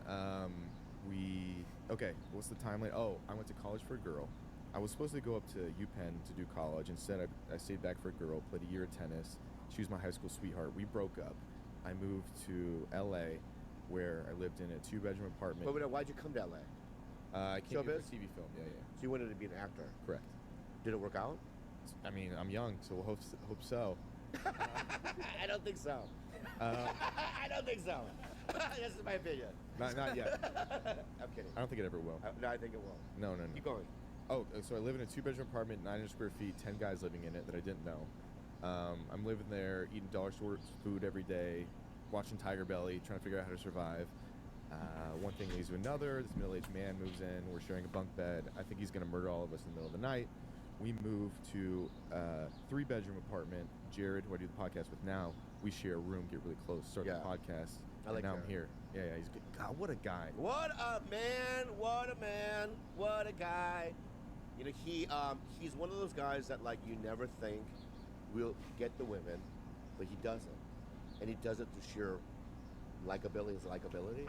okay. What's the timeline? Oh, I went to college for a girl. I was supposed to go up to UPenn to do college. Instead, I stayed back for a girl. Played a year of tennis. She was my high school sweetheart. We broke up. I moved to LA, where I lived in a 2-bedroom apartment. But why'd you come to LA? I came here for Showbiz? TV film. Yeah. So you wanted to be an actor. Correct. Did it work out? I mean, I'm young, so we'll hope so. I don't think so. I don't think so. That's my opinion. Not yet. I'm kidding. I don't think it ever will. No, I think it will. No. Keep going. Oh, so I live in a 2-bedroom apartment, 900 square feet, 10 guys living in it that I didn't know. I'm living there, eating dollar store food every day, watching Tiger Belly, trying to figure out how to survive. One thing leads to another. This middle-aged man moves in. We're sharing a bunk bed. I think he's going to murder all of us in the middle of the night. We move to a 3-bedroom apartment. Jared, who I do the podcast with now, we share a room, get really close, start the podcast. I like and now Jared. I'm here. Yeah, he's good. God, what a guy. What a man! What a man! What a guy! You know, he's one of those guys that like you never think will get the women, but he does it, and he does it through sheer likability. His likability.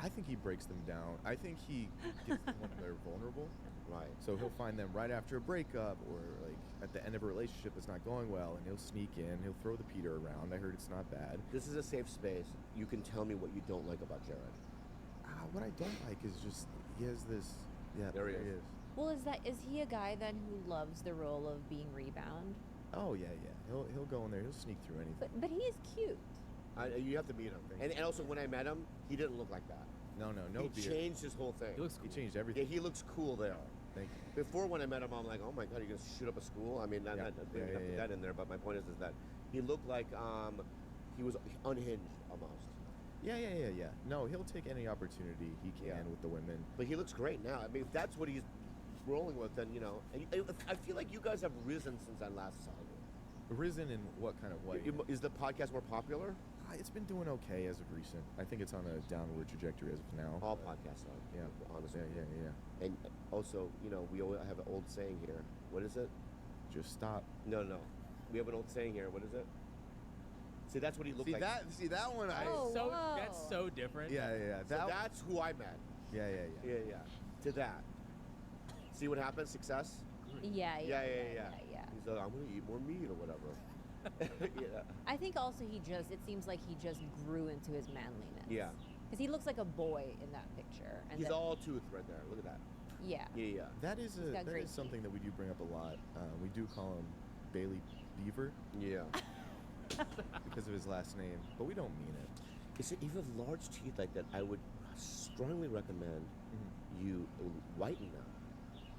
I think he breaks them down. I think he gets them when they're vulnerable. Right. So he'll find them right after a breakup or like at the end of a relationship that's not going well, and he'll sneak in. He'll throw the Peter around. I heard it's not bad. This is a safe space. You can tell me what you don't like about Jared. What I don't like is just he has this. Yeah, There he is. Well, is he a guy then who loves the role of being rebound? Oh yeah. He'll go in there. He'll sneak through anything. But he is cute. You have to meet him. And also, when I met him, he didn't look like that. No He beard. changed his whole thing. He looks He cool. changed Yeah, everything. he looks cool there. Thank you. Before, when I met him, I'm like, oh my god, you're gonna shoot up a school? I mean, not Yeah. not Yeah, not yeah, put yeah. that in there, but my point is that he looked like he was unhinged almost. Yeah. No, he'll take any opportunity he can Yeah. with the women. But he looks great now. I mean, if that's what he's rolling with, then you know. And I feel like you guys have risen since I last saw you. Risen in what kind of way? Is the podcast more popular? It's been doing okay as of recent. I think it's on a downward trajectory as of now. All podcasts are. Yeah. Honestly. Yeah. And also, you know, we always have an old saying here. What is it? Just stop. No. We have an old saying here. What is it? See, that's what he looked See like. that? See that one? I. Oh, so whoa. that's so different. Yeah. So That. that's who I met. Yeah. Yeah. To that. See what happens? Success. Yeah. He's like, I'm gonna eat more meat or whatever. Yeah. I think also it seems like he just grew into his manliness. Yeah. Because he looks like a boy in that picture. And He's then- all tooth right there. Look at that. Yeah. Yeah. That is got great something that we do bring up a lot. We do call him Bailey Beaver Yeah. because of his last name, but we don't mean it. If you have large teeth like that, I would strongly recommend you whiten them.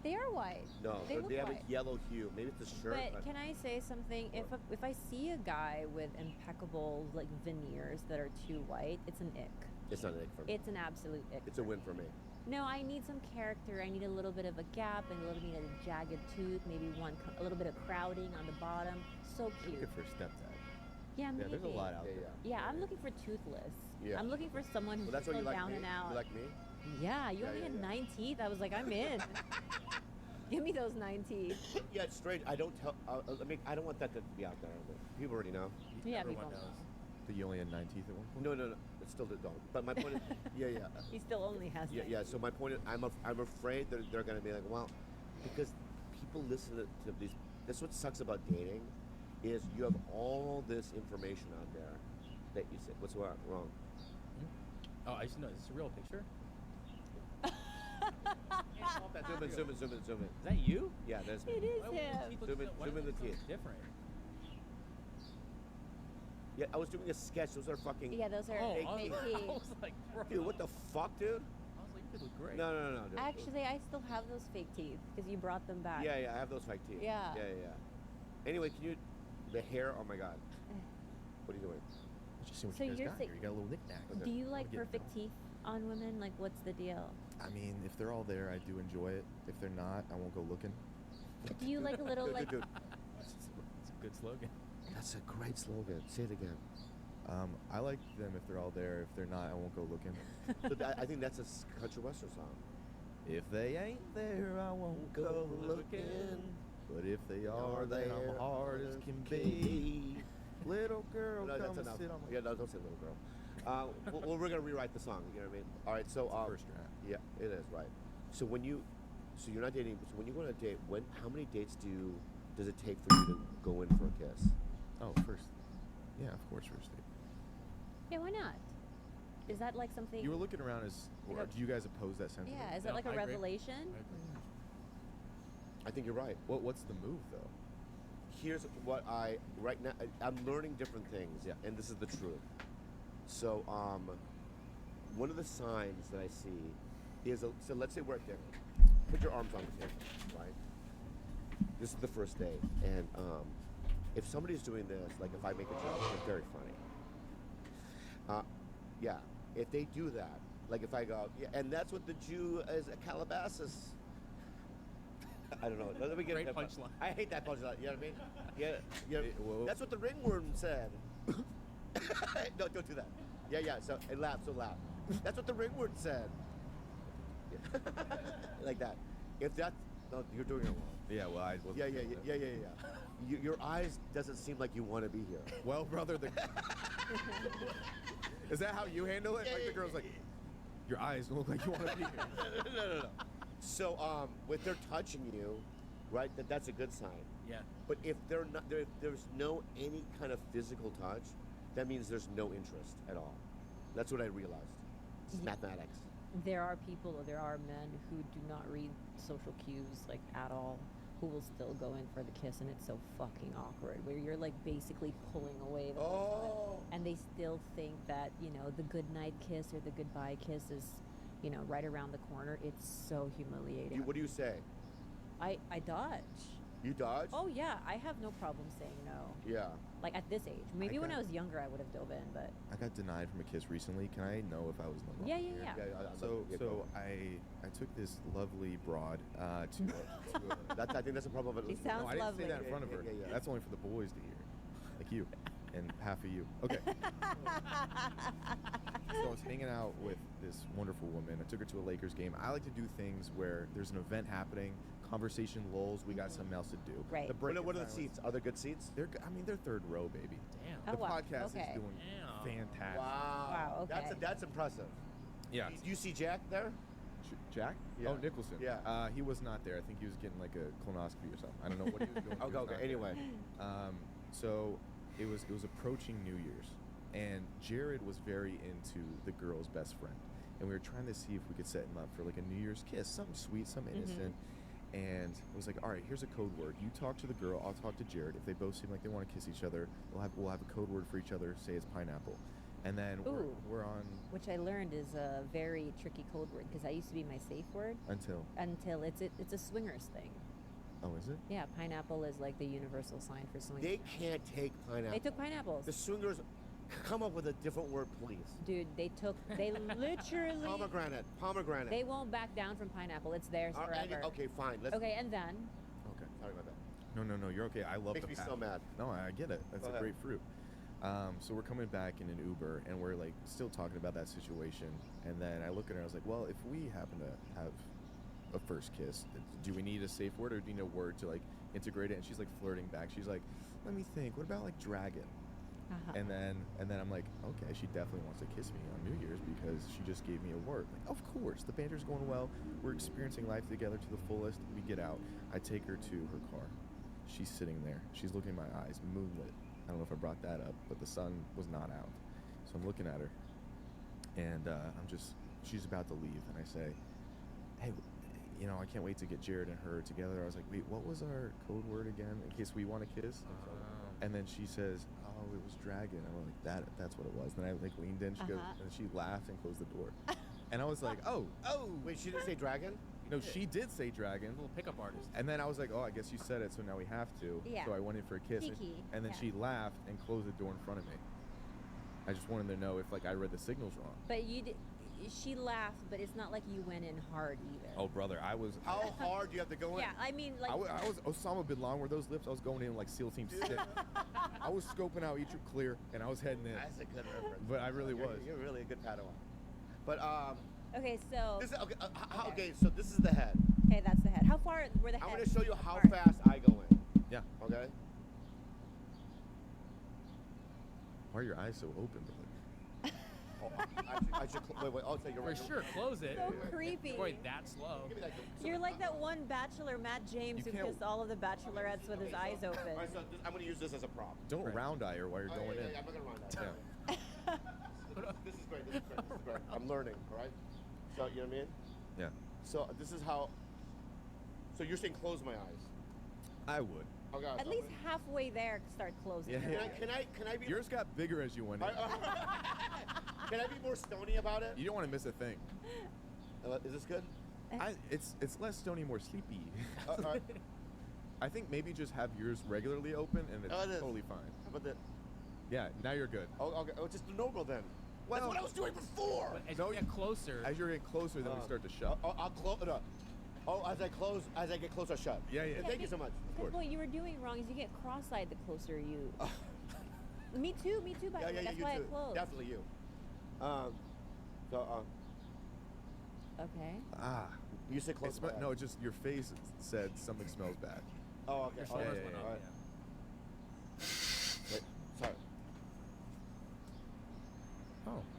They are white. No, They look they have white. a yellow hue. Maybe it's the shirt. But can I say something? If I see a guy with impeccable like veneers that are too white, it's an ick. It's not an ick for me. It's an absolute ick. It's a win for me. No, I need some character. I need a little bit of a gap and a little bit of a jagged tooth, maybe a little bit of crowding on the bottom. So You're cute. looking for a stepdad. Yeah, Yeah, maybe. there's a lot out Yeah, there. Yeah, I'm looking for toothless. Yeah. I'm looking for someone who's Well, that's why you so like down me. and out. You like me? Yeah, you Yeah, only yeah, had yeah. 9 teeth. I was like, I'm in. Give me those 9 teeth. Yeah, it's strange. I don't tell. I don't want that to be out there. People already know. Yeah, Everyone people knows. know. That you only had 9 teeth at one point. No. It still don't. But my point is, yeah. He still only has. Yeah, 9 yeah. So my point is, I'm afraid that they're going to be like, well, because people listen to these. That's what sucks about dating, is you have all this information out there that you say, what's wrong? Oh, I just know. Is this a real picture? Zoom in. Is that you? Yeah, that's It me. is Why would him. the teeth look Zoom in- so- why zoom do in they the look teeth. so different. Yeah, I was doing a sketch. Those are fucking. Yeah, those are Oh, fake I was, teeth. I was like, bro. Dude, what the fuck, dude? I was like, you look great. No. Dude. Actually, I still have those fake teeth because you brought them back. Yeah, I have those fake teeth. Yeah. Yeah. Anyway, can you, the hair? Oh my god. What are you doing? Just see what So you guys you're got saying- here. You got a little knickknack. Do you like Get perfect down. teeth on women? Like, what's the deal? I mean, if they're all there, I do enjoy it. If they're not, I won't go looking. Do you like a little like? Dude, It's a good slogan. that's a great slogan. Say it again. I like them if they're all there. If they're not, I won't go looking. So I think that's a country western song. If they ain't there, I won't go looking. But if they are, then I'm hard as can be. Little girl, No, come that's and enough. sit on my. Yeah, no, don't say little girl. Well, we're gonna rewrite the song. You know what I mean? All right. So First draft. yeah, it is right. So you're not dating. So when you go on a date, how many dates does it take for you to go in for a kiss? Oh, first. Yeah, of course, first date. Yeah, why not? Is that like something? You were looking around as. Like Or a- do you guys oppose that sentiment? Yeah, is No, that like a I agree. revelation? I agree. I think you're right. What's the move though? Here's what right now I'm learning different things. Yeah. And this is the truth. So one of the signs that I see is so let's say we're at dinner. Put your arms on the table, right? This is the first date, and if somebody's doing this, like if I make a joke, it's very funny. Yeah, if they do that, like if I go, yeah, and that's what the Jew is a Calabasas. I don't know. Let me get Great that punchline. I hate that punchline. You know what I mean? Yeah. Whoa. That's what the ringworm said. No, don't do that. Yeah. So it laugh. That's what the ringworm said. Yeah. Like that. If that, no, you're doing it wrong. Yeah, well, I wasn't. Yeah. Your eyes doesn't seem like you want to be here. Well, brother, is that how you handle it? Yeah, Like yeah, the girl's yeah, like, your eyes don't look like you want to be here. No. So if they're touching you, right, that's a good sign. Yeah. But if they're not, if there's no any kind of physical touch, that means there's no interest at all. That's what I realized. It's mathematics. There are men who do not read social cues like at all, who will still go in for the kiss, and it's so fucking awkward. Where you're like basically pulling away the whole time, and they still think that the good night kiss or the goodbye kiss is, right around the corner. It's so humiliating. What do you say? I dodge. You dodge? Oh yeah, I have no problem saying no. Yeah. Like at this age, maybe when I got- was younger, I would have dove in, but I got denied from a kiss recently. Can I know if I was no yeah. longer here? So I took this lovely broad to I think that's a problem. She sounds no, I didn't lovely. say that in front of her. Yeah. That's only for the boys to hear, like you, and half of you. Okay. So I was hanging out with this wonderful woman. I took her to a Lakers game. I like to do things where there's an event happening, conversation lulls, we got something else to do. Right. The break What are in the silence- seats? Are there good seats? They're third row, baby. Damn. Oh, The wow. podcast Okay. is doing Damn. fantastic. Wow, okay. That's impressive. Yeah. Do you see Jack there? Jack? Yeah. Oh, Nicholson. Yeah. He was not there. I think he was getting like a colonoscopy or something. I don't know what he was doing. He was Okay. not Anyway. there. So it was approaching New Year's, and Jared was very into the girl's best friend, and we were trying to see if we could set him up for like a New Year's kiss, something sweet, something innocent. And it was like, all right, here's a code word. You talk to the girl, I'll talk to Jared. If they both seem like they want to kiss each other, we'll have a code word for each other. Say it's pineapple, and then Ooh. we're on Which I learned is a very tricky code word because that used to be my safe word until. it's a swingers thing. Oh, is it? Yeah, pineapple is like the universal sign for swingers. They can't take pineapple. They took pineapples. The swingers, come up with a different word, please. Dude, they literally Pomegranate. they won't back down from pineapple. It's theirs forever. Okay, fine. Let's. Okay, and then Okay. Sorry about that. No, you're okay. I love Makes the me path. so mad. No, I get it. That's Go a ahead. great fruit. So we're coming back in an Uber, and we're like still talking about that situation. And then I look at her, I was like, well, if we happen to have a first kiss, do we need a safe word or do you need a word to like integrate it? And she's like flirting back. She's like, let me think. What about like dragon? And then I'm like, okay, she definitely wants to kiss me on New Year's because she just gave me a word. Like, of course, the banter's going well. We're experiencing life together to the fullest. We get out. I take her to her car. She's sitting there. She's looking in my eyes, moonlit. I don't know if I brought that up, but the sun was not out. So I'm looking at her, and she's about to leave, and I say, hey, I can't wait to get Jared and her together. I was like, wait, what was our code word again in case we want to kiss? And then she says, oh, it was dragon. I'm like, that's what it was. Then I like leaned in, she goes, and she laughed and closed the door. And I was like, oh. Wait, she didn't say dragon? No, she did say dragon. Little pickup artist. And then I was like, oh, I guess you said it, so now we have to. Yeah. So I went in for a kiss. Cheeky, And then yeah. she laughed and closed the door in front of me. I just wanted to know if like I read the signals wrong. but she laughed, but it's not like you went in hard either. Oh, brother, I was. How hard do you have to go in? Yeah, I mean like I was Osama bin Laden. Were those lips? I was going in like SEAL Team 6. I was scoping out each clear, and I was heading in. That's a good reference. But I really was. You're really a good Padawan. But okay, so this is okay. So this is the head. okay, that's the head. How far were the head? I'm going to show you how apart? fast I go in. Yeah. Okay. Why are your eyes so open, brother? I should wait. I'll take your For right. sure, close it. So creepy. Boy, that slow. Give me that. You're like that one bachelor, Matt James, You who can't- kissed all of the bachelorettes with his eyes open. All right, so I'm going to use this as a prop. Don't round eye her while you're Oh, going yeah, in. yeah, I'm not going to run that. Yeah. This is great. This is great. I'm learning. All right. So you know what I mean? Yeah. So this is how. So you're saying close my eyes? I would. Okay. At least halfway there, start closing. Yeah, them. yeah. Can I be? Yours got bigger as you went in. Can I be more stony about it? You don't want to miss a thing. Is this good? It's less stony, more sleepy. All right. I think maybe just have yours regularly open and it's Oh, it is. totally fine. How about that? Yeah, now you're good. Oh, okay. Oh, just the normal then. Well- That's what I was doing before. But as No, you get closer, As you're getting closer, then we start to shut. I'll close it up. Oh, as I get closer, shut. Yeah, yeah. Thank you so much. Because what you were doing wrong is you get cross-eyed the closer you. Me too, by the way. That's you why too. I closed. Definitely you. Okay. Ah. You said close. my eyes. No, just your face said something smells bad. Oh, okay. your Oh, shoulders yeah, went yeah, up. Alright. Yeah. Wait, sorry.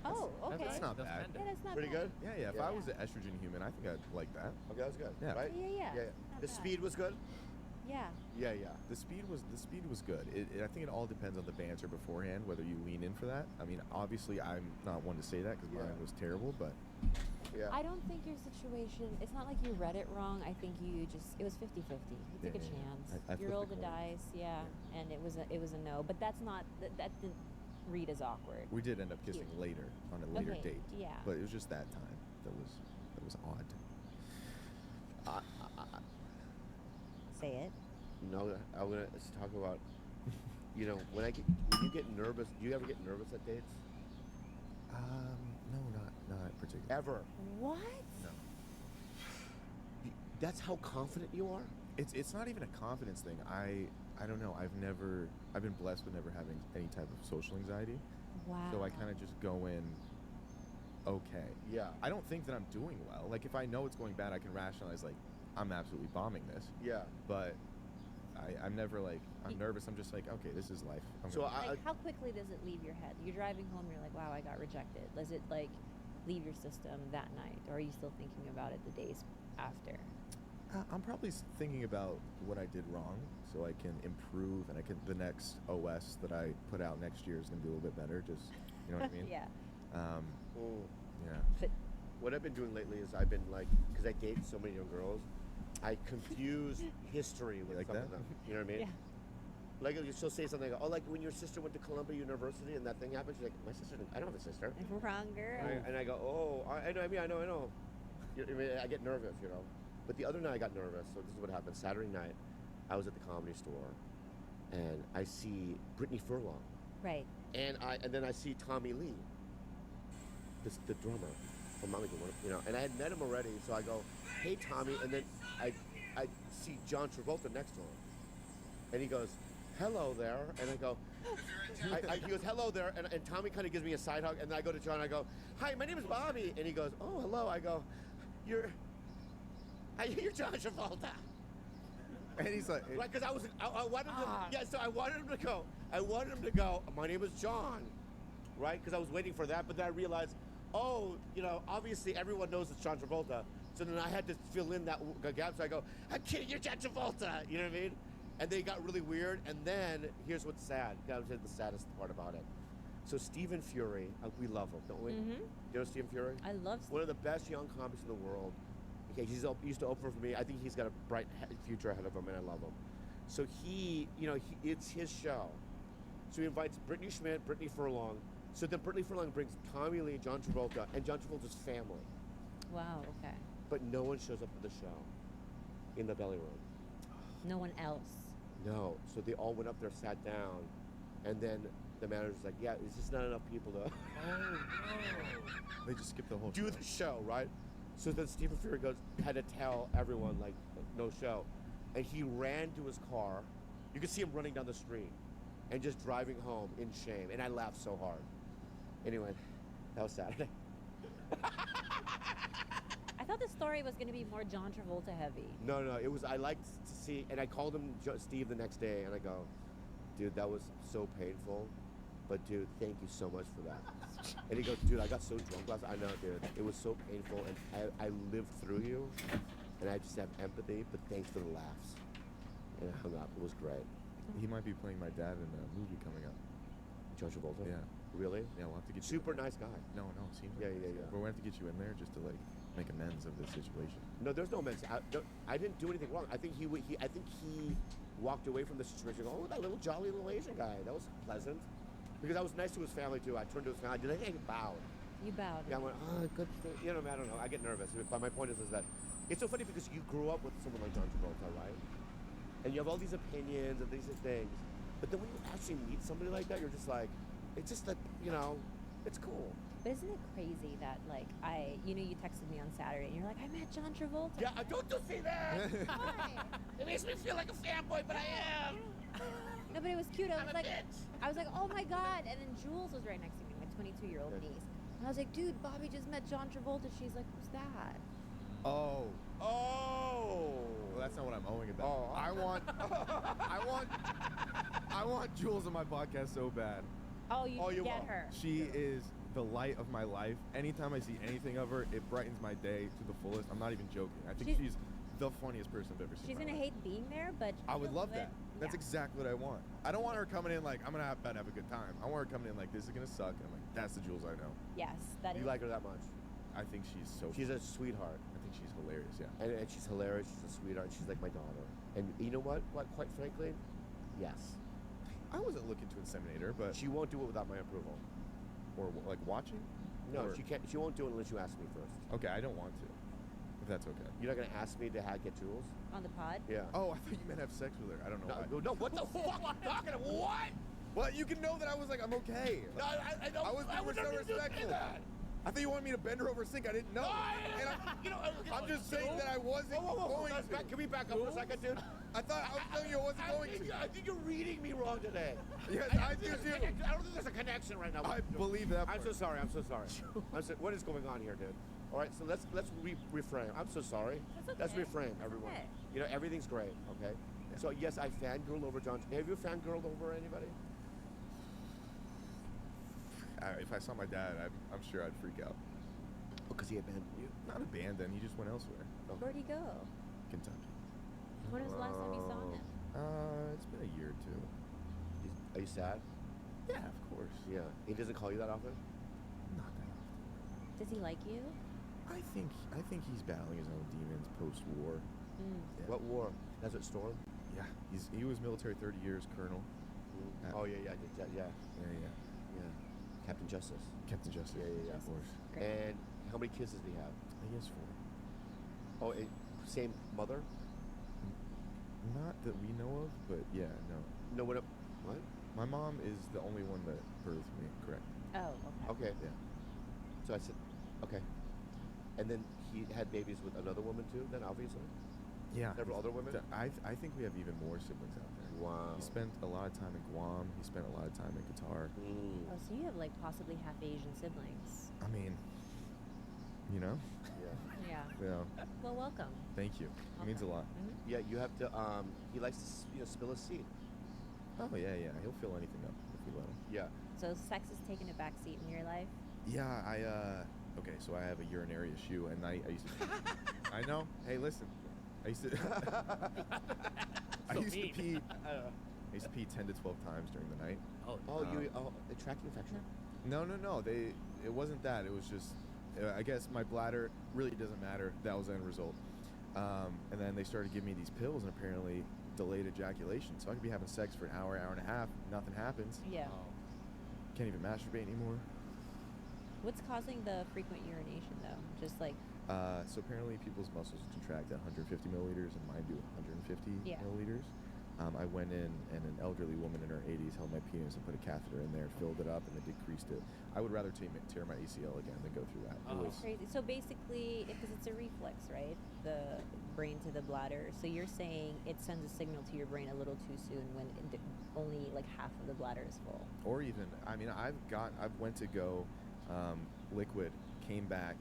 Oh, okay. That's not That's bad. Yeah, that's not Pretty bad. good? Yeah, yeah. If Yeah. I was an estrogen human, I think I'd like that. Okay, that was good. Yeah. Right? Yeah. Yeah. Not The bad. speed was good? Yeah. Yeah. The speed was good. I think it all depends on the banter beforehand, whether you lean in for that. I mean, obviously, I'm not one to say that because Yeah. mine was terrible, but Yeah. I don't think your situation, it's not like you read it wrong. I think it was 50-50. You took a Yeah, yeah, chance. yeah. I You flipped rolled the the coin. dice, yeah, and it was a no. But that's not, that didn't read as awkward. we did end up kissing Cute. later on a later Okay, date. yeah. But it was just that time that was odd. Say it. No, I'm gonna let's talk about. When you get nervous, do you ever get nervous at dates? No, not particularly. Ever? What? No. That's how confident you are. It's not even a confidence thing. I don't know. I've been blessed with never having any type of social anxiety. Wow. So I kind of just go in okay. Yeah. I don't think that I'm doing well. Like, if I know it's going bad, I can rationalize, like, I'm absolutely bombing this. Yeah. But I'm never like, I'm nervous. I'm just like, okay, this is life. Like, how quickly does it leave your head? You're driving home, you're like, wow, I got rejected. Does it, like, leave your system that night? Or are you still thinking about it the days after? I'm probably thinking about what I did wrong so I can improve, and the next OS that I put out next year is going to be a little bit better. Just, you know what I mean? Yeah. Yeah. But What I've been doing lately is I've been like, because I date so many young girls, I confuse history with like some that? of them. You know what I mean? Yeah. Like she'll say something, oh, like when your sister went to Columbia University and that thing happened, she's like, my sister, I don't have a sister. wrong girl. And I go, oh, I know, I know. I mean, I get nervous, you know. But the other night I got nervous, so this is what happened. Saturday night, I was at the Comedy Store, and I see Brittany Furlong. Right. And then I see Tommy Lee, the drummer from Motley Crue, you know. And I had met him already, so I go, hey, Tommy. And then I see John Travolta next to him. And he goes, hello there. And I go, he goes, hello there. And Tommy kind of gives me a side hug. And then I go to John, I go, hi, my name is Bobby. And he goes, oh, hello. I go, you're John Travolta. And he's like, Right, because I wanted him so I wanted him to go, my name is John, right? Because I was waiting for that, but then I realized, oh, you know, obviously everyone knows it's John Travolta. So then I had to fill in that gap. So I go, I'm kidding, you're John Travolta. You know what I mean? And they got really weird. And then here's what's sad. That was the saddest part about it. So Stephen Fury, we love him, don't we? Mm-hmm. You know Stephen Fury? I love One of the best young comics in the world. Okay, he used to open for me. I think he's got a bright future ahead of him, and I love him. So it's his show. So he invites Brittany Schmidt, Brittany Furlong. So then Brittany Furlong brings Tommy Lee, John Travolta, and John Travolta's family. Wow, okay. But no one shows up for the show in the belly room. No one else. No. So they all went up there, sat down, and then the manager's like, yeah, it's just not enough people to they just skipped the whole do the show, right? So then Stephen Fury had to tell everyone, like, no show. And he ran to his car. You could see him running down the street and just driving home in shame. And I laughed so hard. Anyway, that was Saturday. I thought the story was going to be more John Travolta heavy. No, it was, I liked to see, and I called him Steve the next day, and I go, dude, that was so painful. But dude, thank you so much for that. And he goes, dude, I got so drunk last night. I know, dude. It was so painful, and I lived through you, and I just have empathy, but thanks for the laughs. And I hung up. It was great. He might be playing my dad in a movie coming up. John Travolta? Yeah. Really? Yeah, we'll have to get you. Super nice guy. No, seems Yeah. We're gonna have to get you in there just to like make amends of this situation. No, there's no amends. I didn't do anything wrong. I think he walked away from the situation. Oh, that little jolly little Asian guy. That was pleasant. Because I was nice to his family too. I turned to his family. I think I bowed. You bowed. Yeah, I went, oh, good. You know, I don't know. I get nervous. But my point is that it's so funny because you grew up with someone like John Travolta, right? And you have all these opinions and these things. But then when you actually meet somebody like that, you're just like, it's just like, you know, it's cool. But isn't it crazy that, like, you texted me on Saturday and you're like, I met John Travolta. Yeah, don't say that. Why? It makes me feel like a fanboy, but I am. No, but it was cute. I'm a bitch. I was like, oh my God. And then Jules was right next to me, my 22-year-old niece. And I was like, dude, Bobby just met John Travolta. She's like, who's that? Oh. Well, that's not what I'm owing about. Oh. I want Jules on my podcast so bad. Oh, you should get won't. her. She is the light of my life. Anytime I see anything of her, it brightens my day to the fullest. I'm not even joking. I think she's the funniest person I've ever seen. She's gonna hate being there, but I would love that. That's Yeah. exactly what I want. I don't want her coming in like I'm gonna have a good time. I want her coming in like this is gonna suck. And I'm like, that's the Jules I know. Yes, that You is. like her that much? I think she's so. She's a sweetheart. I think she's hilarious. Yeah. And she's hilarious. She's a sweetheart. She's like my daughter. And you know what? Quite frankly, yes. I wasn't looking to inseminate her, but She won't do it without my approval. or like watching. No, Or- she can't. She won't do it unless you ask me first. Okay, I don't want to. If that's okay. You're not gonna ask me to get Jules? On the pod? Yeah. Oh, I thought you meant have sex with her. I don't know why. No, what the fuck are you talking about? What? Well, you can know that I was like, I'm okay. No, I I was would being never so do respectful. that. I thought you wanted me to bend her over a sink. I didn't know. And I'm just saying that I wasn't going to. Can we back up for a second, dude? I was telling you I wasn't going to. I think you're reading me wrong today. Yes, I do too. I don't think there's a connection right now. I believe that. I'm so sorry. What is going on here, dude? All right, so let's reframe. I'm so sorry. That's Let's okay. reframe, That's everyone. okay. You know, everything's great, okay? So yes, I fangirl over John. Have you fangirled over anybody? If I saw my dad, I'm sure I'd freak out. Because he abandoned you. Not abandoned. He just went elsewhere. Where'd he go? Kentucky. When was the last time you saw him? It's been a year or two. Are you sad? Yeah, of course. Yeah. He doesn't call you that often? Not that often. Does he like you? I think he's battling his own demons post-war. Yeah. What war? Desert Storm? Yeah, he was military 30 years, colonel. Oh yeah, I did that. Yeah. Captain Justice. Captain Justice. Yeah. Of course. Great. And how many kids does he have? He has 4. Oh, same mother? Not that we know of, but yeah, no. No, what? My mom is the only one that birthed me, correct? Oh, okay. Okay. Yeah. So I said, okay. And then he had babies with another woman too. Then obviously. Yeah. Several other women. I think we have even more siblings out there. Wow. He spent a lot of time in Guam. He spent a lot of time in Qatar. Oh, so you have like possibly half Asian siblings. I mean, you know? Yeah. Yeah. Yeah. Well, welcome. Thank you. It means a lot. Yeah, you have to. He likes to spill a seed. Oh yeah. He'll fill anything up if we let him. Yeah. So sex has taken a back seat in your life? Yeah, okay, so I have a urinary issue, and I used to. I know. Hey, listen. I used to. I used to pee. I used to pee 10 to 12 times during the night. The tract infection. No. It wasn't that. It was just. I guess my bladder really doesn't matter. That was the end result. And then they started giving me these pills, and apparently delayed ejaculation. So I could be having sex for an hour and a half, nothing happens. Yeah. Can't even masturbate anymore. What's causing the frequent urination though? Just like So apparently people's muscles contract at 150 milliliters, and mine do 150 milliliters. I went in, and an elderly woman in her 80s held my penis and put a catheter in there, filled it up, and it decreased it. I would rather tear my ACL again than go through that. It was crazy. So basically, because it's a reflex, right? The brain to the bladder. So you're saying it sends a signal to your brain a little too soon when only like half of the bladder is full. Or even, I mean, I went to go liquid, came back,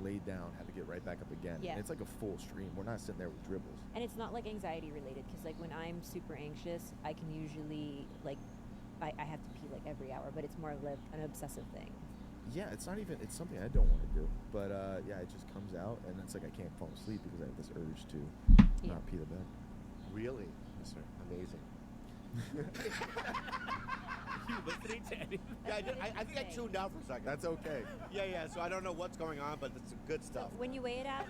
laid down, had to get right back up again. Yeah. And it's like a full stream. We're not sitting there with dribbles. And it's not like anxiety related, because like when I'm super anxious, I can usually like I have to pee like every hour, but it's more of like an obsessive thing. Yeah, it's not even, it's something I don't want to do. But yeah, it just comes out, and it's like I can't fall asleep because I have this urge to not pee the bed. Really? Yes, sir. Amazing. You listening to anything? Yeah, I think I tuned out for a second. That's okay. Yeah. So I don't know what's going on, but it's good stuff. So when you weigh it out,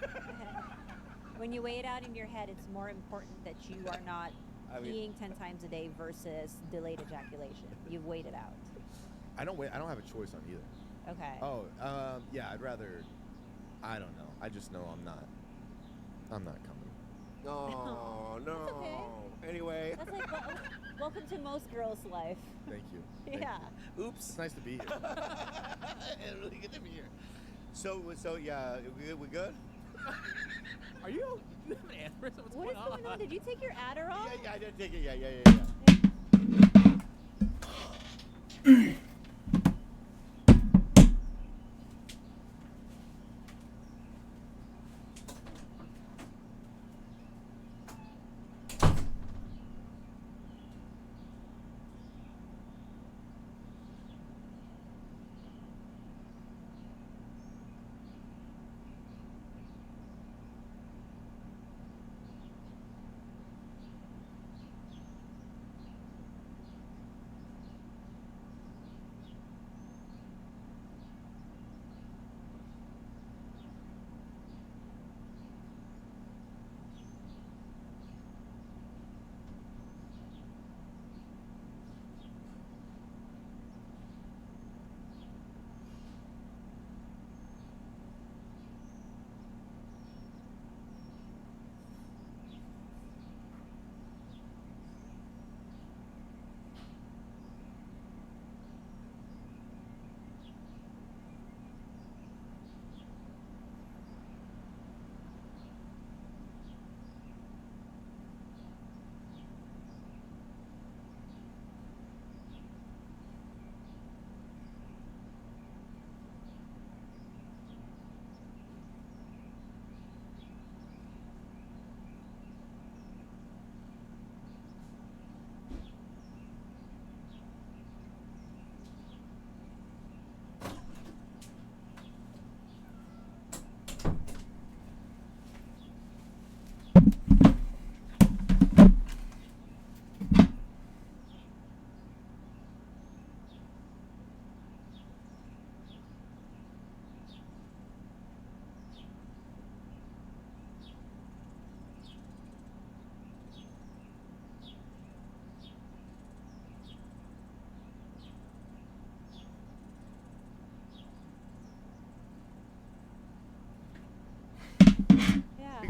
when you weigh it out in your head, it's more important that you are not peeing 10 times a day versus delayed ejaculation. You've weighed it out. I don't have a choice on either. Okay. Oh, yeah, I'd rather, I don't know. I just know I'm not coming. Oh, no. That's okay. Anyway. That's like welcome to most girls' life. Thank you. Thank Yeah. you. Oops. It's nice to be here. It's really good to be here. So yeah, we good? Are you? You have an aneurysm? What is going on? Did you take your Adderall? Yeah, I did take it. Yeah.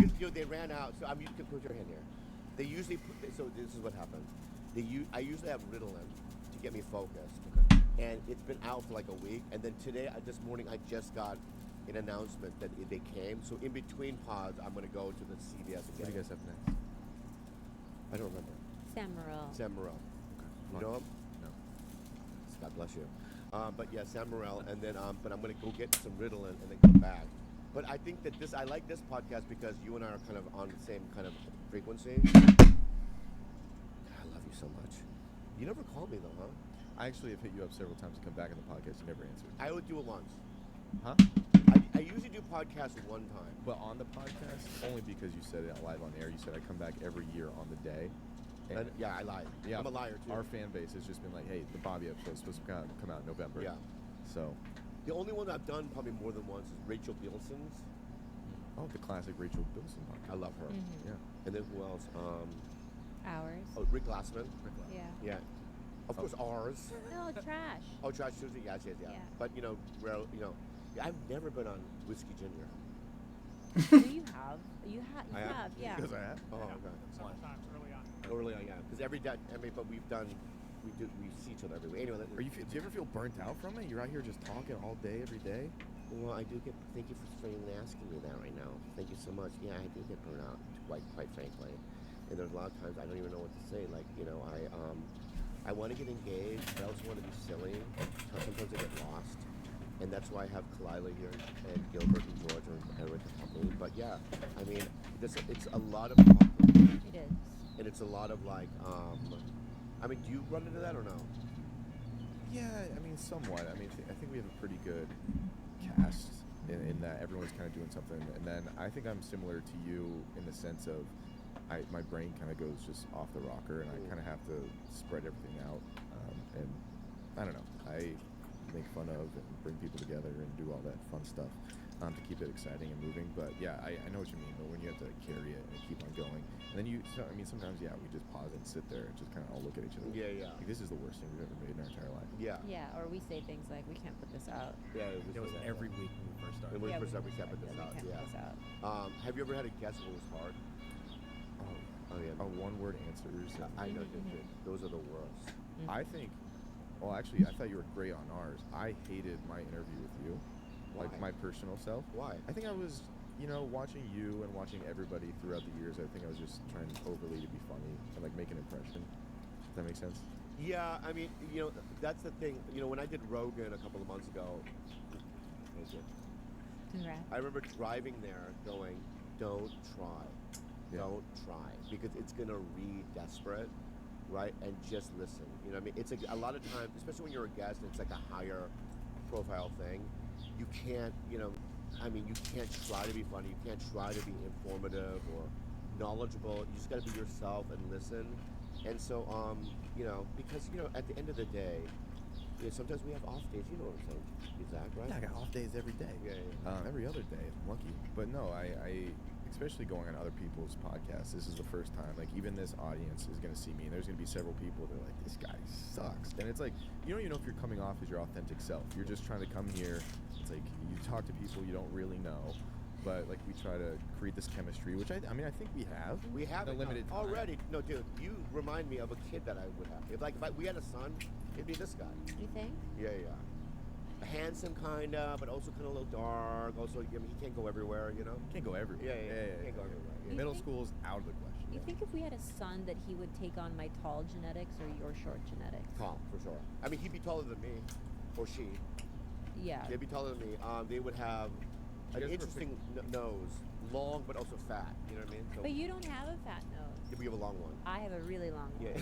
because they ran out. So you can put your hand here. They usually so this is what happened. I usually have Ritalin to get me focused, and it's been out for like a week. And then this morning, I just got an announcement that they came. So in between pods, I'm gonna go to the CVS and What do get you it. guys have next? I don't remember. Sam Morril. You know him? No. God bless you. But yeah, Sam Morril, and then but I'm gonna go get some Ritalin and then come back. But I think that I like this podcast because you and I are kind of on the same kind of frequency. I love you so much. You never called me though, huh? I actually have hit you up several times to come back on the podcast. You never answered. I would do it once. Huh? I usually do podcasts one time. But on the podcast, only because you said it live on air. You said I come back every year on the day. And yeah, I lied. Yeah, I'm a liar too. Our fan base has just been like, hey, the Bobby episode is supposed to come out in November. Yeah. So. The only one I've done probably more than once is Rachel Bilson's. Oh, the classic Rachel Bilson podcast. I love her. Yeah. And then who else? Ours. Oh, Rick Glassman. Yeah. Yeah. Of course, ours. No, trash. Oh, Trash Tuesday. Yes. Yeah. But I've never been on Whiskey Ginger. You have. You have. Yeah. Because I have. Oh, okay. Sometimes early on. Early on, yeah. Because but we see each other every week. Anyway, Do you ever feel burnt out from it? You're out here just talking all day, every day. Well, I do get. Thank you for frankly asking me that right now. Thank you so much. Yeah, I do get burnt out, quite frankly. And there's a lot of times I don't even know what to say. Like, I want to get engaged, but I also want to be silly. Sometimes I get lost. And that's why I have Kalila here and Gilbert and George and Eric and help me. But yeah, I mean, it's a lot of talking. It is. And it's a lot of like, do you run into that or no? Yeah, I mean, somewhat. I mean, I think we have a pretty good cast in that everyone's kind of doing something. And then I think I'm similar to you in the sense of my brain kind of goes just off the rocker, and I kind of have to spread everything out. And I don't know. I make fun of and bring people together and do all that fun stuff to keep it exciting and moving. But yeah, I know what you mean. But when you have to carry it and keep on going, and then sometimes we just pause and sit there and just kind of all look at each other. Yeah. Like, this is the worst thing we've ever made in our entire life. Yeah. Yeah, or we say things like, we can't put this out. Yeah. It was every week when we first started. When we Yeah, first started, we yeah, can't put this we out. can't put this out. Have you ever had a guess what was hard? Oh yeah. One-word answers. I know. Those are the worst. I think. Well, actually, I thought you were great on ours. I hated my interview with you, like Why? my personal self. Why? I think I was, watching you and watching everybody throughout the years. I think I was just trying overly to be funny and like make an impression. Does that make sense? Yeah, I mean, that's the thing. When I did Rogan a couple of months ago, Congrats. I remember driving there going, don't try. Yeah. Don't try. Because it's going to read desperate, right? And just listen. You know what I mean? It's a lot of times, especially when you're a guest, and it's like a higher profile thing. You can't, you can't try to be funny. You can't try to be informative or knowledgeable. You just got to be yourself and listen. And so, because, at the end of the day, sometimes we have off days. You know what I'm saying, Zach, right? Yeah, I got off days every day. Yeah. Every other day, if I'm lucky. But no, I especially going on other people's podcasts, this is the first time, like, even this audience is going to see me, and there's going to be several people that are like, this guy sucks. And it's like, you don't even know if you're coming off as your authentic self. You're just trying to come here. It's like, you talk to people you don't really know, but, like, we try to create this chemistry, which I think we have. We have in a it limited time. already. No, dude, you remind me of a kid that I would have. If we had a son, it'd be this guy. You think? Yeah. Handsome, kinda, but also kind of a little dark. Also, he can't go everywhere, Can't go everywhere. Yeah. Can't go everywhere. You Middle think- school is out of the question. You think if we had a son that he would take on my tall genetics or your short genetics? Tall, for sure. I mean, he'd be taller than me, or she. Yeah. They'd be taller than me. They would have an guys ever interesting nose, long but also fat. You know what I mean? So But you don't have a fat nose. we have a long one. I have a really long one.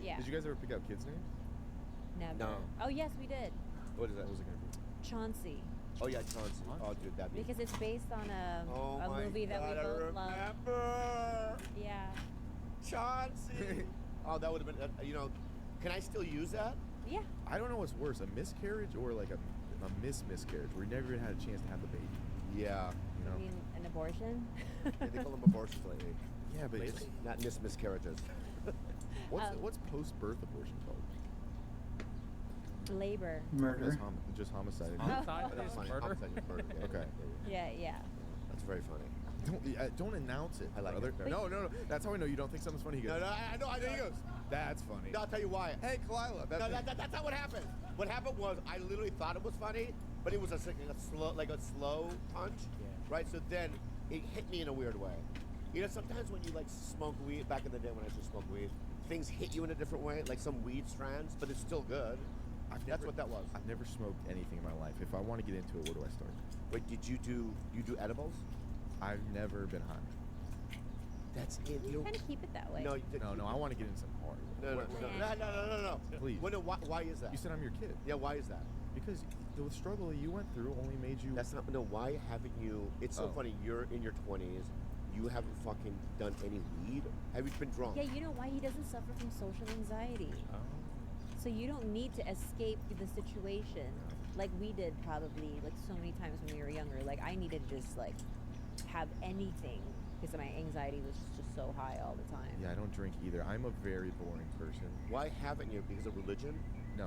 Yeah. Did you guys ever pick out kids' names? Never. No. Oh yes, we did. What is that? What was it going to be? Chauncey. Oh yeah, Chauncey. Oh dude, that'd be. Because it's based on a my movie that we God, both love. I remember. Yeah. Chauncey. Oh, that would have been. Can I still use that? Yeah. I don't know what's worse, a miscarriage or like a miscarriage where you never even had a chance to have the baby. Yeah. I mean, an abortion. Yeah, they call them abortions lately. Yeah, but it's, Not miscarriages. what's post-birth abortion called? Labor. Just homicide. Homicide? Oh. That's Funny. murder? Homicide is murder. Yeah. Okay. Yeah. That's very funny. Don't announce it. I like brother. it. No. That's how I know you don't think something's funny. He goes, No, I know. He goes. that's funny. No, I'll tell you why. Hey, Kalila. No, that's not what happened. What happened was I literally thought it was funny, but it was a slow punch, right? So then it hit me in a weird way. You know, sometimes when you like smoke weed, back in the day when I used to smoke weed, things hit you in a different way, like some weed strands, but it's still good. That's what that was. I've never smoked anything in my life. If I want to get into it, where do I start? Wait, did you do edibles? I've never been high. That's it. You kind of keep it that way. No, No, I want to get into some hard. No. Please. Well, no, why is that? You said I'm your kid. Yeah, why is that? Because the struggle that you went through only made you. That's not. No, why haven't you? It's so funny. You're in your 20s. You haven't fucking done any weed. Have you been drunk? Yeah, you know why he doesn't suffer from social anxiety. Oh. So you don't need to escape the situation like we did probably like so many times when we were younger. Like I needed to just like have anything because my anxiety was just so high all the time. Yeah, I don't drink either. I'm a very boring person. Why haven't you? Because of religion? No.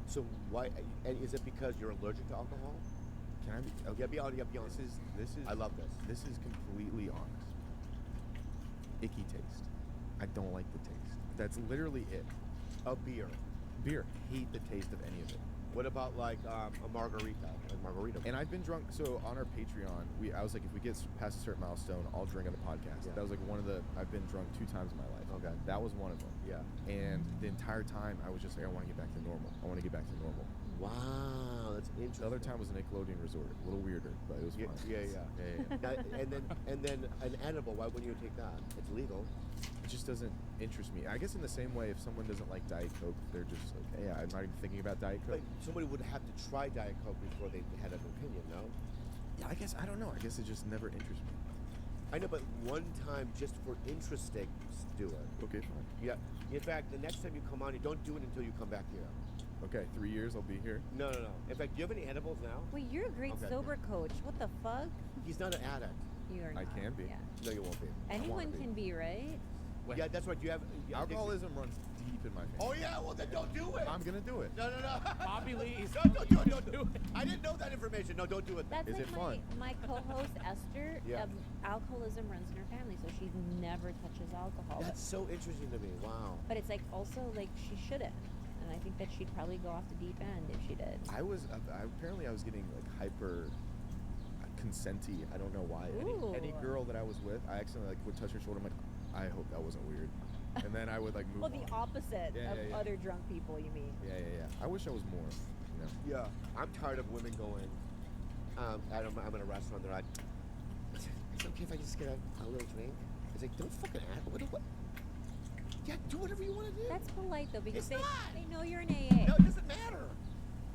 So why? And is it because you're allergic to alcohol? Can I be? Okay. Yeah, be honest. This is. I love this. This is completely honest. Icky taste. I don't like the taste. That's literally it. Of beer. Beer. Hate the taste of any of it. What about like a margarita? Like margarita. And I've been drunk. So on our Patreon, I was like, if we get past a certain milestone, I'll drink on the podcast. Yeah. That was like one of the. I've been drunk 2 times in my life. Okay. That was one of them. Yeah. And the entire time, I was just like, I want to get back to normal. I want to get back to normal. Wow, that's interesting. The other time was a Nickelodeon resort. A little weirder, but it was fun. Yeah. and then an edible. Why wouldn't you take that? It's legal. It just doesn't interest me. I guess in the same way, if someone doesn't like Diet Coke, they're just like, hey, I'm not even thinking about Diet Coke. But somebody would have to try Diet Coke before they had an opinion, no? Yeah, I guess, I don't know. I guess it just never interests me. I know, but one time just for interest sake, do it. Okay, fine. Yeah. In fact, the next time you come on, you don't do it until you come back here. Okay, 3 years I'll be here. No. In fact, do you have any edibles now? Wait, you're a great Okay. sober coach. What the fuck? He's not an addict. You are not. I can be. Yeah. No, you won't be. Anyone can be, right? Yeah, that's right. Do you have Alcoholism runs deep in my family. Oh yeah, well then don't do it. I'm gonna do it. No. Bobby Lee's. No, don't do it. Don't do it. I didn't know that information. No, don't do it. That's Is like it fun? my co-host Esther. Yeah. Alcoholism runs in her family, so she never touches alcohol. That's so interesting to me. Wow. But it's like also like she shouldn't, and I think that she'd probably go off the deep end if she did. Apparently I was getting like hyper consenty. I don't know why. Any Ooh. girl that I was with, I accidentally like would touch her shoulder. I'm like, I hope that wasn't weird. And then I would like move Well, the on. opposite Yeah, of yeah, yeah. other drunk people, you mean? Yeah. I wish I was more. You know. Yeah. I'm tired of women going. I'm in a restaurant. They're like, "Is it okay if I just get a little drink?" It's like, don't fucking ask. What? Yeah, do whatever you want to do. That's polite though, because It's they not. know you're an AA. No, it doesn't matter.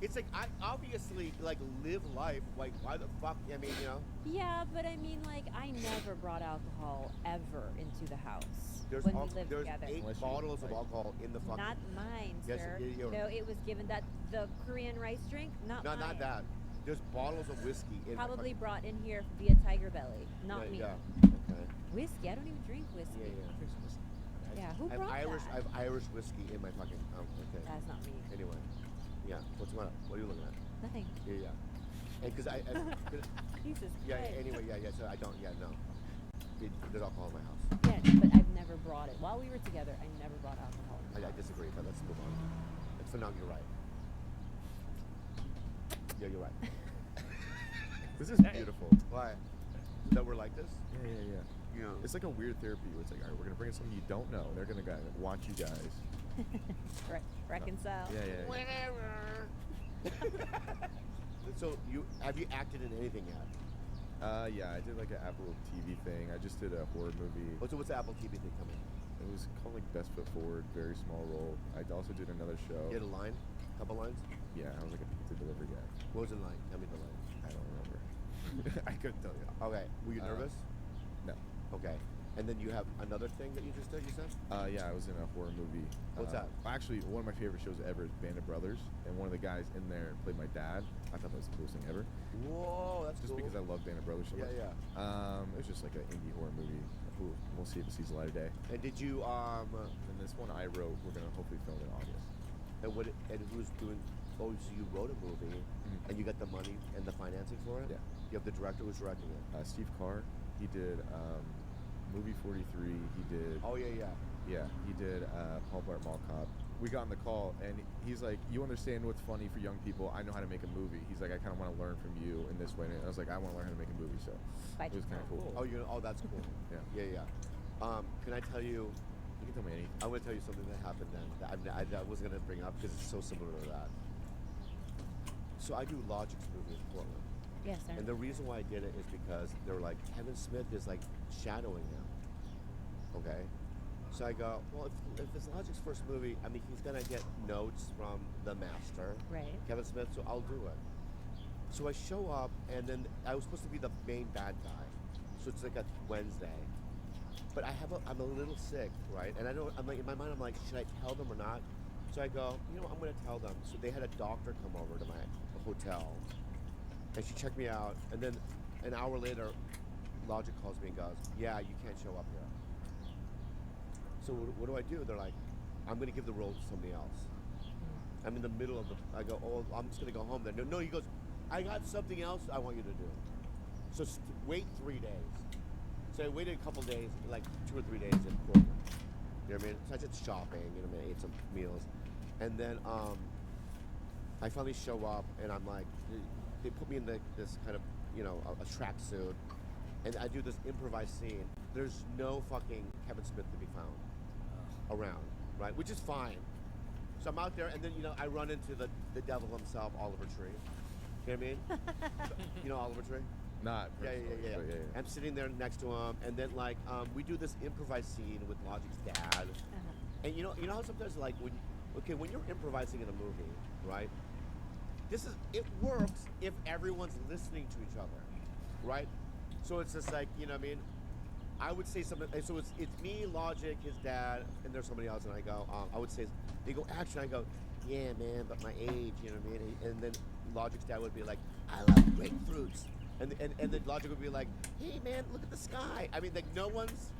It's like I obviously like live life. Like why the fuck? I mean, you know. Yeah, but I mean, like, I never brought alcohol ever into the house There's when al- we lived there's together. 8 Unless you, bottles of like- alcohol in the fucking. Not mine, Yes, sir. you're- No, it was given that the Korean rice drink, not No, mine. not that. There's bottles of whiskey in. my Probably fucking- brought in here via Tiger Belly, not me. Yeah. Okay. Whiskey? I don't even drink whiskey. Yeah. Yeah, who I have brought Irish. that? I have Irish whiskey in my fucking. Okay. That's not me. Anyway. Yeah. What's the matter? What are you looking at? Nothing. Yeah. And because Jesus Yeah. Christ. Anyway. Yeah. So I don't. Yeah. No. There's alcohol in my house. Yeah, but I've never brought it. While we were together, I never brought alcohol. in the I house. disagree, but let's move on. So now you're right. Yeah, you're right. This is beautiful. Why? That we're like this? Yeah. You know. It's like a weird therapy where it's like, all right, we're gonna bring in someone you don't know. They're gonna watch you guys. Reconcile. Yeah. Whatever. So have you acted in anything yet? Yeah, I did like an Apple TV thing. I just did a horror movie. What's the Apple TV thing coming? It was called like Best Foot Forward, very small role. I also did another show. You had a line? Couple lines? Yeah, I was like a pizza delivery guy. What was the line? Tell me the line. I don't remember. I couldn't tell you. Okay. Were you nervous? No. Okay. And then you have another thing that you just did, you said? Yeah, I was in a horror movie. What's that? Actually, one of my favorite shows ever is Band of Brothers, and one of the guys in there played my dad. I thought that was the coolest thing ever. Whoa, that's Just cool. because I love Band of Brothers so much. Yeah. It was just like an indie horror movie. We'll see if it sees the light of day. And did you And this one I wrote, we're gonna hopefully film in August. and who's doing? Oh, so you wrote a movie, and you got the money and the financing for it? Yeah. You have the director who's directing it. Steve Carr. He did movie 43. He did. Oh yeah. Yeah, he did Paul Blart Mall Cop. We got on the call, and he's like, "You understand what's funny for young people? I know how to make a movie." He's like, "I kind of want to learn from you in this way." And I was like, "I want to learn how to make a movie." So By it was kind of cool. Oh, that's cool. Yeah. Yeah. Can I tell you? You can tell me anything. I'm going to tell you something that happened then that I was going to bring up because it's so similar to that. So I do Logic's movie in Portland. Yes, sir. And the reason why I did it is because they were like, Kevin Smith is like shadowing him. Okay? So I go, well, if it's Logic's first movie, I mean, he's going to get notes from the master, Right. Kevin Smith, so I'll do it. So I show up, and then I was supposed to be the main bad guy. So it's like a Wednesday. But I'm a little sick, right? And I'm like, in my mind, I'm like, should I tell them or not? So I go, I'm going to tell them. So they had a doctor come over to my hotel, and she checked me out. And then an hour later, Logic calls me and goes, yeah, you can't show up here. So what do I do? They're like, I'm going to give the role to somebody else. I'm in the middle of I go, oh, I'm just going to go home then. No, he goes, I got something else I want you to do. So wait 3 days. So I waited a couple days, like 2 or 3 days in Portland. You know what I mean? So I did shopping, I ate some meals. And then I finally show up, and I'm like, they put me in this kind of, a tracksuit, and I do this improvised scene. There's no fucking Kevin Smith to be found around, right? Which is fine. So I'm out there, and then, I run into the devil himself, Oliver Tree. You know what I mean? You know Oliver Tree? Not. Yeah. But yeah. I'm sitting there next to him, and then we do this improvised scene with Logic's dad. And you know how sometimes when you're improvising in a movie, right? It works if everyone's listening to each other, right? So it's just like, you know what I mean? I would say something, so it's me, Logic, his dad, and there's somebody else, and I go, I would say, they go, action, I go, yeah, man, but my age, you know what I mean? And then Logic's dad would be like, I love grapefruits. And then Logic would be like, hey, man, look at the sky. I mean, like, no one's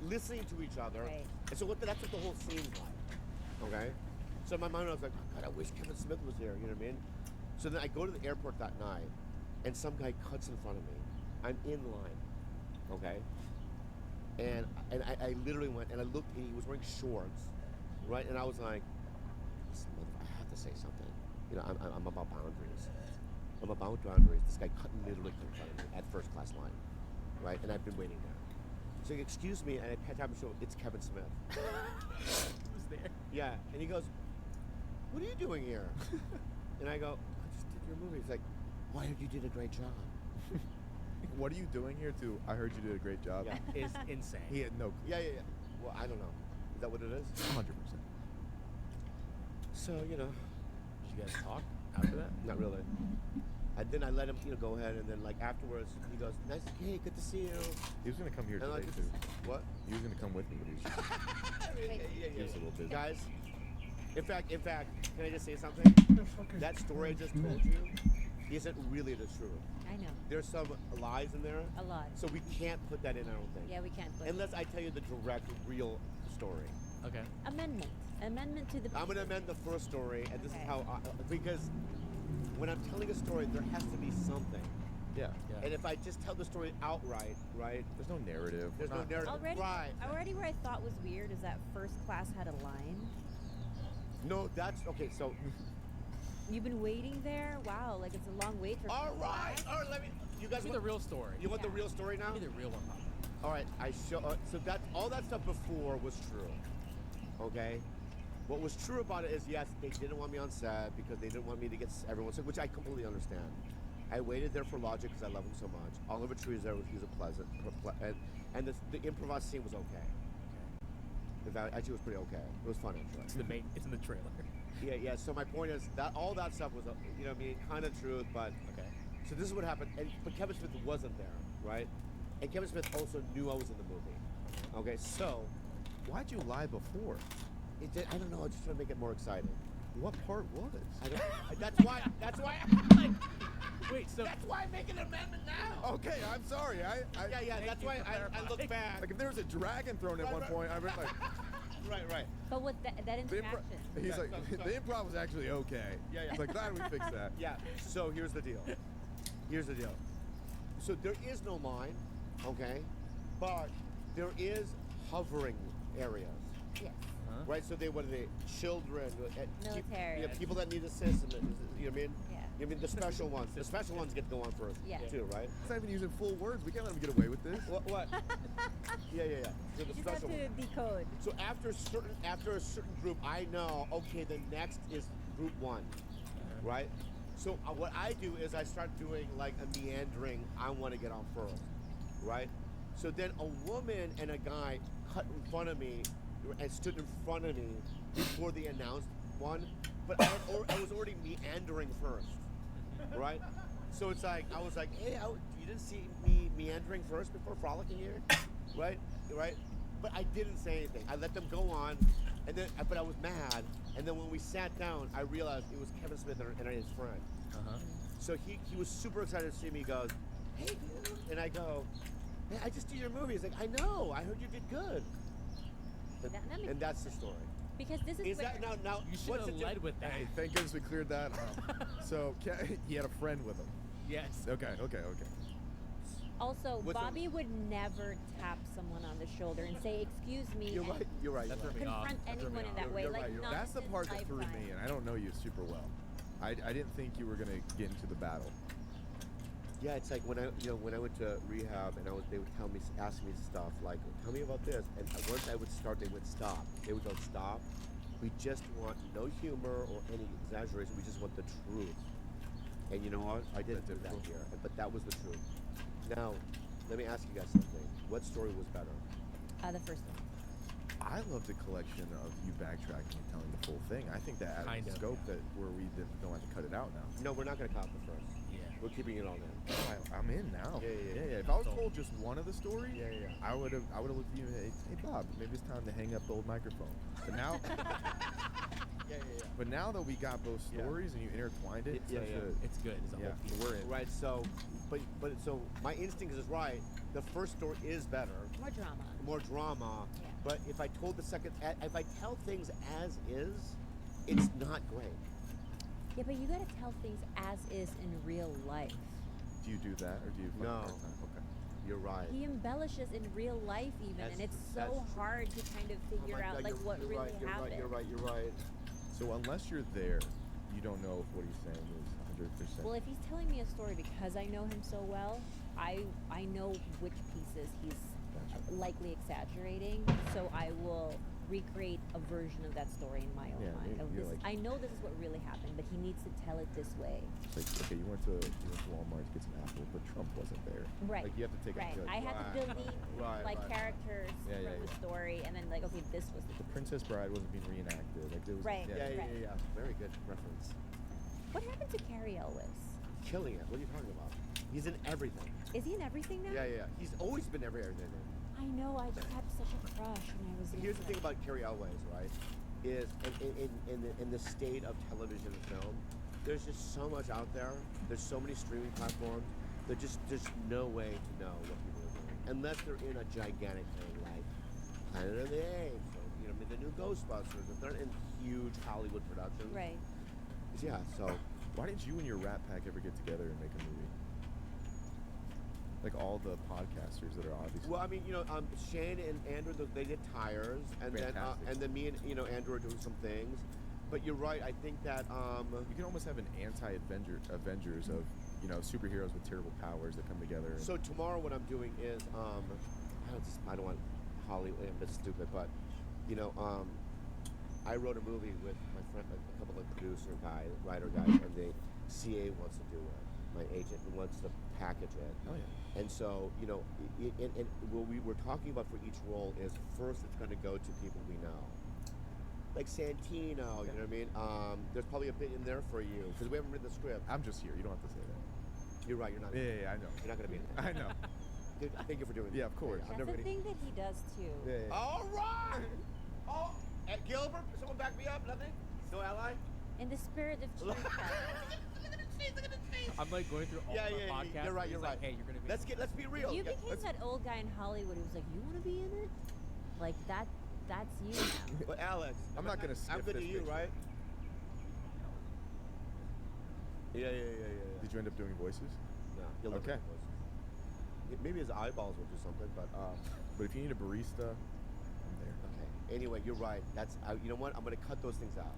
listening to each other. Right. And so that's what the whole scene's like, okay? So in my mind, I was like, oh, God, I wish Kevin Smith was there, you know what I mean? So then I go to the airport that night, and some guy cuts in front of me. I'm in line, okay? And I literally went, and I looked, and he was wearing shorts, right? And I was like, I have to say something. I'm about boundaries. I'm about boundaries. This guy literally cut in front of me at first class line, right? And I've been waiting there. So excuse me, and I pat him and show, it's Kevin Smith. Who's there? Yeah, and he goes, what are you doing here? And I go, I just did your movie. He's like, well, I heard you did a great job. What are you doing here? I heard you did a great job. Yeah. Is insane. He had no clue. Yeah. Well, I don't know. Is that what it is? 100%. So, Did you guys talk after that? not really. And then I let him, go ahead, and then afterwards, he goes, nice, hey, good to see you. He was gonna come here And today like, too. what? He was gonna come with me, but he was just, he was a little busy. Guys, in fact, can I just say something? That story I just told you isn't really the truth. I know. There's some lies in there. A lot. So we can't put that in, I don't think. Yeah, we can't put Unless I tell you the direct, real story. Okay. Amendment to the. I'm going to amend the first story, and this is Okay. how because when I'm telling a story, there has to be something. Yeah. And if I just tell the story outright, right? There's no narrative. There's We're no not- narrative. Already, Right. where I thought was weird is that first class had a line. No, that's okay. So, You've been waiting there. Wow, like it's a long wait for. all right. Let me. You guys Give me want the real story. You want the Yeah. real story now? Give me the real one. All right. So that all that stuff before was true. Okay. What was true about it is, yes, they didn't want me on set because they didn't want me to get everyone sick, which I completely understand. I waited there for Logic because I love him so much. Oliver Tree was there; he was a pleasant, and the improvised scene was okay. In fact, actually, it was pretty okay. It was fun actually. It's in the trailer. Yeah. So my point is that all that stuff was, kind of truth, but Okay. so this is what happened. But Kevin Smith wasn't there, right? And Kevin Smith also knew I was in the movie. Okay, so Why'd you lie before? I don't know. I just trying to make it more exciting. What part was? I don't, that's why. Wait, so That's why I make an amendment now. Okay, I'm sorry. Yeah. That's you why for I look clarifying. back. Like if there was a dragon thrown at Right, one right. point, I'd be like, Right. But with that the interaction. he's like, so- the improv was actually okay. Yeah. It's like glad we fixed that. Yeah. So here's the deal. So there is no line, okay, but there is hovering areas, Yes. Huh? right? So what are they? Children, Military. yeah, people that need assistance. You know what I mean? Yeah. You mean the special ones? The special ones get to go on first, Yeah. too, right? It's not even using full words. We can't let him get away with this. What? Yeah. So You the just have special to ones. decode. So after a certain group, I know, okay, the next is group 1, right? So what I do is I start doing like a meandering, I want to get on first, right? So then a woman and a guy cut in front of me and stood in front of me before they announced one, but I was already meandering first, right? So it's like, I was like, hey, you didn't see me meandering first before frolicking here, right? Right? But I didn't say anything. I let them go on, and then, but I was mad. And then when we sat down, I realized it was Kevin Smith and his friend. Uh-huh. So he was super excited to see me. He goes, hey, dude. And I go, hey, I just did your movie. He's like, I know. I heard you did good. That makes And that's the story. Because this is Is where that now? You should what's have the led with that. Hey, thank goodness we cleared that up. So he had a friend with him. Yes. Okay. also What's Bobby would never tap someone on the shoulder and say, "Excuse me." You're and right. You're right. That You're threw right. me off. confront That threw me anyone in off. that way. You're Like right, you're right. not That's the in part this that threw me, lifetime. and I don't know you super well. I didn't think you were gonna get into the battle. Yeah, it's like when I went to rehab and they would ask me stuff like, tell me about this, and once I would start, they would stop. They would go, stop. We just want no humor or any exaggeration. We just want the truth. And you know what? I didn't do that here, but that was the truth. Now, let me ask you guys something. What story was better? The first one. I love the collection of you backtracking and telling the full thing. I think that Kind added of, scope that where we don't have to cut it out now. No, we're not going to cop the first. Yeah. We're keeping it all in. I'm in now. Yeah. If I was told just one of the stories, Yeah. I would have looked at you and hey Bob, maybe it's time to hang up the old microphone. But now, Yeah. but now that we got both Yeah. stories and you intertwined it, Yeah, such yeah. It's good. It's a yeah, whole piece. we're in. Right. So, but so my instinct is right. The first story is better, More drama. more drama. Yeah. But if I told the second, if I tell things as is, it's not great. Yeah, but you gotta tell things as is in real life. Do you do that or do you? fucking No. part time? Okay. You're right. He embellishes in real life even, That's and it's true. so That's true. hard to kind of Oh figure my out God, like what you're really right, happened. You're right. So unless you're there, you don't know if what he's saying is 100%. Well, if he's telling me a story because I know him so well, I know which pieces he's Gotcha. likely exaggerating, so I will recreate a version of that story in my own Yeah, mind. Of you're this, like- I know this is what really happened, but he needs to tell it this way. It's like, okay, you went to Walmart to get some apples, but Trump wasn't there. Right. Like you have to take Right. a I had to delete Right. characters Yeah, from yeah, the yeah. story, and then like, okay, this was The Princess Bride wasn't being reenacted. Like there was. Right. Yeah. Yeah. Very good reference. what happened to Carrie Elwes? Killing it. What are you talking about? He's in everything. Is he in everything now? Yeah. He's always been everything. I know. I just had such a crush when I was. Here's the younger. thing about Carrie Elways, right? Is in the state of television and film, there's just so much out there. There's so many streaming platforms. There's no way to know what people are doing unless they're in a gigantic thing like Planet of the Apes, or, the new Ghostbusters. If they're in huge Hollywood productions, Right. Yeah. So Why didn't you and your Rat Pack ever get together and make a movie? Like all the podcasters that are obviously. well, I mean, Shane and Andrew, they did tires, and Fantastic. then me and Andrew are doing some things. But you're right. I think that You can almost have an Avengers of superheroes with terrible powers that come together. So tomorrow, what I'm doing is, I don't want Hollywood, I'm a bit stupid, but, I wrote a movie with my friend, a couple of writer guys, and the CA wants to do it. My agent wants to package it. Oh yeah. And so, and what we were talking about for each role is first it's going to go to people we know. Like Santino, you know what I mean? There's probably a bit in there for you, because we haven't written the script. I'm just here. You don't have to say that. You're right, you're not. Yeah, I know. You're not going to be in it. I know. Dude, thank you for doing that. Yeah, of course. I'm That's never the gonna- thing that he does too. Yeah. All right. Oh, at Gilbert, someone back me up. Nothing. No ally. In the spirit of Look Cheers Fest. at the face. Look at the face. I'm like going through all Yeah, the yeah, podcasts. you're right, and you're he's right. like, hey, you're gonna be. Let's be real. You Yeah, became let's- that old guy in Hollywood who was like, "You want to be in it?" Like that. That's you now. But Alex, I'm not gonna I'm sniff good to this you, picture. right? Yeah. Did you end up doing voices? No. You'll look Okay. at the voices. maybe his eyeballs will do something, but But if you need a barista, I'm there. okay. Anyway, you're right. That's you know what? I'm gonna cut those things out.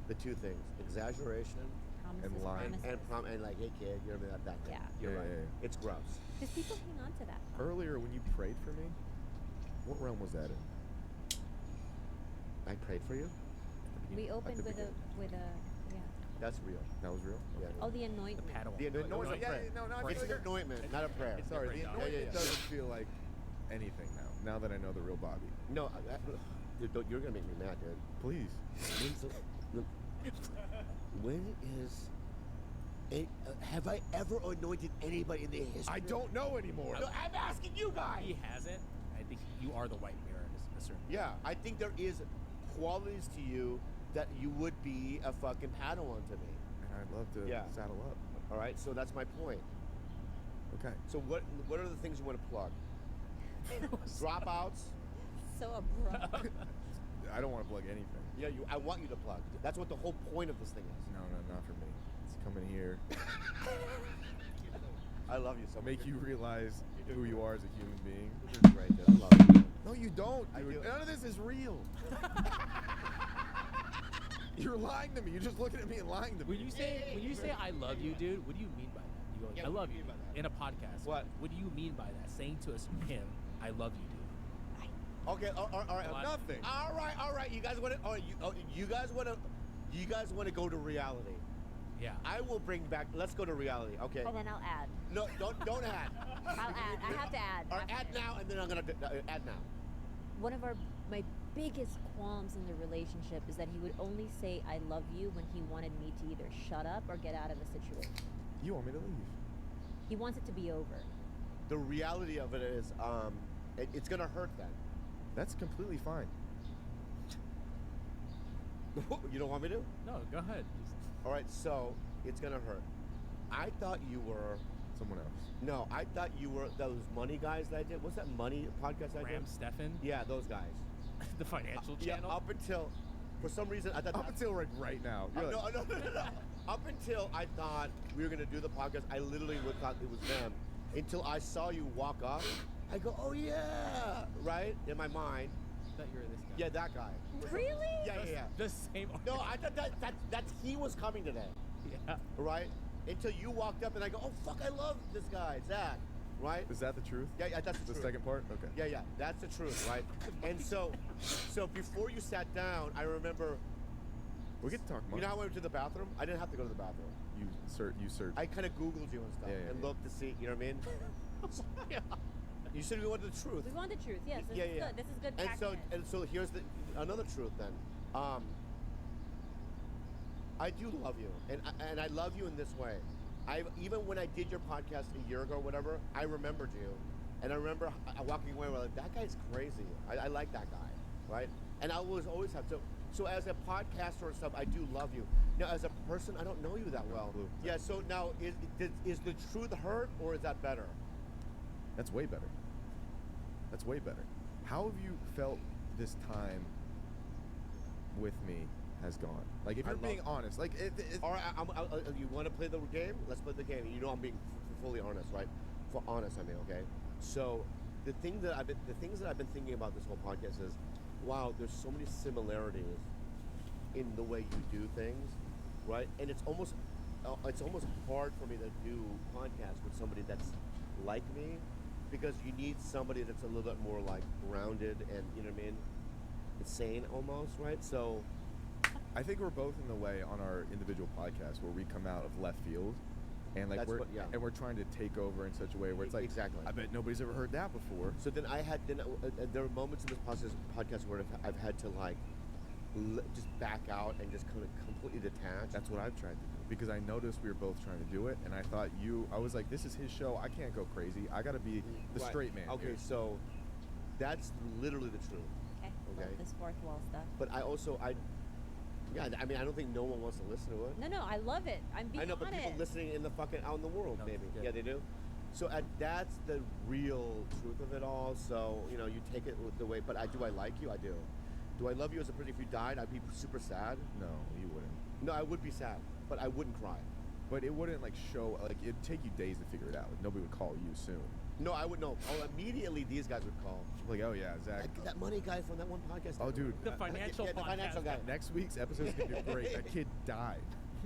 The two things: exaggeration Promises, lying. promises. and like, hey kid, you know what I mean? That thing. Yeah. You're Yeah, right. yeah, yeah. It's gross. Because people hang on to that. Earlier when you prayed for me, what realm was that in? I prayed for you. We opened the with a yeah. That's real. That was real. Yeah. Oh, the anointment. The paddle. The anointment. No, was a yeah, prayer. no, I It's feel an like anointment, not a prayer. Sorry, the different, anointment yeah, yeah. doesn't feel like anything now. Now that I know the real Bobby. No, dude, you're gonna make me mad, dude. Please. When have I ever anointed anybody in the history? I don't know anymore. No, I'm asking you guys. He hasn't. I think you are the white mirror in a certain. Yeah, I think there is qualities to you that you would be a fucking Padawan to me. And I'd love to Yeah. saddle up. All right, so that's my point. Okay. So what are the things you want to plug? Dropouts? So abrupt. I don't want to plug anything. Yeah, I want you to plug. That's what the whole point of this thing is. No, not for me. It's come in here, I love you so much. make you realize who you are as a human being. You're great, dude. I love you. No, you don't. I Dude. do. None of this is real. You're lying to me. You're just looking at me and lying to me. When you say I love you, dude, what do you mean by that? You go, Yeah, I what love do you you mean by that? in a podcast. What? What do you mean by that? Saying to us him, I love you, dude. Okay, all right. What? Nothing. All right. You guys want to? You guys want to go to reality? Yeah. I will bring back. Let's go to reality. Okay. And then I'll add. No, don't add. I'll add. I have to add. Or after. add now, and then I'm gonna add now. One of my biggest qualms in the relationship is that he would only say I love you when he wanted me to either shut up or get out of a situation. You want me to leave? He wants it to be over. The reality of it is, it's gonna hurt then. That's completely fine. You don't want me to? No, go ahead. All right. So it's gonna hurt. I thought you were. Someone else. No, I thought you were those money guys that I did. What's that money podcast I did? Ram Stefan, Yeah, those guys. the financial Yeah, channel. up until, for some reason, I thought. Up until right now. You're like, No. Up until I thought we were gonna do the podcast, I literally thought it was them. Until I saw you walk up, I go, "Oh yeah!" Right in my mind. I thought you were this guy. Yeah, that guy. Really? Yeah. The same. No, I thought that he was coming today, Yeah. right? Until you walked up and I go, "Oh fuck, I love this guy, Zach." Right? is that the truth? Yeah, that's The truth. second part? Okay. Yeah, that's the truth, right? And so before you sat down, I remember. We get to talk You money. know how I went to the bathroom? I didn't have to go to the bathroom. You search. I kind of Googled you and stuff Yeah, and yeah. looked to see, you know what I mean? You said we wanted the truth. We want the truth. Yes. This Yeah, is yeah. good. This is good. And so here's another truth then. I do love you, and I love you in this way. Even when I did your podcast a year ago, or whatever, I remembered you, and I remember walking away like that guy's crazy. I like that guy, right? And I will always have to. So as a podcaster and stuff, I do love you. Now as a person, I don't know you that well. clue. Yeah. So now is the truth hurt or is that better? That's way better. That's way better. How have you felt this time with me has gone? Like, if I you're being love- honest, like, All right, you want to play the game? Let's play the game. You know I'm being fully honest, right? For honest, I mean, okay. So the things that I've been thinking about this whole podcast is, wow, there's so many similarities in the way you do things, right? And it's almost hard for me to do podcasts with somebody that's like me, because you need somebody that's a little bit more like grounded and, you know what I mean, insane almost, right? So. I think we're both in the way on our individual podcasts where we come out of left field, and like That's we're trying to take over in such a way where it's like, Exactly. I bet nobody's ever heard that before. So then there are moments in this podcast where I've had to like just back out and just kind of completely detach. That's what I've tried to do, because I noticed we were both trying to do it, and I thought I was like, this is his show. I can't go crazy. I got to be the Right. straight man. Okay, here. so that's literally the truth. Okay. Okay. Love this fourth wall stuff. But I don't think no one wants to listen to it. No, I love it. I'm being I know, but honest. people listening in the fucking out in the world, No, maybe. good. Yeah, they do. So that's the real truth of it all. So you take it with the way. But I like you. I do. Do I love you as a person? If you died, I'd be super sad. No, you wouldn't. No, I would be sad, but I wouldn't cry. But it wouldn't like show, like, it'd take you days to figure it out. Nobody would call you soon. No, I would know. Oh, immediately these guys would call. Like, oh yeah, Zach. That money guy from that one podcast. Oh, dude. The financial yeah, the financial podcast. guy. Next week's episode is gonna be great. That kid died.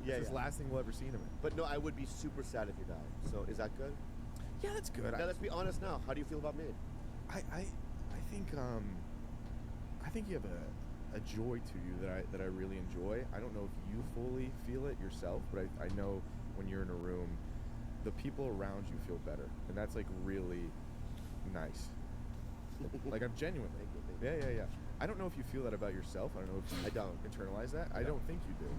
Yeah, It's the yeah. last thing we'll ever see him in. But no, I would be super sad if you died. So is that good? Yeah, that's good. Now let's be honest. Now, how do you feel about me? I think you have a joy to you that I really enjoy. I don't know if you fully feel it yourself, but I know when you're in a room, the people around you feel better, and that's like really nice. Like I'm genuinely. Thank you. Yeah. I don't know if you feel that about yourself. I don't know if you I don't. internalize that. I don't think you do.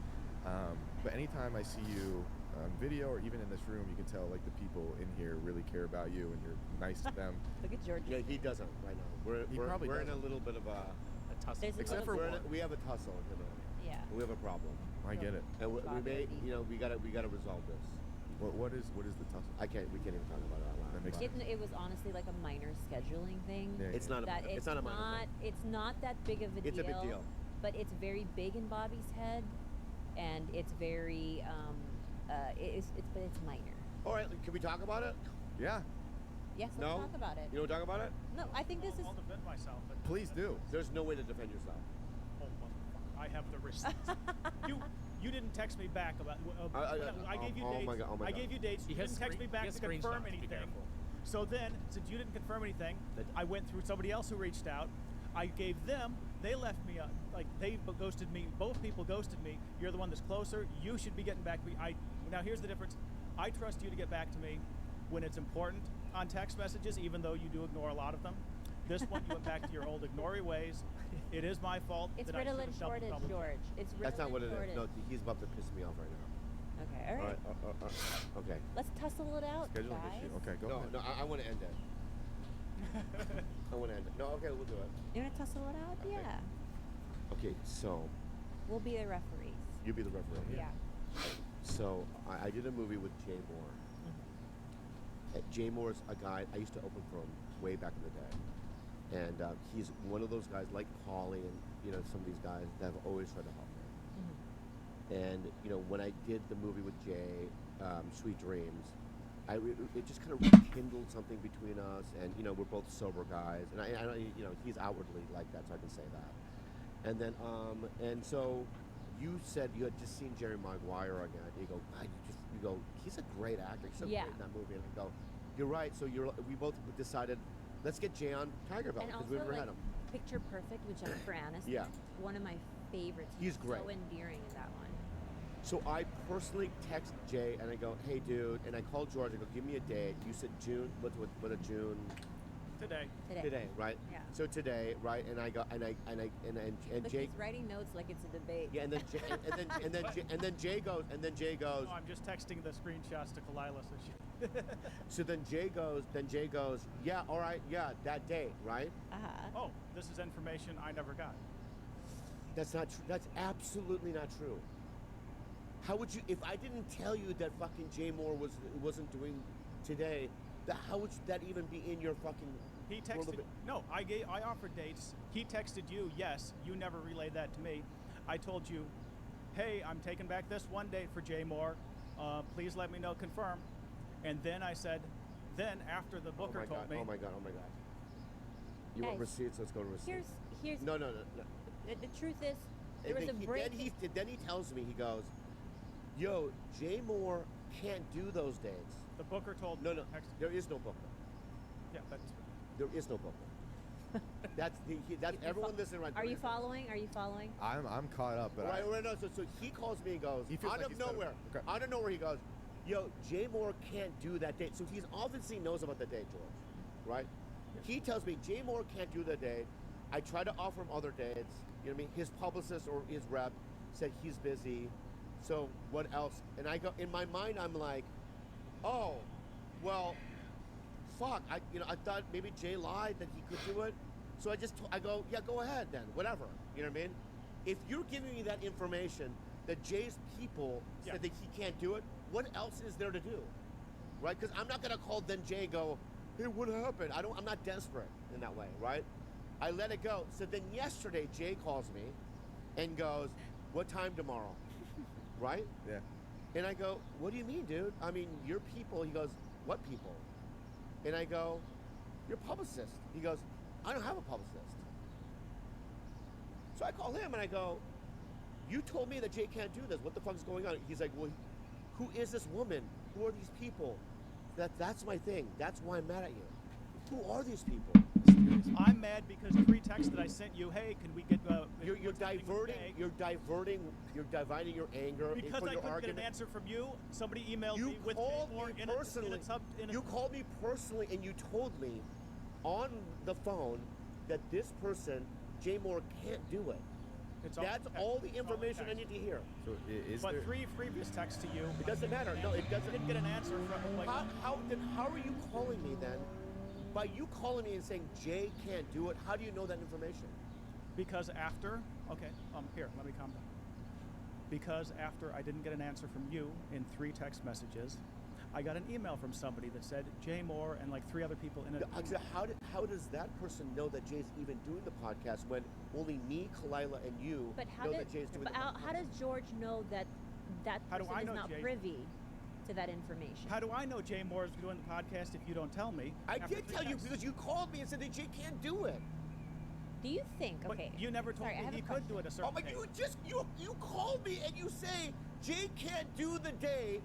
But anytime I see you on video or even in this room, you can tell like the people in here really care about you and you're nice to them. Look at George. Yeah, he doesn't right now. He probably we're in a doesn't. little bit of a. tussle. There's a Except little for bit- one. We have a tussle. Yeah. We have a problem, I get it. and we Bob may, already. we gotta resolve this. What is the tussle? We can't even talk about it out That loud. makes but- It was honestly like a minor scheduling thing. Yeah, It's not a. That It's not a minor thing. It's not that big of a deal. It's a big deal. But it's very big in Bobby's head, and it's very but it's minor. All right, can we talk about it? Yeah, Yes, let's No? talk about it. You don't talk about it? No, I think this is. I'll defend myself. But please do. There's no way to defend yourself. oh, motherfucker, I have the receipts. you didn't text me back about. I gave you oh dates. my God, oh my I God. gave you dates. He You has didn't text me screen- back he has to confirm screenshots, be anything. careful. So then, since you didn't confirm anything, I went through somebody else who reached out. I gave them. They left me. They ghosted me. Both people ghosted me. You're the one that's closer. You should be getting back to me. Now here's the difference. I trust you to get back to me when it's important on text messages, even though you do ignore a lot of them. This one, you went back to your old ignory ways. It is my fault. It's that I should Ritalin have dealt with shortage, public- George. It's Ritalin That's not what it shortage. is. No, he's about to piss me off right now. Okay, all right. Okay. Let's tussle it out, Scheduling guys. issue. Okay, go No, ahead. no, I want to end it. I want to end it. No, okay, we'll do it. You want to tussle it out? Okay. Yeah. Okay, so We'll be the referees. you be the referee. Yeah. So I did a movie with Jay Moore. Jay Moore's a guy I used to open for him way back in the day, and he's one of those guys like Paulie and some of these guys that have always tried to help me. And when I did the movie with Jay, Sweet Dreams, it just kind of rekindled something between us, and we're both sober guys, and I he's outwardly like that, so I can say that. And then and so you said you had just seen Jerry Maguire again. You go, God, you go, he's a great actor. He's so Yeah. great in that movie. And I go, you're right. So we both decided, let's get Jay on Tiger Belly And because also, we've never like, had him. Picture Perfect with Jennifer Aniston. Yeah. One of my favorites. He's great. So endearing in that one. So I personally text Jay and I go, hey dude, and I called George. I go, give me a date. You said June. What a June? Today. Today, right? Yeah. So today, right? And I go, and Look, Jay. he's writing notes like it's a debate. Yeah, and then Jay, and then Jay goes, No, I'm just texting the screenshots to Kalila so she. So then Jay goes, yeah, all right, yeah, that date, right? Oh, this is information I never got. That's not true. That's absolutely not true. How would you, if I didn't tell you that fucking Jay Moore wasn't doing today, how would that even be in your fucking He world of texted. it? No, I offered dates. He texted you. Yes, you never relayed that to me. I told you, hey, I'm taking back this one date for Jay Moore. Please let me know, confirm. And then I said, then after the booker oh my told God, me. Oh my God, oh my God. You want Guys, receipts? Let's go to receipts. Here's. No. The truth is, there was a break. Then he tells me, he goes, yo, Jay Moore can't do those dates. The booker told No, me. no, there is no booker. Yeah, that's. There is no booker. That's everyone listening right now. Are you following? Are you following? I'm caught up, but Right, no. So he calls me and goes, He feels out like of he's got it. nowhere, Okay. out of nowhere, he goes, yo, Jay Moore can't do that date. So he's obviously knows about the date, George, right? He tells me Jay Moore can't do the date. I try to offer him other dates. You know what I mean? His publicist or his rep said he's busy. So what else? And I go, in my mind, I'm like, oh, well, fuck. I thought maybe Jay lied that he could do it. So I go, yeah, go ahead then, whatever. You know what I mean? If you're giving me that information that Jay's people said that he can't do it, what else is there to do? Right? Because I'm not gonna call then Jay and go, hey, what happened? I'm not desperate in that way, right? I let it go. So then yesterday Jay calls me and goes, what time tomorrow? Right? Yeah. And I go, what do you mean, dude? I mean, your people. He goes, what people? And I go, you're a publicist. He goes, I don't have a publicist. So I call him and I go, you told me that Jay can't do this. What the fuck is going on? He's like, well, who is this woman? Who are these people? That's my thing. That's why I'm mad at you. Who are these people? I'm mad because 3 texts that I sent you. Hey, can we get? You're what's happening with Jay? You're dividing your anger Because for I your couldn't argument. get an answer from you. Somebody emailed You me with called Jay Moore me in a personally. in a You called me personally, and you told me on the phone that this person, Jay Moore, can't do it. It's all That's text. all the It's all information I text. need to hear. So is But there? 3 previous texts to you. It doesn't matter. No, it doesn't. I didn't get an answer from. Like, How are you calling me then? By you calling me and saying Jay can't do it, how do you know that information? Because after, okay, here, let me calm down. Because after I didn't get an answer from you in 3 text messages, I got an email from somebody that said Jay Moore and like 3 other people in it. How does that person know that Jay's even doing the podcast when only me, Kalila, and you But how know did? that Jay's doing But the how does George know that that How do person I is know not Jay- privy to that information? How do I know Jay Moore is doing the podcast if you don't tell me? I after did 3 tell you texts? because you called me and said that Jay can't do it. Do you think? But Okay. you never told Sorry, I me have he a could do it a certain Oh, but day. you called me and you say Jay can't do the day.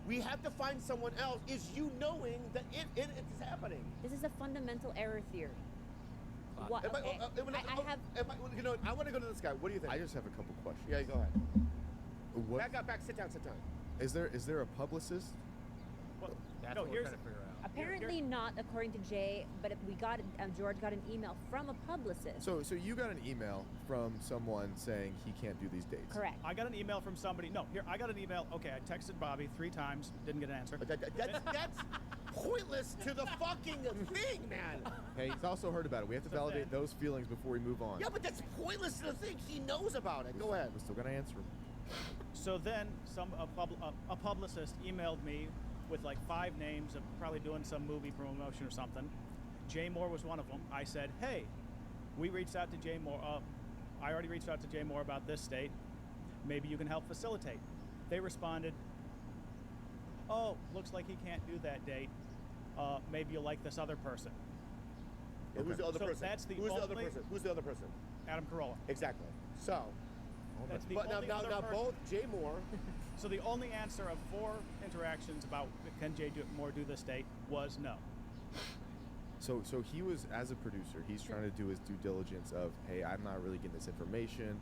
We have to find someone else. Is you knowing that it is happening? This is a fundamental error theory. What? Am I- Okay. I have. You know, I want to go to this guy. What do you think? I just have a couple questions. Yeah, go ahead. What Back up, back. Sit down, sit down. is there a publicist? Well, That's no, what we're here's trying to figure out. Apparently not, according to Jay. But we got George got an email from a publicist. So you got an email from someone saying he can't do these dates. Correct. I got an email from somebody. No, here, I got an email. Okay, I texted Bobby 3 times, didn't get an answer. But that's pointless to the fucking thing, man. Hey, he's also heard about it. We have to So validate then- those feelings before we move on. Yeah, but that's pointless to the thing. He knows about it. Go ahead. We're still gonna answer him. So then a publicist emailed me with like 5 names of probably doing some movie promotion or something. Jay Moore was one of them. I said, hey, we reached out to Jay Moore. I already reached out to Jay Moore about this state. Maybe you can help facilitate. They responded, oh, looks like he can't do that date. Maybe you'll like this other person. And who's the other So person? that's the Who's the other only- person? Who's the other person? Adam Carolla. Exactly. So, That's the but now, only now, other now person. both Jay Moore. So the only answer of 4 interactions about can Jay Moore do this date was no. So he was, as a producer, he's trying to do his due diligence of, hey, I'm not really getting this information.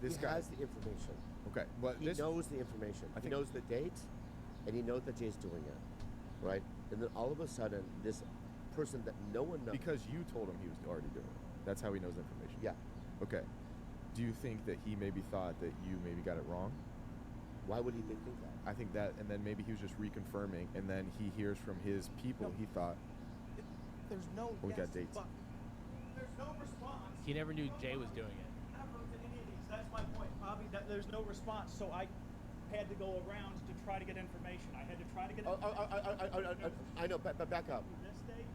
This He guy has the information. Okay, but He this knows the information. I He think- knows the date, and he knows that Jay's doing it, right? And then all of a sudden, this person that no one knows. because you told him he was already doing it. That's how he knows the information. Yeah. Okay. Do you think that he maybe thought that you maybe got it wrong? Why would he think that? I think that, and then maybe he was just reconfirming, and then he hears from his people. No. He thought, There's no. we yes, got dates. but There's no response. He never knew Jay was doing it. Ever to any of these. That's my point, Bobby. That there's no response, so I had to go around to try to get information. I had to try to get. I know, but back up. This date.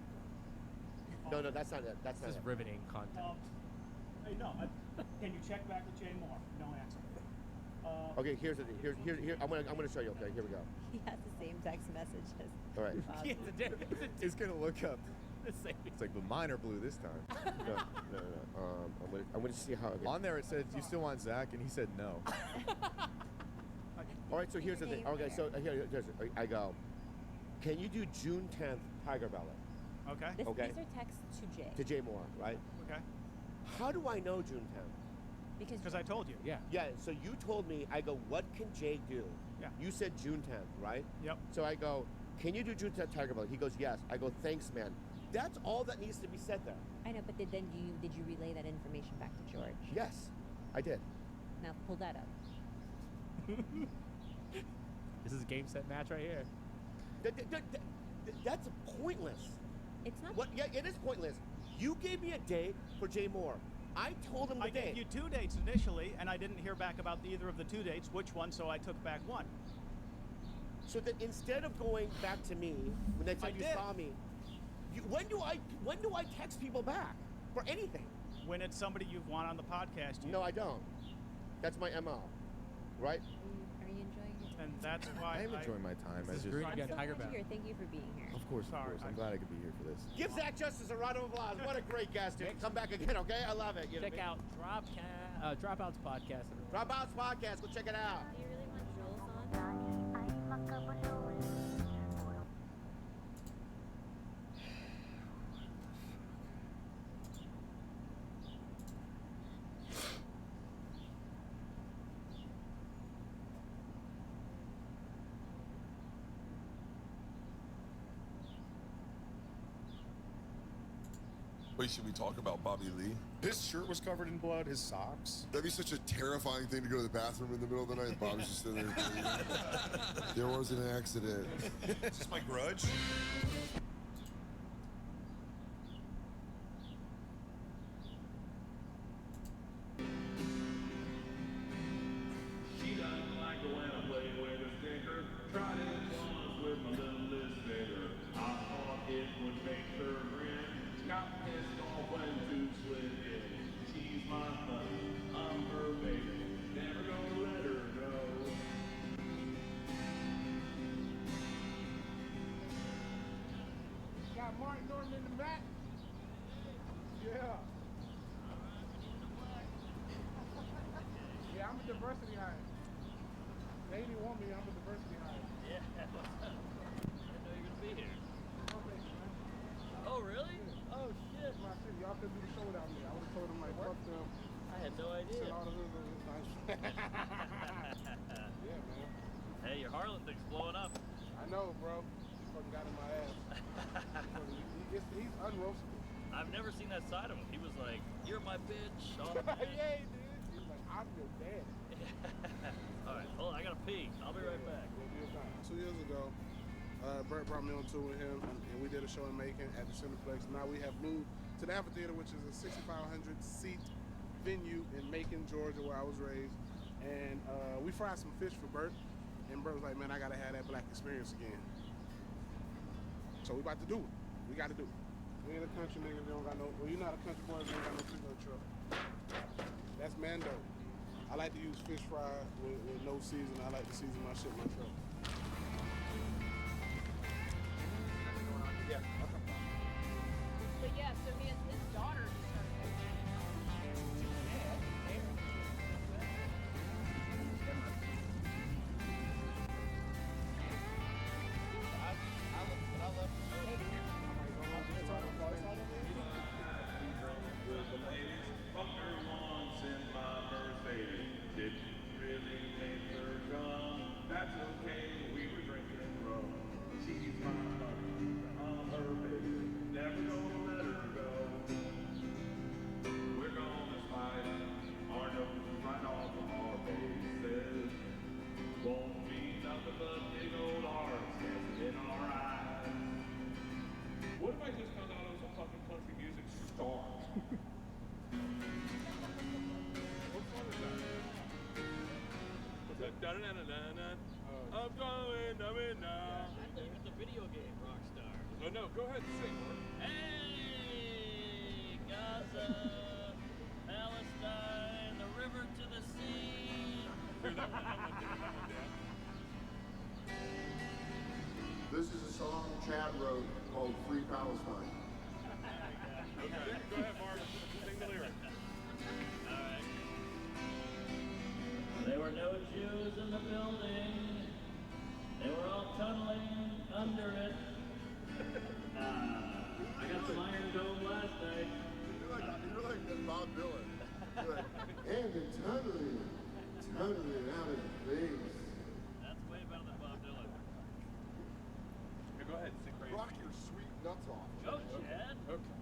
No, that's not it. That's not This is it. riveting content. Hey, no. Can you check back with Jay Moore? No answer. Okay, here's the thing. Here. I'm gonna show you. Okay, here we go. He has the same text message as All right. Bobby. he's gonna look up. The same. It's like, but mine are blue this time. No. I'm gonna see how. Okay. On there it said, "You still want Zach?" And he said no. All right. So here's the thing. Okay. So here's it. I go. Can you do June 10th Tiger Belly Okay. Okay. These are texts to Jay. to Jay Moore, right? Okay. How do I know June 10th? Because I told you. Yeah. Yeah. So you told me. I go. What can Jay do? Yeah. You said June 10th, right? Yep. So I go. Can you do June 10th Tiger Belly? He goes. Yes. I go. Thanks, man. That's all that needs to be said there. I know, but did you relay that information back to George? Yes, I did. Now pull that up. This is a game set match right here. That's pointless. It's not. What? Yeah, it is pointless. You gave me a date for Jay Moore. I told him the I date. gave you 2 dates initially, and I didn't hear back about either of the 2 dates. Which one? So I took back one. So that instead of going back to me when they I said you did. saw me, when do I text people back for anything? When it's somebody you've wanted on the podcast. No, I don't. That's my MO, right? Are you enjoying it? and that's why I am enjoying my time. I This is just, great I'm again, so Tiger glad Bell. you're here. Thank you for being here. of course, Sorry, I'm glad I could be here for this. Give Zach Justice a round of applause. What a great guest, dude. Come back again, okay? I love it. You know Check what out Dropouts podcast. I mean? Dropouts Podcast. Go check it out. Do you really want Jules on? Wait, should we talk about Bobby Lee? His shirt was covered in blood, his socks. That'd be such a terrifying thing to go to the bathroom in the middle of the night. Bobby's just sitting there. There was an accident. Is this my grudge? She doesn't like it when I play with a sticker. Tried it once with my little finger. I thought it would make her grin. Got pissed off when two slid in. She's my honey, I'm her baby. Never gonna let her go. Got Martin Norman in the back. Yeah. Yeah, I'm a diversity hire. They didn't want me, I'm a diversity hire. Yeah, what's up? I didn't know you were gonna be here. Oh, really? Oh, shit. My city, y'all couldn't do the show without me. I would have told them, like, fuck them. I had no idea. Send all the hood nice. Yeah, man. Hey, your Harlan thing's blowing up. I know, bro. He fucking got in my ass. He's unroastable. I've never seen that side of him. He was like, "You're my bitch." All the time. Yeah, dude. He's like, I'm your dad. All right, hold on. I gotta pee. I'll be right back. 2 years ago, Bert brought me on tour with him, and we did a show in Macon at the Cineplex. Now we have moved to the Amphitheater, which is a 6,500 seat venue in Macon, Georgia, where I was raised. And we fried some fish for Bert, and Bert was like, "Man, I gotta have that black experience again." So we about to do it. We gotta do it. We ain't a country nigga, we don't got no, well, you're not a country boy, we ain't got no pickup truck. That's Mando. I like to use fish fry with no season. I like to season my shit myself. Yeah. But yeah, so his daughter just started. That's okay, we were drinking rum. She's my buddy, I'm her baby. Never gonna let her go. We're gonna slide our noses right off of our faces. Won't be nothing but big old hearts dancing in our eyes. What if I just found out I was a fucking country music star? What song is that? Da-da-da-da-da-da. I'm going now. I thought you meant the video game Rockstar. Oh no, go ahead and sing. Hey, Gaza, Palestine, the river to the sea. Here, that one down. This is a song Chad wrote called Free Palestine. Okay, go ahead, Mark. Sing the lyrics. All right. There were no Jews in the building. They were all tunneling under it. I got some Iron Dome last night. You're like Bob Dylan. You're like, and they're tunneling out of space. That's way better than Bob Dylan. Here, go ahead, sing crazy. Rock your sweet nuts off. Go, Chad. Okay.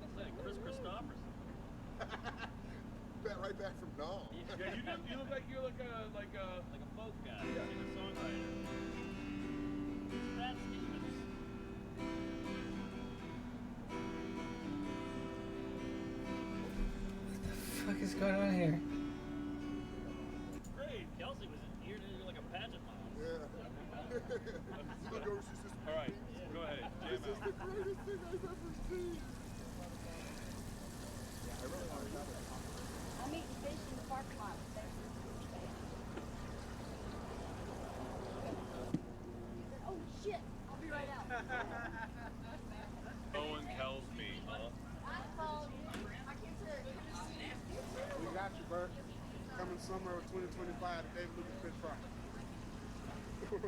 It's like Chris Christopherson. Right back from Nam. Yeah, you look like you're like a folk guy, singer-songwriter. It's Pat Stevens. What the fuck is going on here? Great. Kelsey was here to like a pageant model. Yeah. All right, go ahead. This is the greatest thing I've ever seen. I'm eating fish in the parking lot. There's Owen tells me, huh? We got you, Bert. Coming summer of 2025 to David Lucas Fish Fry. Oh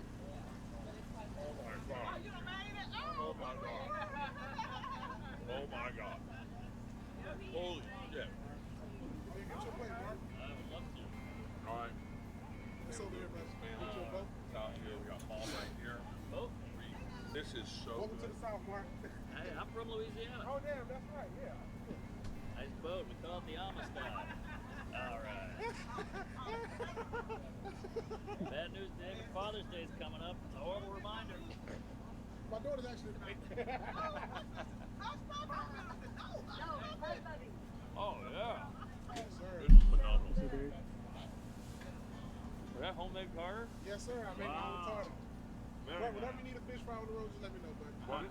my god. Oh my god. Oh my god. Holy shit. Get your plate, Mark. I would love to. Alright. It's over here, brother. Get your boat. Out here, we got Paul right here. Oh. This is so Welcome to good. the South, Mark. Hey, I'm from Louisiana. Oh, damn, that's right, yeah. Nice boat. We call it the Amistad. All right. Bad news, David. Father's Day's coming up. It's a horrible reminder. My daughter's actually. Oh, yeah. Yes, sir. This is phenomenal. Was that homemade Carter? Yes, sir. I make my own Wow. tartar. Very But nice. whenever you need a fish fry on the road, just let me know, bud. What?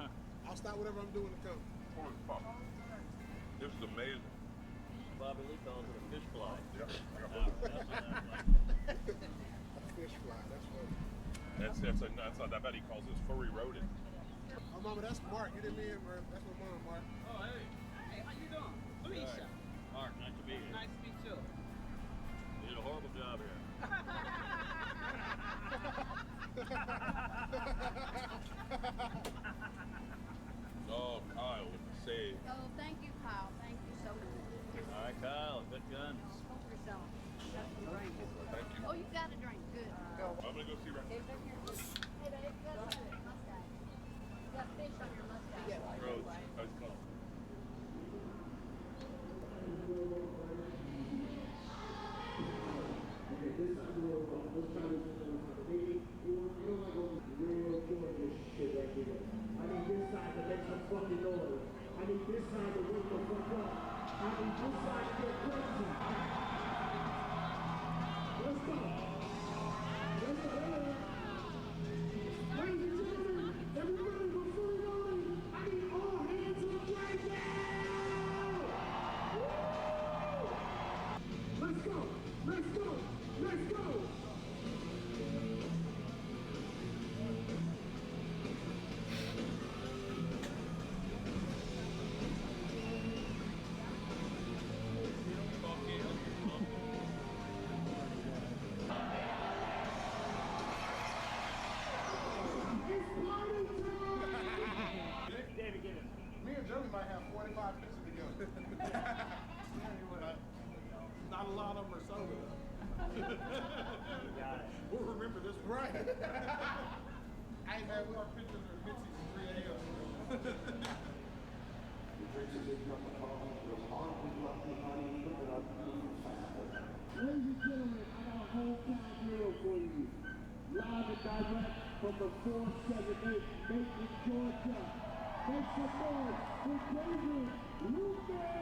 I'll stop whatever I'm doing to come. Holy fuck. This is amazing. Bobby Lee calls it a fish fly. Yeah, I got Wow, both. that's what that's like. A fish fly, that's funny. That's not that bad. He calls this furry rodent. Oh, mama, that's Mark. You didn't mean Mark. That's my mom, Mark. Oh, hey. Hey, how you doing? Felicia. Mark, nice to meet you. Nice to meet you. You did a horrible job here. Oh, Kyle with the save. Oh, thank you, Kyle. Thank you so much. All right, Kyle, good gun. Smoke yourself. That's the drink. Thank you. Oh, you got a drink. Good. I'm gonna go see Rex. Hey, back here. Hey, babe, you got something on your mustache. You got fish on your mustache. Rhodes. How's it going? Me and Jeremy might have 45 pictures together. Not a lot of them are sober. Got it. We'll remember this one. Right. I ain't had more pictures of Mitzi's 3 a.m. Ladies and gentlemen, I got a whole pack deal for you. Live and direct from the 478 Macon, Georgia. Make some noise for David Lucas!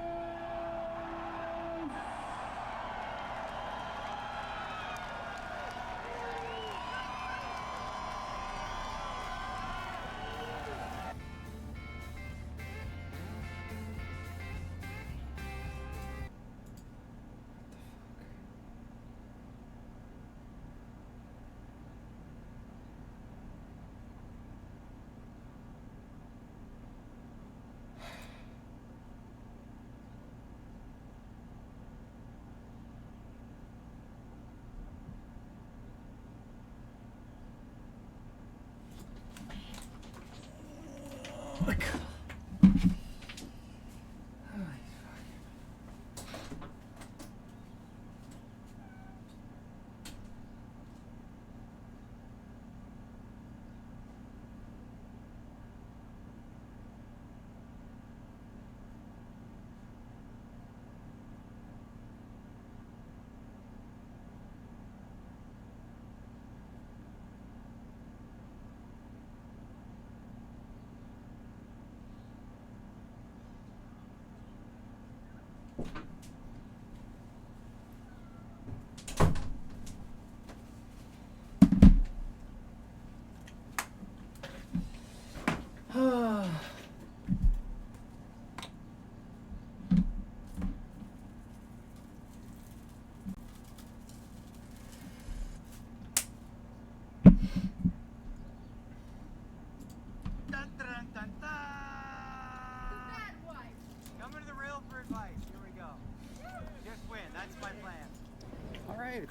right.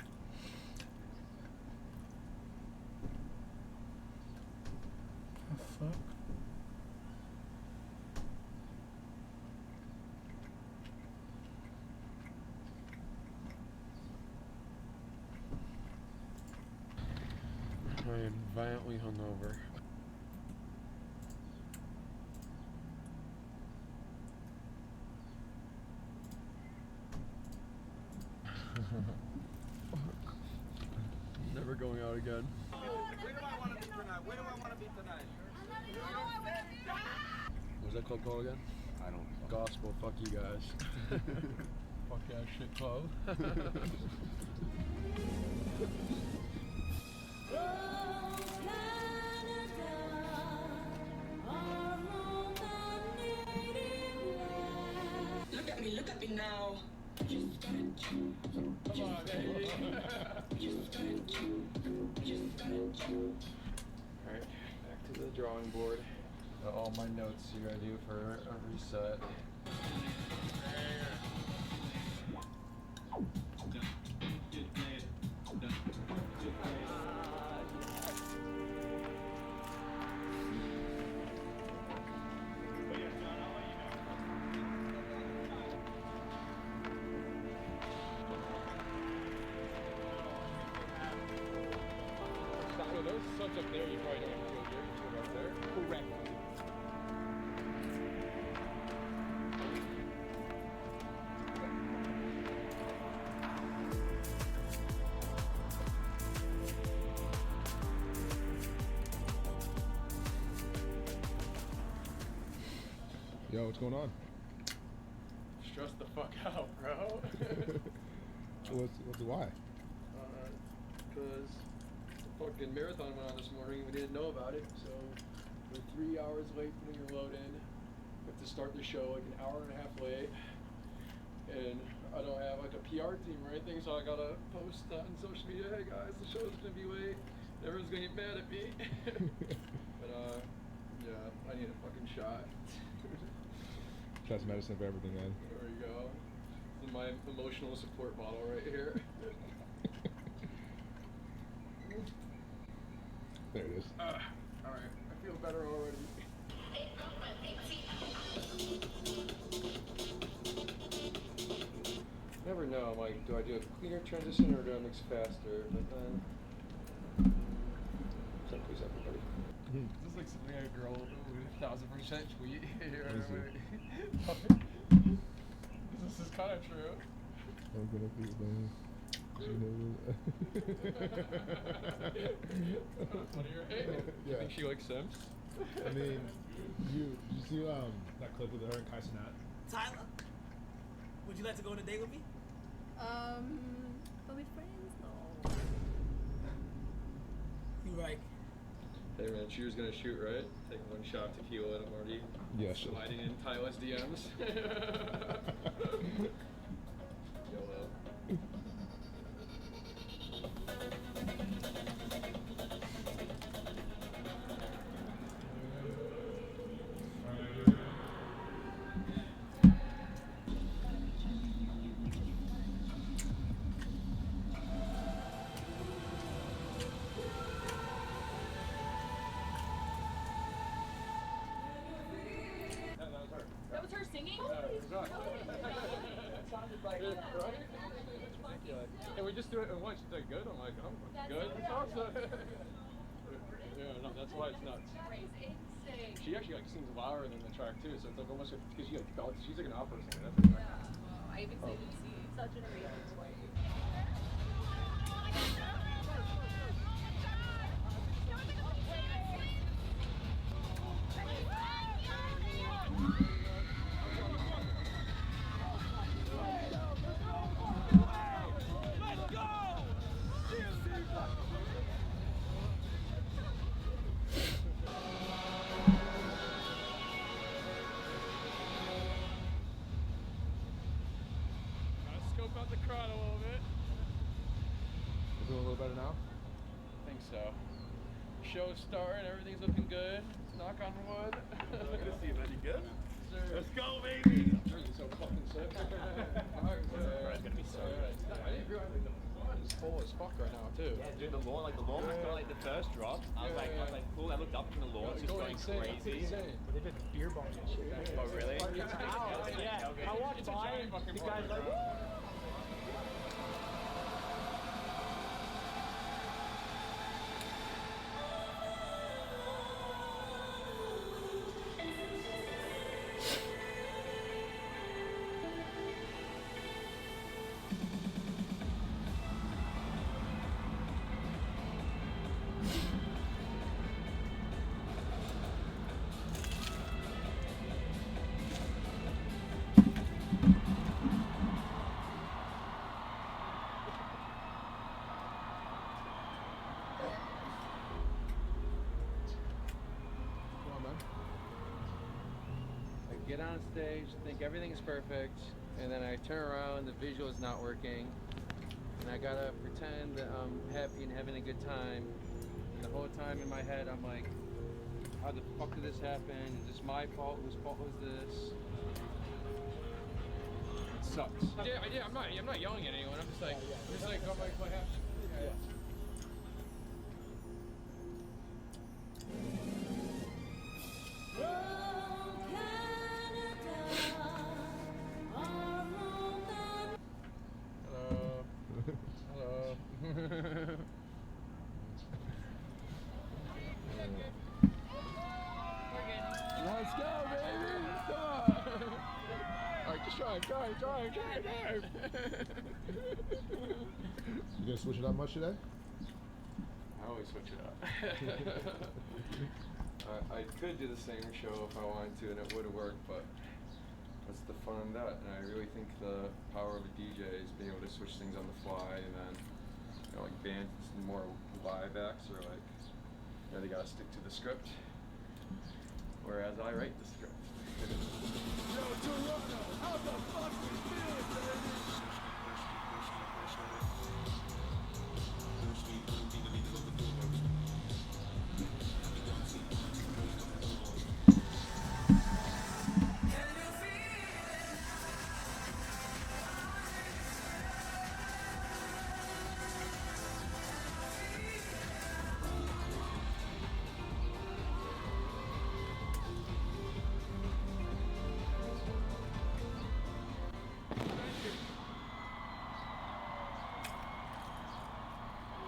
The fuck? I am violently hungover. Never going out again. Where do I want to be tonight? Where do I want to be tonight? What's that club called again? I don't know. Gospel, fuck you guys. Fuck ass shit club. Look at me now. Alright, back to the drawing board. Got all my notes you gotta do for a reset. So those subs up there, you probably don't have to go here, you go right there. Correct. Yo, what's going on? Stress the fuck out, bro. What's why? Because the fucking marathon went on this morning and we didn't know about it, so we're 3 hours late putting your load in. We have to start the show like an hour and a half late. And I don't have like a PR team or anything, so I gotta post on social media, hey guys, the show's gonna be late. Everyone's gonna get mad at me. But yeah, I need a fucking shot. Shots of medicine for everything, man. There we go. This is my emotional support bottle right here. There it is. Alright, I feel better already. Never know, like, do I do a cleaner transition or do I mix faster? But then, please everybody. This is like something a girl with 1000% tweet. This is kind of true. I'm gonna be there. You think she likes Sims? I mean, you see that clip with her and Kai Cenat? Tyler, would you like to go on a date with me? Are we friends? No. You right. Hey man, she was gonna shoot, right? Take one shot of tequila and I'm already sliding in Tyler's DMs. YOLO. That was her singing? And we just do it at once. She's like, good? I'm like, I'm good. It's awesome. Yeah, no, that's why it's nuts. She actually like sings louder than the track too, so it's like almost because she like she's like an opera singer. That's like, I even say such an amazing voice. scope out the crowd a little bit. You doing a little better now? I think so. Show's starting, everything's looking good. Knock on wood. Let's see if any good. Sir. Let's go, baby. Jersey's so fucking sick. Alright, It's gonna be so good. I didn't realize like the fun. is full as fuck right now too. Yeah, dude, the lawn was kind of like the first drop. I was like, cool. I looked up from the lawn, it's just going crazy. But they've been beer bombing and shit. Oh, really? Yeah. I walked by and the guy's like, Get on stage, think everything's perfect, and then I turn around, the visual is not working, and I gotta pretend that I'm happy and having a good time. And the whole time in my head, I'm like, how the fuck did this happen? Is this my fault? Whose fault was this? It sucks. I'm not yelling at anyone. I'm just like, got my half. Yeah. Let's go, baby! Come on! Alright, just drive. You gonna switch it up much today? I always switch it up. I could do the same show if I wanted to, and it would have worked, but what's the fun in that? And I really think the power of a DJ is being able to switch things on the fly, and then, you know, like bands, more live acts, or like, you know, they gotta stick to the script. Whereas I write the script. Yo, Toronto, how the fuck we feeling, baby?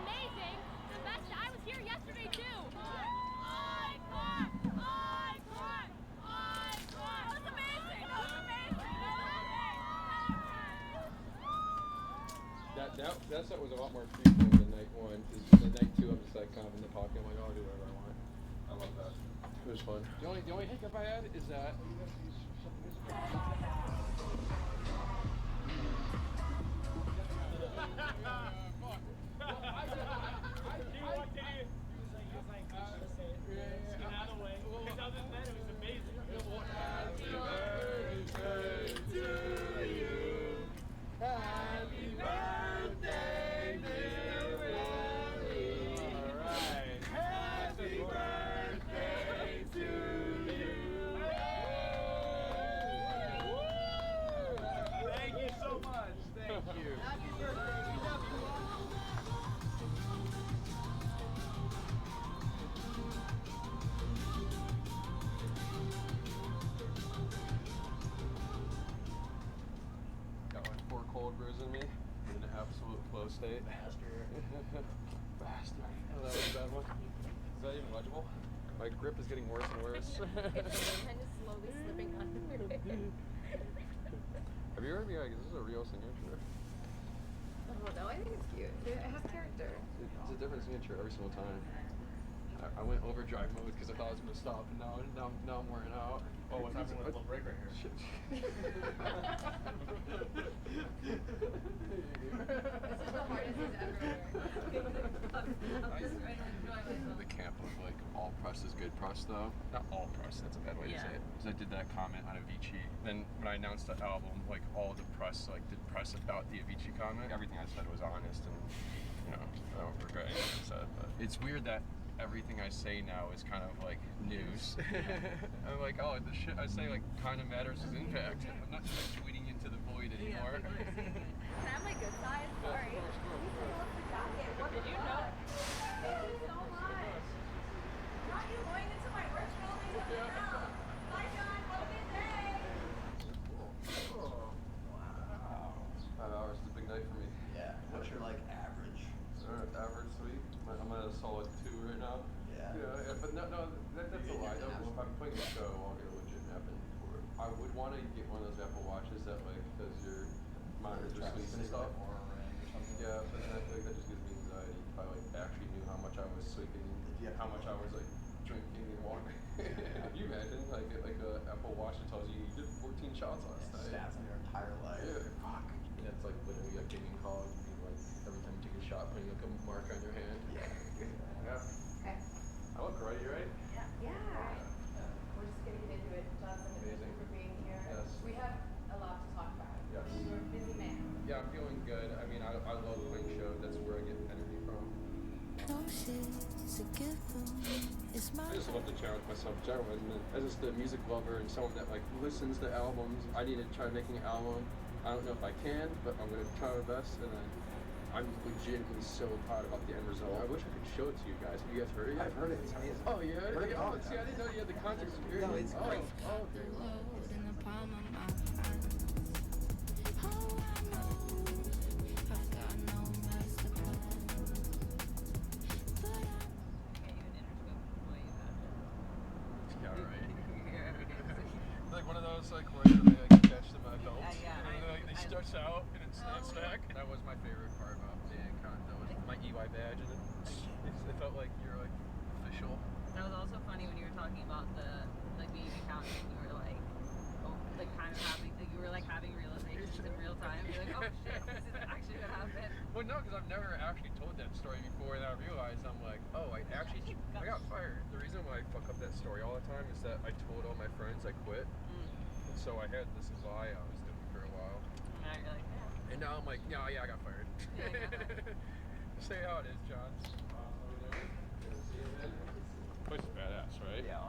Amazing! Sebastian, I was here yesterday too! That set was a lot more free than the night one. Cause the night two, I'm just like kind of in the pocket. I'm like, oh, I'll do whatever I want. I love that. It was fun. The only hiccup I had is that. State. Bastard. Oh, that was a bad one. Is that even legible? My grip is getting worse and worse. It's kind of slowly slipping under it. Have you ever been like, is this a real signature? Oh no, I think it's cute. It has character. It's a different signature every single time. I went overdrive mode because I thought I was going to stop, and now I'm wearing out. Oh, what's happening with a little break right here? Shit. This is the hardest he's ever The camp of like all press is good press though. Not all press, that's a bad way to say it. Because I did that comment on Avicii. Then when I announced the album, like all the press like did press about the Avicii comment. Everything I said was honest, and you know, I don't regret anything I said. But it's weird that everything I say now is kind of like news. I'm like, oh, the shit I say like kind of matters as impact. I'm not just like tweeting into the void anymore. Can I have my good side? Sorry. I would want to get one of those Apple Watches that like does your monitors for sleep and stuff. Yeah, but then I feel like that just gives me anxiety if I like actually knew how much I was sleeping, how much I was like drinking and water. Can you imagine like a Apple Watch that tells you you did 14 shots last night? Stats on your entire life. Yeah, fuck. And it's like literally a gaming call. You like every time you take a shot, putting like a mark on your hand. Yeah. Okay. I look right, you right? Yeah. We're just gonna get into it. Jonathan, thank you for being here. Yes. We have a lot to talk about. Yes. You're a busy man. Yeah, I'm feeling good. I mean, I love playing shows. That's where I get energy from. I just love to challenge myself, generally. As just a music lover and someone that like listens to albums, I need to try making an album. I don't know if I can, but I'm gonna try my best. And I'm legitimately so proud about the end result. I wish I could show it to you guys. Have you guys heard it yet? I've heard it. It's amazing. Oh, yeah? Heard it all. See, I didn't know you had the context of No, it's great. Oh, okay. Yeah, right. It's like one of those like where they like attach to my belt. And then like, they stretch out and it snaps back. That was my favorite part about being a con. That was my EY badge, and it felt like you're like official. That was also funny when you were talking about the like being an accountant. You were like, like kind of having, like you were like having realizations in real time. You're like, oh shit, this is actually what happened. Well, no, because I've never actually told that story before, and I realized I'm like, oh, I got fired. The reason why I fuck up that story all the time is that I told all my friends I quit, and so I had this lie I was doing for a while. And now you're like, yeah. And now I'm like, yeah, I got fired. Say how it is, John. Place is badass, right? Yeah.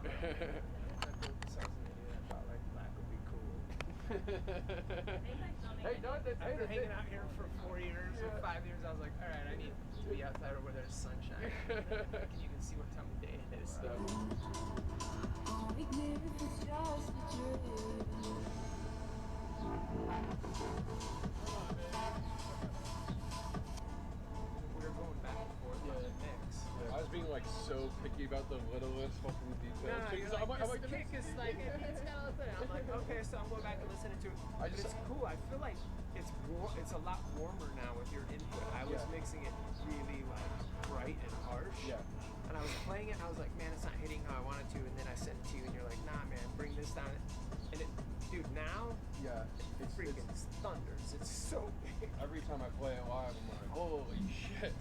Hey, no, After hanging out here for 4 years or 5 years, I was like, all right, I need to be outside where there's sunshine. And you can see what time of day it is. We're going back and forth on the mix. I was being like so picky about the littlest fucking details. No, you're like, this kick is like, it's got a thing. I'm like, okay, so I'm going back and listening to it. But it's cool. I feel like it's a lot warmer now with your input. I was mixing it really like bright and harsh. Yeah. And I was playing it and I was like, man, it's not hitting how I wanted to. And then I sent it to you and you're like, nah, man, bring this down. And it, dude, now, it freaking thunders. It's so big. Every time I play it live, I'm like, holy shit.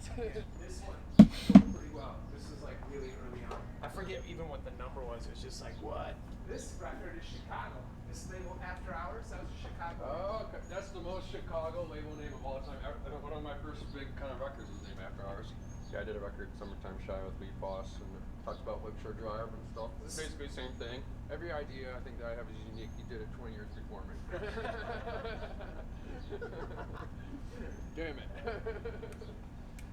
This one going pretty well. This is like really early on. I forget even what the number was. It was just like, what? This record is Chicago. This label After Hours, that was a Chicago. Oh, okay. That's the most Chicago label name of all time. One of my first big kind of records was named After Hours. Yeah, I did a record, Summertime Shy, with Lee Foss, and it talks about Lakeshore Drive and stuff. It's basically the same thing. Every idea I think that I have is unique. He did it 20 years before me. Damn it.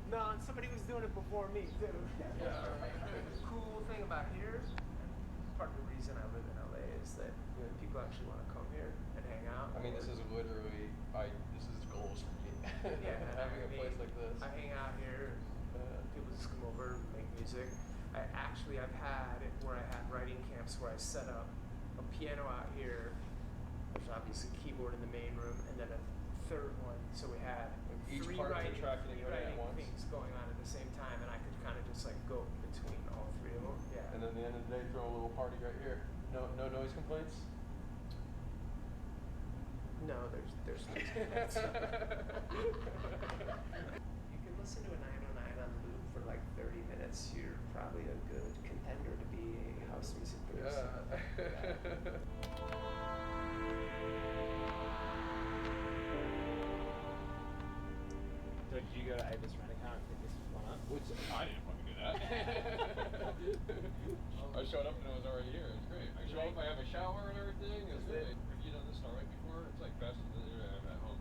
No, and somebody was doing it before me too. Yeah. The cool thing about here, part of the reason I live in LA is that people actually want to come here and hang out. I mean, this is literally, this is goals for me. Yeah, having a place like this. I hang out here. People just come over, make music. I've had it where I had writing camps where I set up a piano out here. There's obviously a keyboard in the main room, and then a third one. So we had Each three part of the writing, track getting ready at once. things going on at the same time, and I could kind of just like go between all three of them. Yeah. And then at the end of the day, throw a little party right here. No noise complaints? No, there's noise complaints. You can listen to a 909 on loop for like 30 minutes. You're probably a good contender to be a house music producer. So did you go to Ibis Rent-A-Car and pick this one up? Which, I didn't fucking do that. I showed up and it was already here. It's great. I show up, I have a shower and everything. It's great. Have you done this already before? It's like faster than I have at home.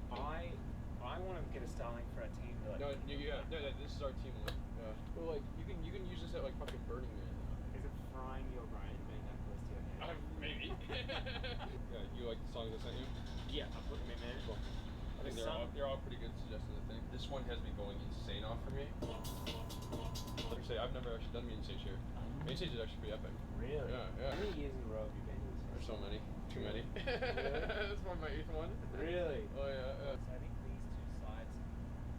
I want to get a styling for a team. Like, No, this is our team one. Yeah. Well, like you can use this at like fucking Burning Man. is it frying you O'Brien being that close to your hand? Maybe. Yeah, you like the songs I sent you? Yeah, I'm putting them in. Cool. I think they're all pretty good suggestions. I think this one has me going insane off for me. Like I say, I've never actually done Main Stage here. Main Stage is actually pretty epic. Really? Yeah. How many years in a row have you been to this? There's so many. Too many. That's my 8th one. Really? Oh yeah. I think these two slides.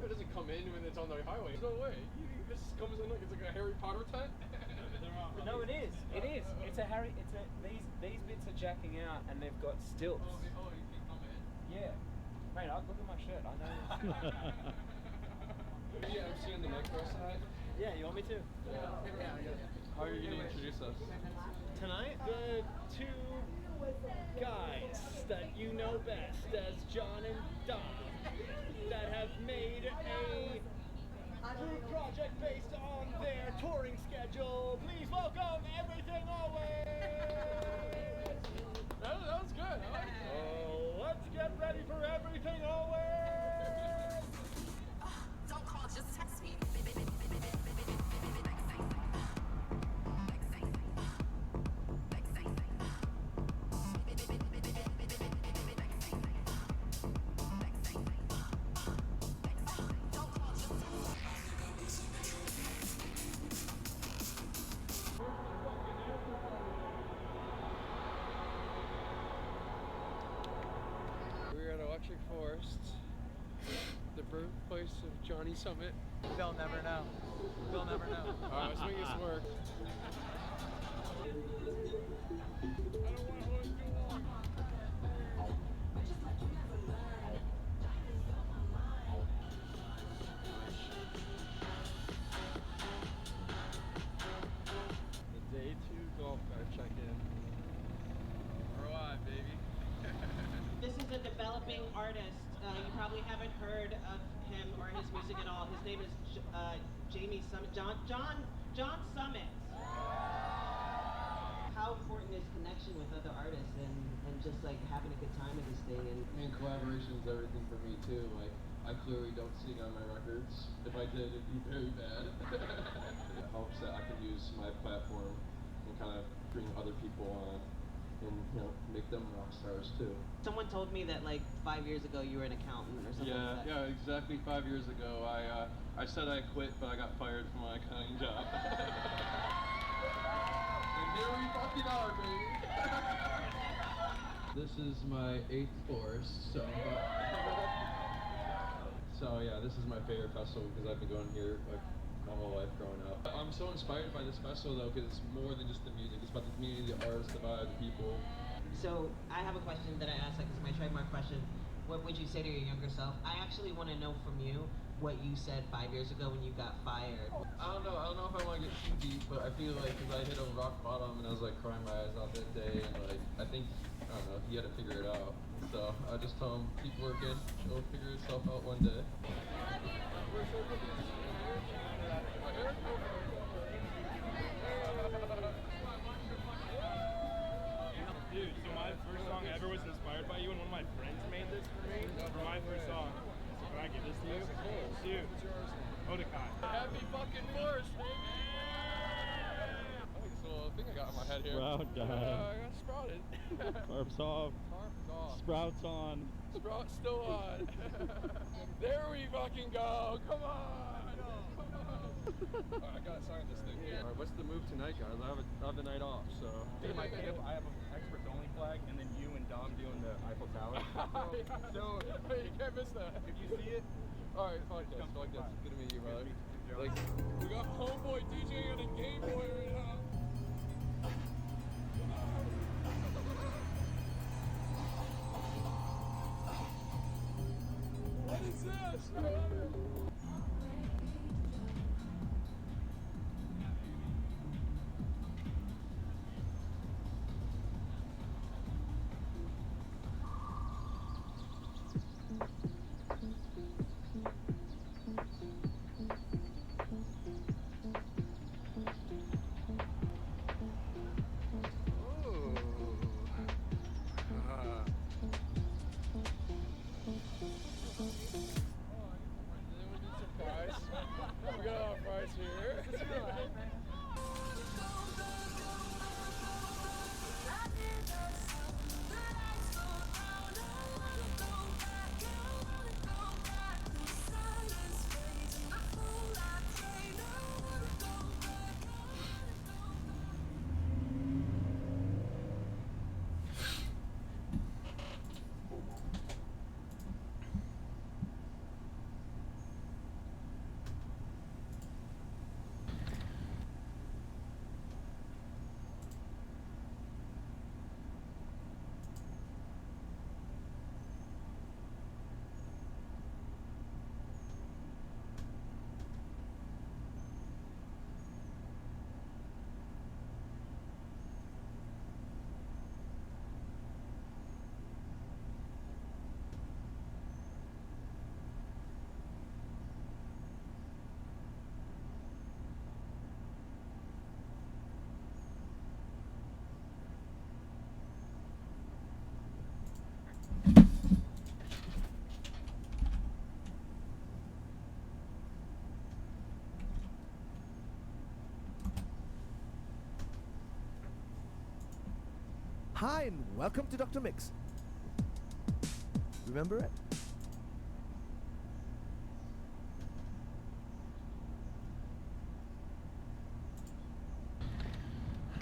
It doesn't come in when it's on the highway. There's no way. This comes in like it's like a Harry Potter tent. No, it is. It is. It's a Harry. It's a these bits are jacking out and they've got stilts. Oh, you can come in. Yeah. Mate, look at my shirt. I know. Yeah, I'm seeing the neck rest tonight. Yeah, you want me to? How are you going to introduce us? Tonight, the two guys that you know best as John and Dom that have made a group project based on their touring schedule. Please welcome Everything Always! That was good. I like it. Oh, let's get ready for Everything Always! Don't call, just text me. We're at Electric Forest, the birthplace of Johnny Summit. They'll never know. They'll never know. Alright, let's make this work. The day 2 golf cart check-in. We're alive, baby. This is a developing artist. You probably haven't heard of him or his music at all. His name is Jamie Summit. John Summit. How important is connection with other artists and just like having a good time with this thing? And I mean, collaboration is everything for me too. Like, I clearly don't sing on my records. If I did, it'd be very bad. It helps that I can use my platform and kind of bring other people on and, you know, make them rock stars too. someone told me that like 5 years ago you were an accountant or something like that. Yeah, exactly 5 years ago. I said I quit, but I got fired from my accounting job. And here we fucking are, baby. This is my 8th forest, so yeah, this is my favorite festival because I've been going here like my whole life growing up. I'm so inspired by this festival though because it's more than just the music. It's about the community, the artists, the vibe, the people. So I have a question that I asked, like, it's my trademark question. What would you say to your younger self? I actually want to know from you what you said 5 years ago when you got fired. I don't know if I want to get too deep, but I feel like because I hit a rock bottom and I was like crying my eyes out that day, and like I think, I don't know, he had to figure it out. So I just tell him, keep working, it'll figure itself out one day. Dude, so my first song ever was inspired by you, and one of my friends made this for me for my first song. So can I give this to you? Dude, Odakai. Happy fucking forest, baby! I like this little thing I got in my head here. Sprout guy. I got sprouted. Tarps off. Tarps off. Sprouts on. Sprout's still on. There we fucking go. Come on. Alright, I gotta sign this thing here. Alright, what's the move tonight, guys? I have the night off, so. In my camp, I have an experts only flag, and then you and Dom doing the Eiffel Tower. So, hey, you can't miss that. If you see it, alright, fuck this. Fuck this. Good to meet you, brother. Like, we got homeboy DJing on a Game Boy right now. What is this? I love it. Welcome to Dr. Mix. Remember it?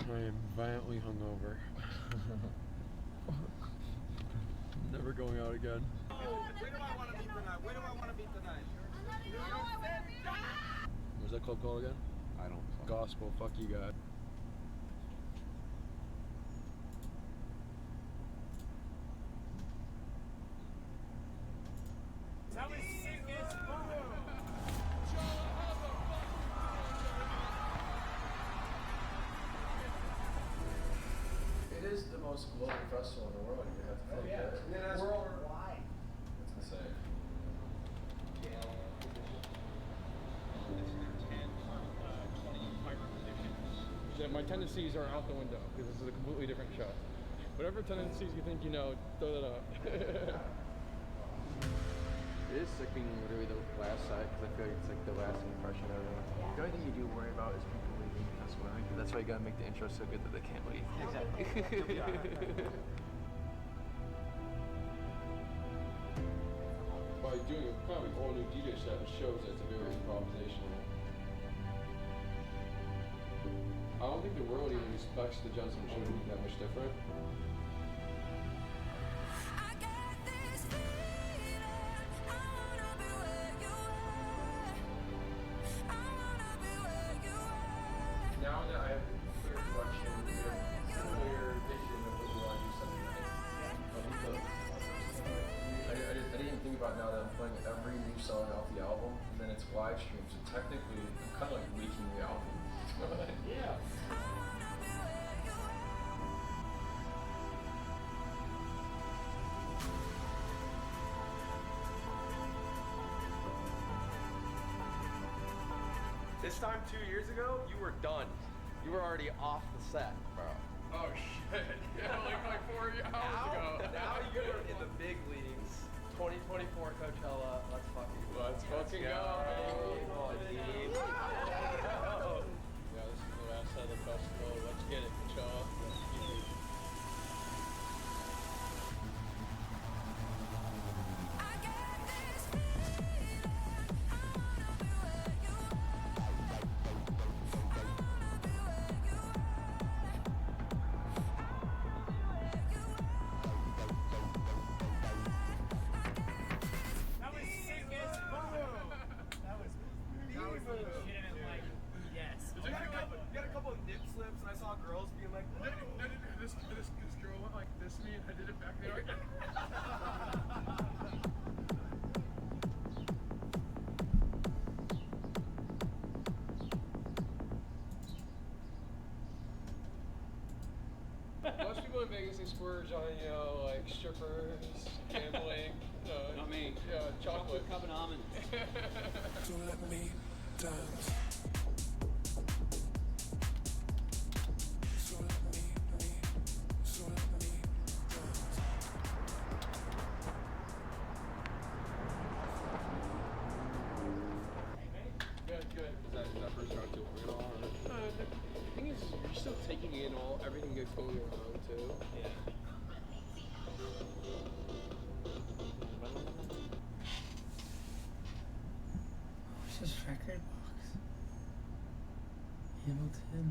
I am violently hungover. Never going out again. Where do I want to be tonight? Where do I want to be tonight? What's that club called again? I don't. Gospel. Fuck you, God. That was sick as It is the most global festival in the world. You have to think that. And then that's worldwide. It's insane. Yeah, my tendencies are out the window because this is a completely different show. Whatever tendencies you think you know, throw that out. It is sick being literally the last side because I feel like it's like the last impression of everyone. The only thing you do worry about is people leaving. That's why you gotta make the intro so good that they can't leave. Exactly. By doing a kind of all new DJ set, it shows that it's a very improvisational. I don't think the world even expects the Johnson show to be that much different. Now that I have clear collection, we have clear vision of what we want to do Sunday night. I didn't think about now that I'm playing every new song off the album, and then it's live stream, so technically I'm kind of like leaking the album. Yeah. This time 2 years ago, you were done. You were already off the set, bro. Oh shit. Yeah, like 4 hours ago. Now you're in the big leagues. 2024 Coachella. Let's fucking go. Let's fucking go. Come on, team. Yeah, this is the last side of the festival. Let's get it, Coachella. That was sick as That was legitimate, like, yes. You got a couple of nip slips, and I saw girls being like, No, this girl went like this to me, and I did it back there. Most people in Vegas they splurge on, you know, like strippers, gambling. Not me. Yeah, chocolate. Cup and almonds. So let me dance. So let me dance. Good. Is that first round too long at all? The thing is, you're still taking in everything that's going around too. Yeah. What's this record box? Hamilton.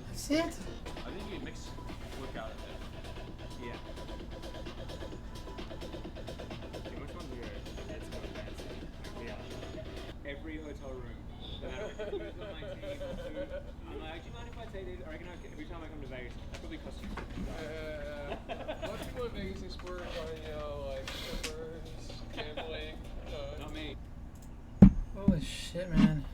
That's it? I think you can mix look out of it. Yeah. Okay, which one's yours? That's more fancy. Yeah. Every hotel room. No matter who's on my team or food. I'm like, do you mind if I take these? I reckon every time I come to Vegas, that probably costs you. Most people in Vegas they splurge on, you know, like strippers, gambling. Not me. Holy shit, man.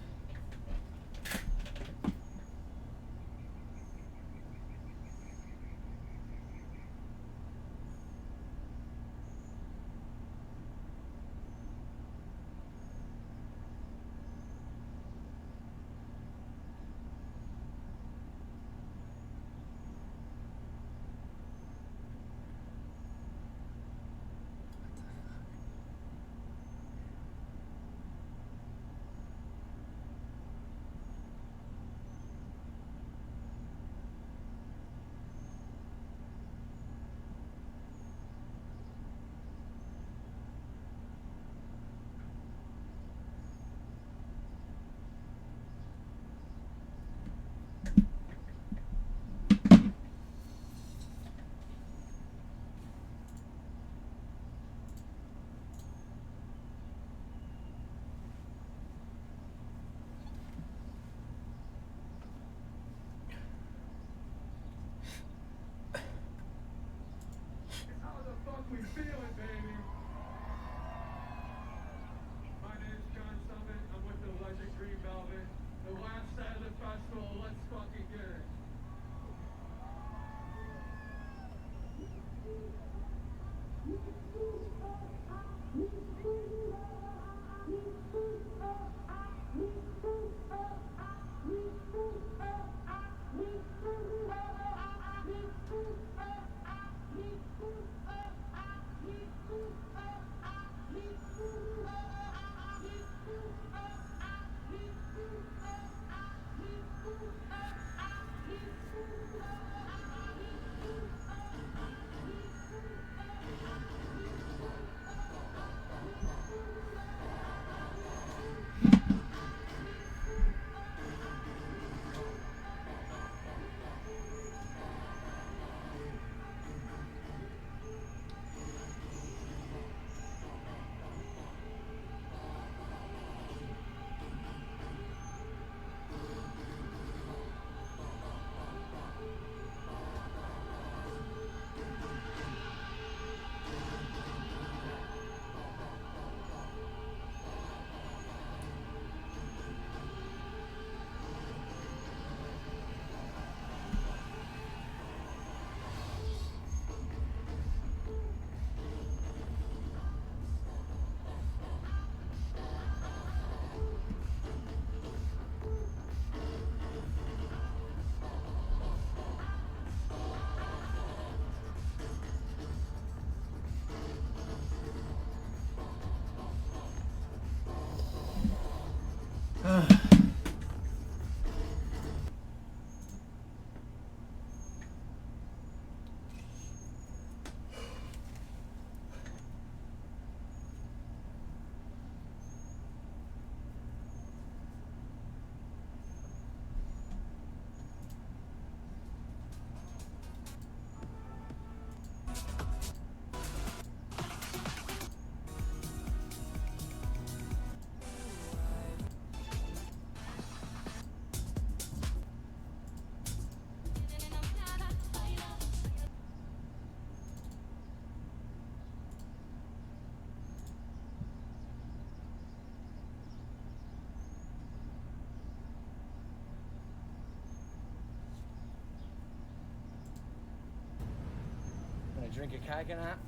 I'm gonna drink a coconut.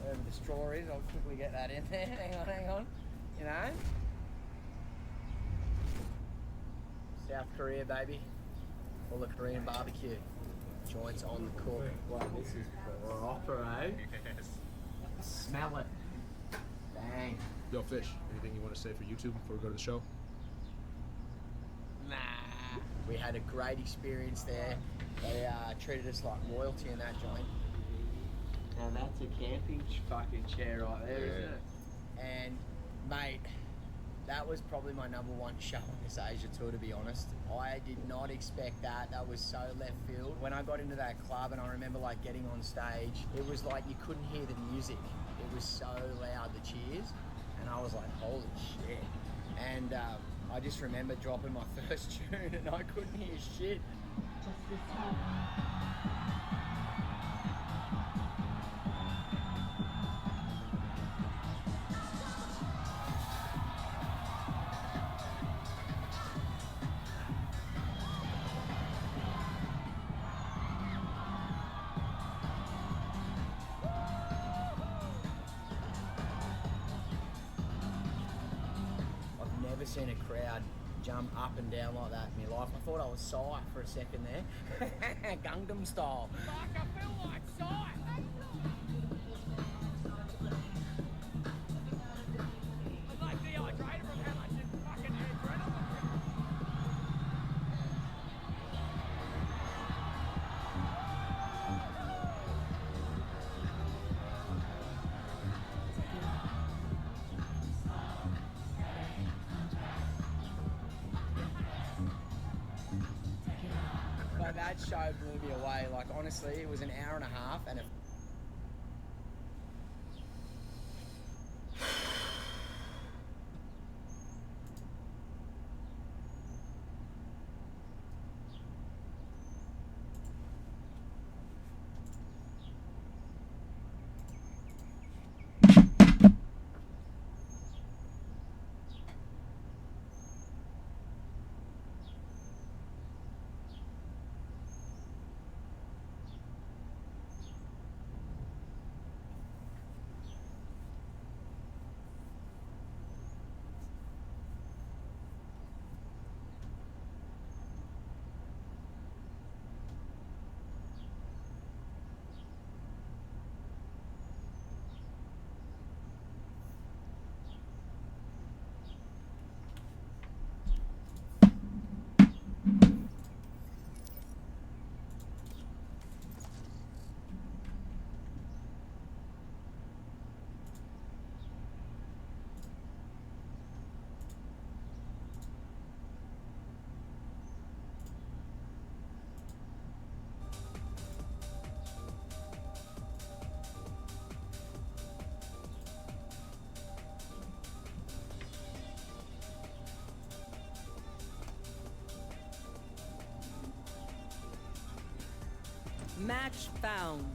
Wherever the straw is, I'll quickly get that in there. Hang on. You know? South Korea, baby. All the Korean barbecue. Joints on the cook. Wow, this is proper, eh? Yes. Smell it. Bang. Yo, Fish, anything you want to say for YouTube before we go to the show? Nah. We had a great experience there. They treated us like royalty in that joint. Now that's a camping fucking chair right there, isn't it? And mate, that was probably my #1 show on this Asia tour, to be honest. I did not expect that. That was so left field. When I got into that club and I remember like getting on stage, it was like you couldn't hear the music. It was so loud, the cheers. And I was like, holy shit. And I just remember dropping my first tune and I couldn't hear shit. I've never seen a crowd jump up and down like that in my life. I thought I was Psy for a second there. Gangnam Style. Fuck, I feel like Psy. I'm like dehydrated from how much fucking adrenaline. But that show blew me away. Like honestly, it was an hour and a half and it Match found.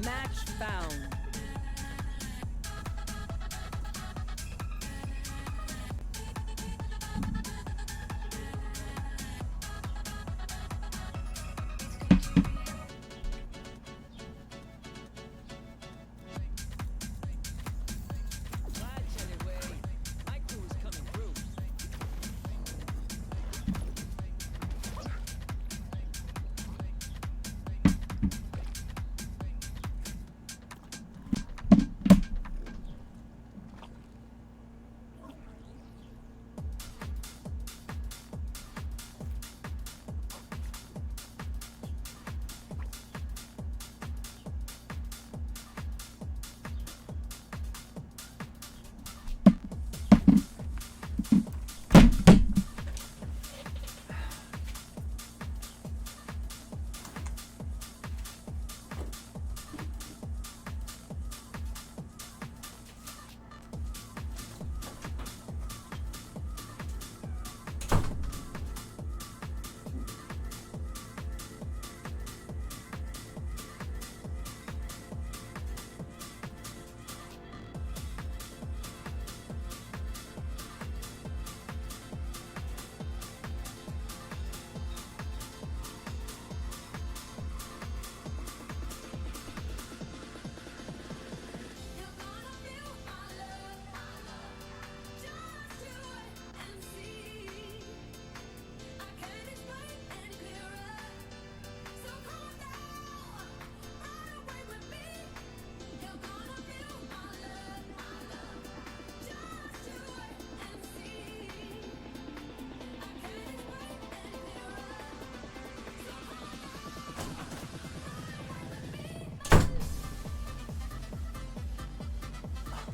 Match found.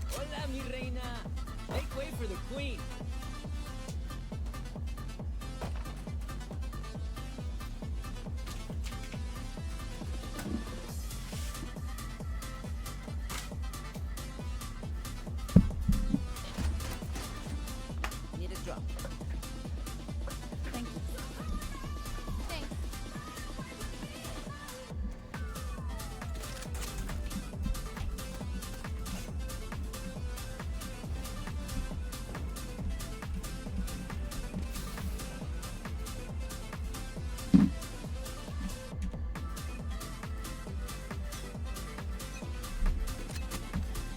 Hola, mi reina. Make way for the queen. Need a drop. Thank you. Thanks.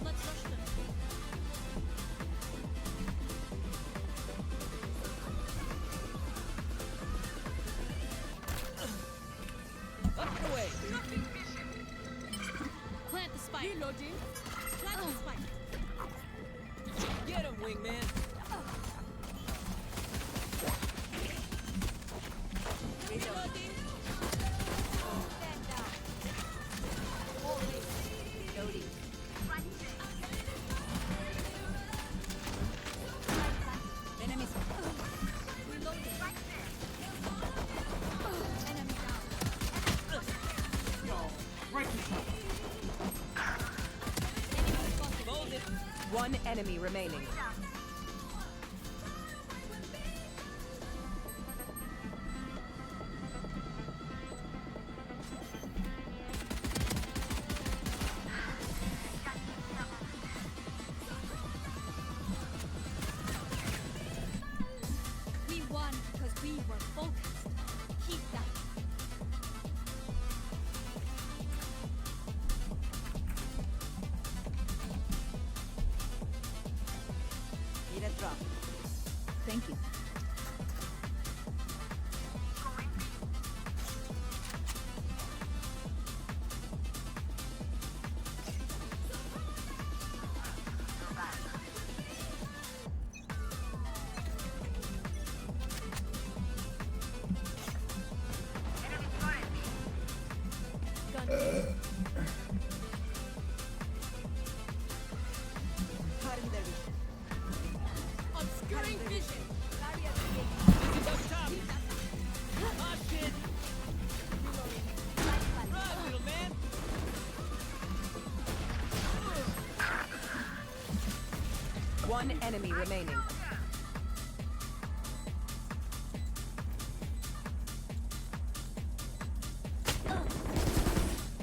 Let's rush them. Up and away. Plant the spike. Reloading. Plant the spike. Get him, wingman. Reloading. Stand down. Reloading. Enemies. Reloading. Enemy down. One enemy remaining. We won because we were focused. Keep that. Need a drop. Thank you. Obscuring vision. This is up top. Ah, shit. Run, little man. One enemy remaining.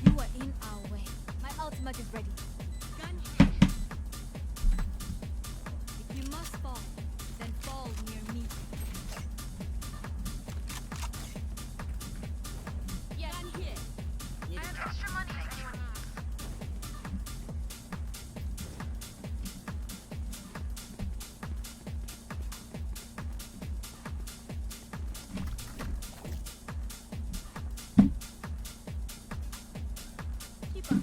You are in our way. Smug is ready. Gun here. If you must fall, then fall near me. Yeah, gun here. I have extra money if anyone needs. Keep up.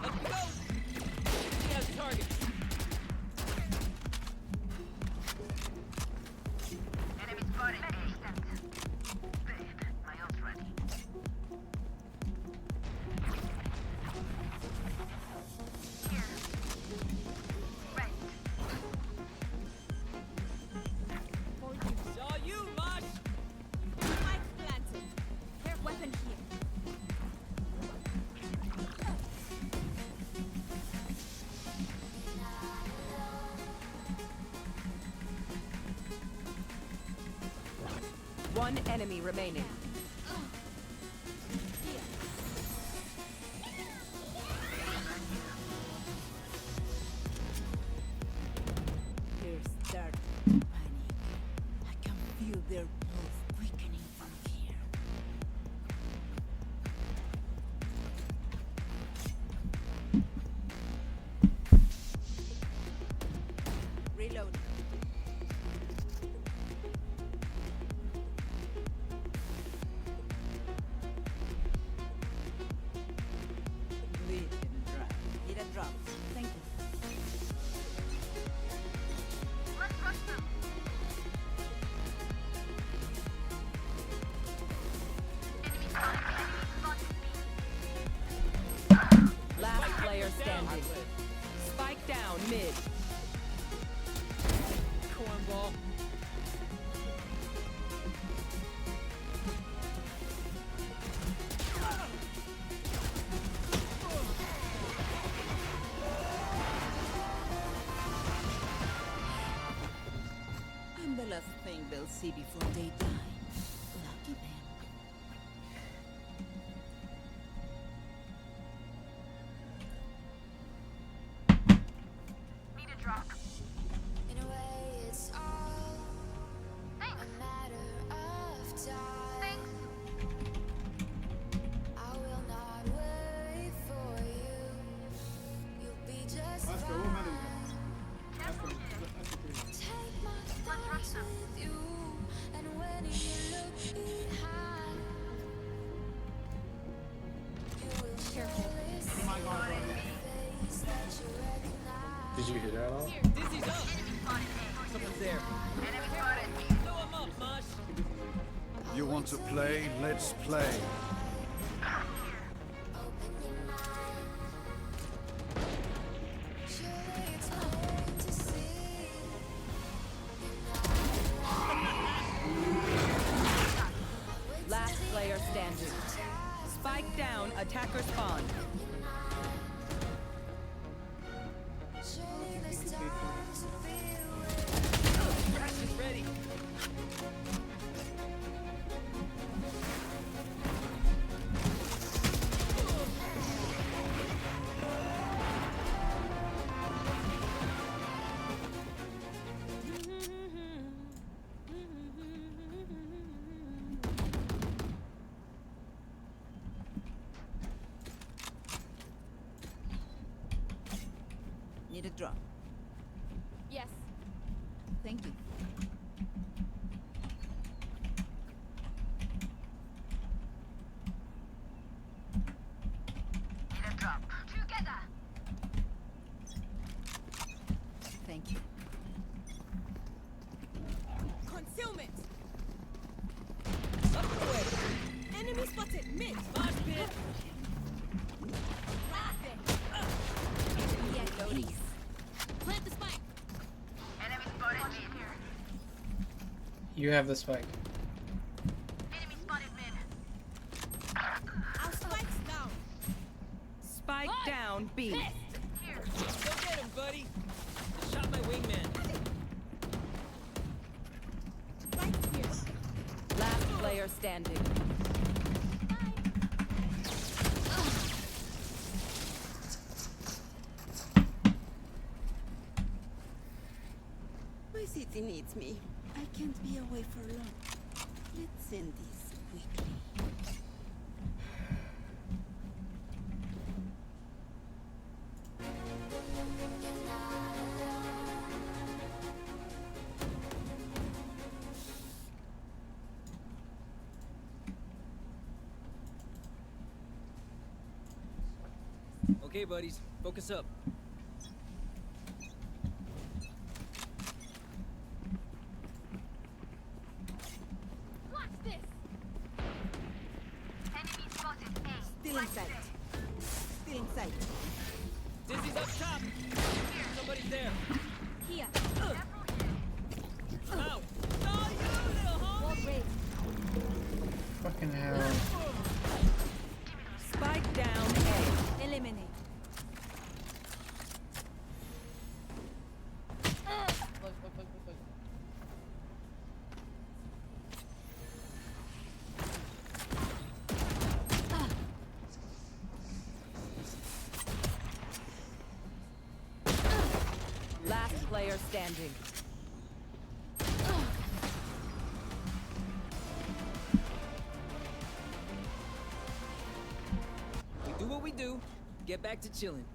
Let's go! He has targets. Enemy spotted. Babe, my ult's ready. Here. Right. For you. Saw you, Mosh! Spike planted. Their weapon here. One enemy remaining. They're starting to panic. I can feel their pulse quickening from fear. Reload. Bleed and dry. Need a drop. Thank you. Let's rush them. Last player standing. Spike down mid. Cornball. I'm the last thing they'll see before they die. Lucky them. Need a drop. In a way, it's all a matter of time. I will not wait for you. You'll be just fine. Take my thoughts with you, and when you look behind, you will surely see a face that you recognize. Did you hear that all? Dizzy's up! Someone's there. Blow him up, Mosh! You want to play? Let's play. Surely it's plain to see. Last player standing. Spike down, attacker spawn. Surely there's time to be Crash is ready. Need a drop. Yes. Thank you. Need a drop. Together. Thank you. Concealment. Up the way! Enemy spotted. Mid. Mosh pit! Yeah, loading. Plant the spike. Enemy spotted mid. You have the spike. Enemy spotted mid. Our spike's down. Spike down B. Here. Go get him, buddy. Just shot my wingman. Last player standing. My city needs me. I can't be away for long. Let's end this quickly. Okay, buddies, focus up. Watch this. Enemy spotted A. Still in sight. Still in sight. Dizzy's up top. Somebody's there. Here. I'm out. Oh, you little homie. Fucking hell. Spike down A. Eliminate. Last player standing. We do what we do. Get back to chilling.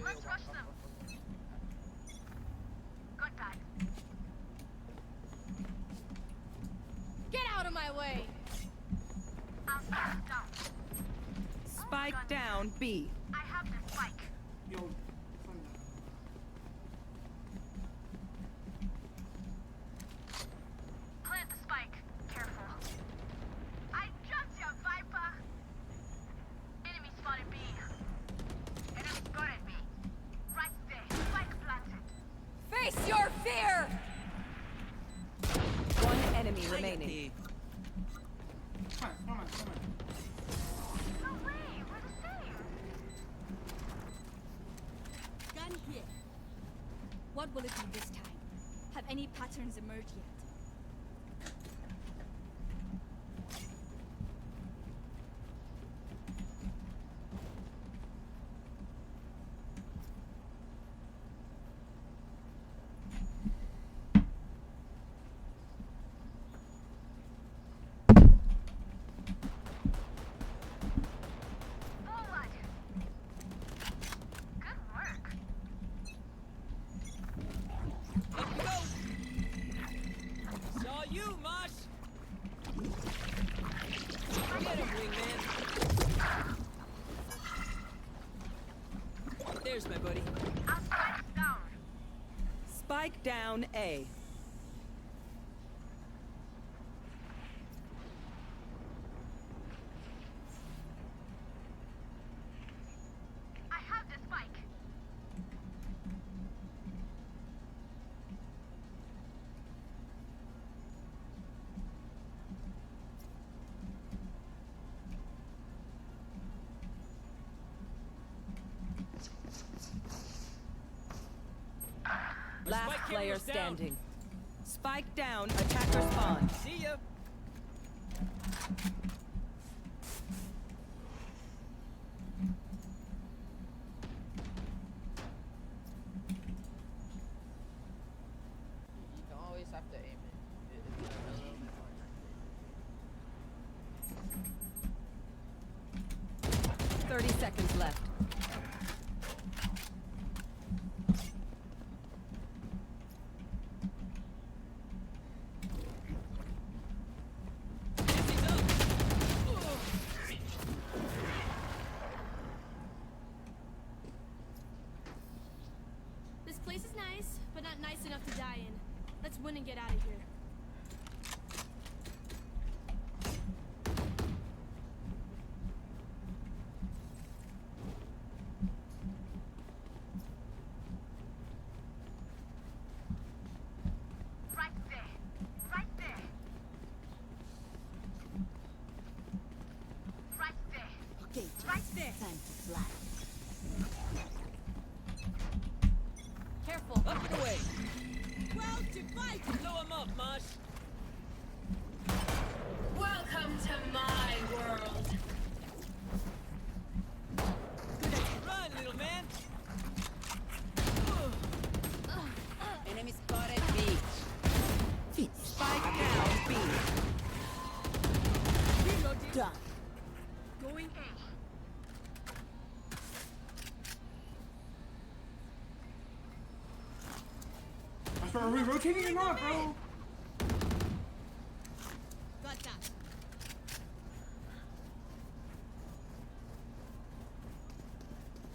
Let's rush them. Good back. Get out of my way. Down. Spike down B. I have the spike. Plant the spike. Careful. I jumped you, Viper. Enemy spotted B. Enemy spotted B. Right there. Spike planted. Face your fear! One enemy remaining. Come on. No way. We're the same. Gun here. What will it be this time? Have any patterns emerged yet? Forward. Good work. Let's go. Saw you, Mosh. Get him, wingman. There's my buddy. Our spike's down. Spike down A. I have the spike. Last spike player camera's down. standing. Spike down, attacker spawn. See ya. You don't always have to aim it. It's 30 seconds left. This place is nice, but not nice enough to die in. Let's win and get out of here. Right there. Right there. Right there. Okay, Right there. time to fly. Careful. Up and away. Well, divide. Blow him up, Mosh. Welcome to my world. Run, little man. Enemy spotted B. Spike down B. Done. Going A. Are we rotating or not, bro? Got that.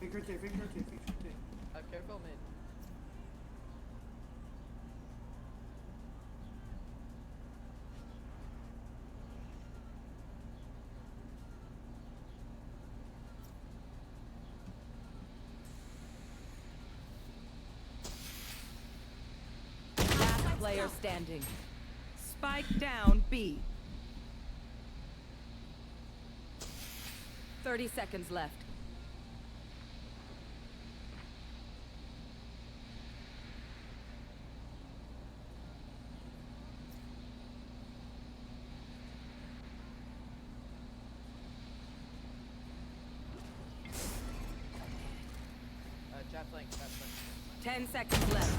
Fake rotate, fake rotate, fake rotate. Careful, mid. Last player standing. Spike down B. 30 seconds left. Chat flank, chat flank. 10 seconds left.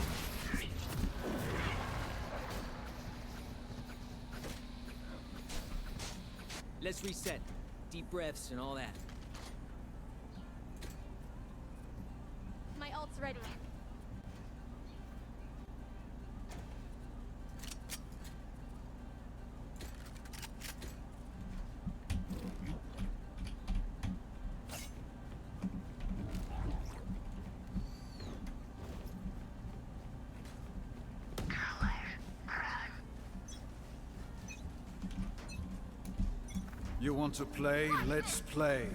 Let's reset. Deep breaths and all that. My ult's ready. You want to play? Let's play.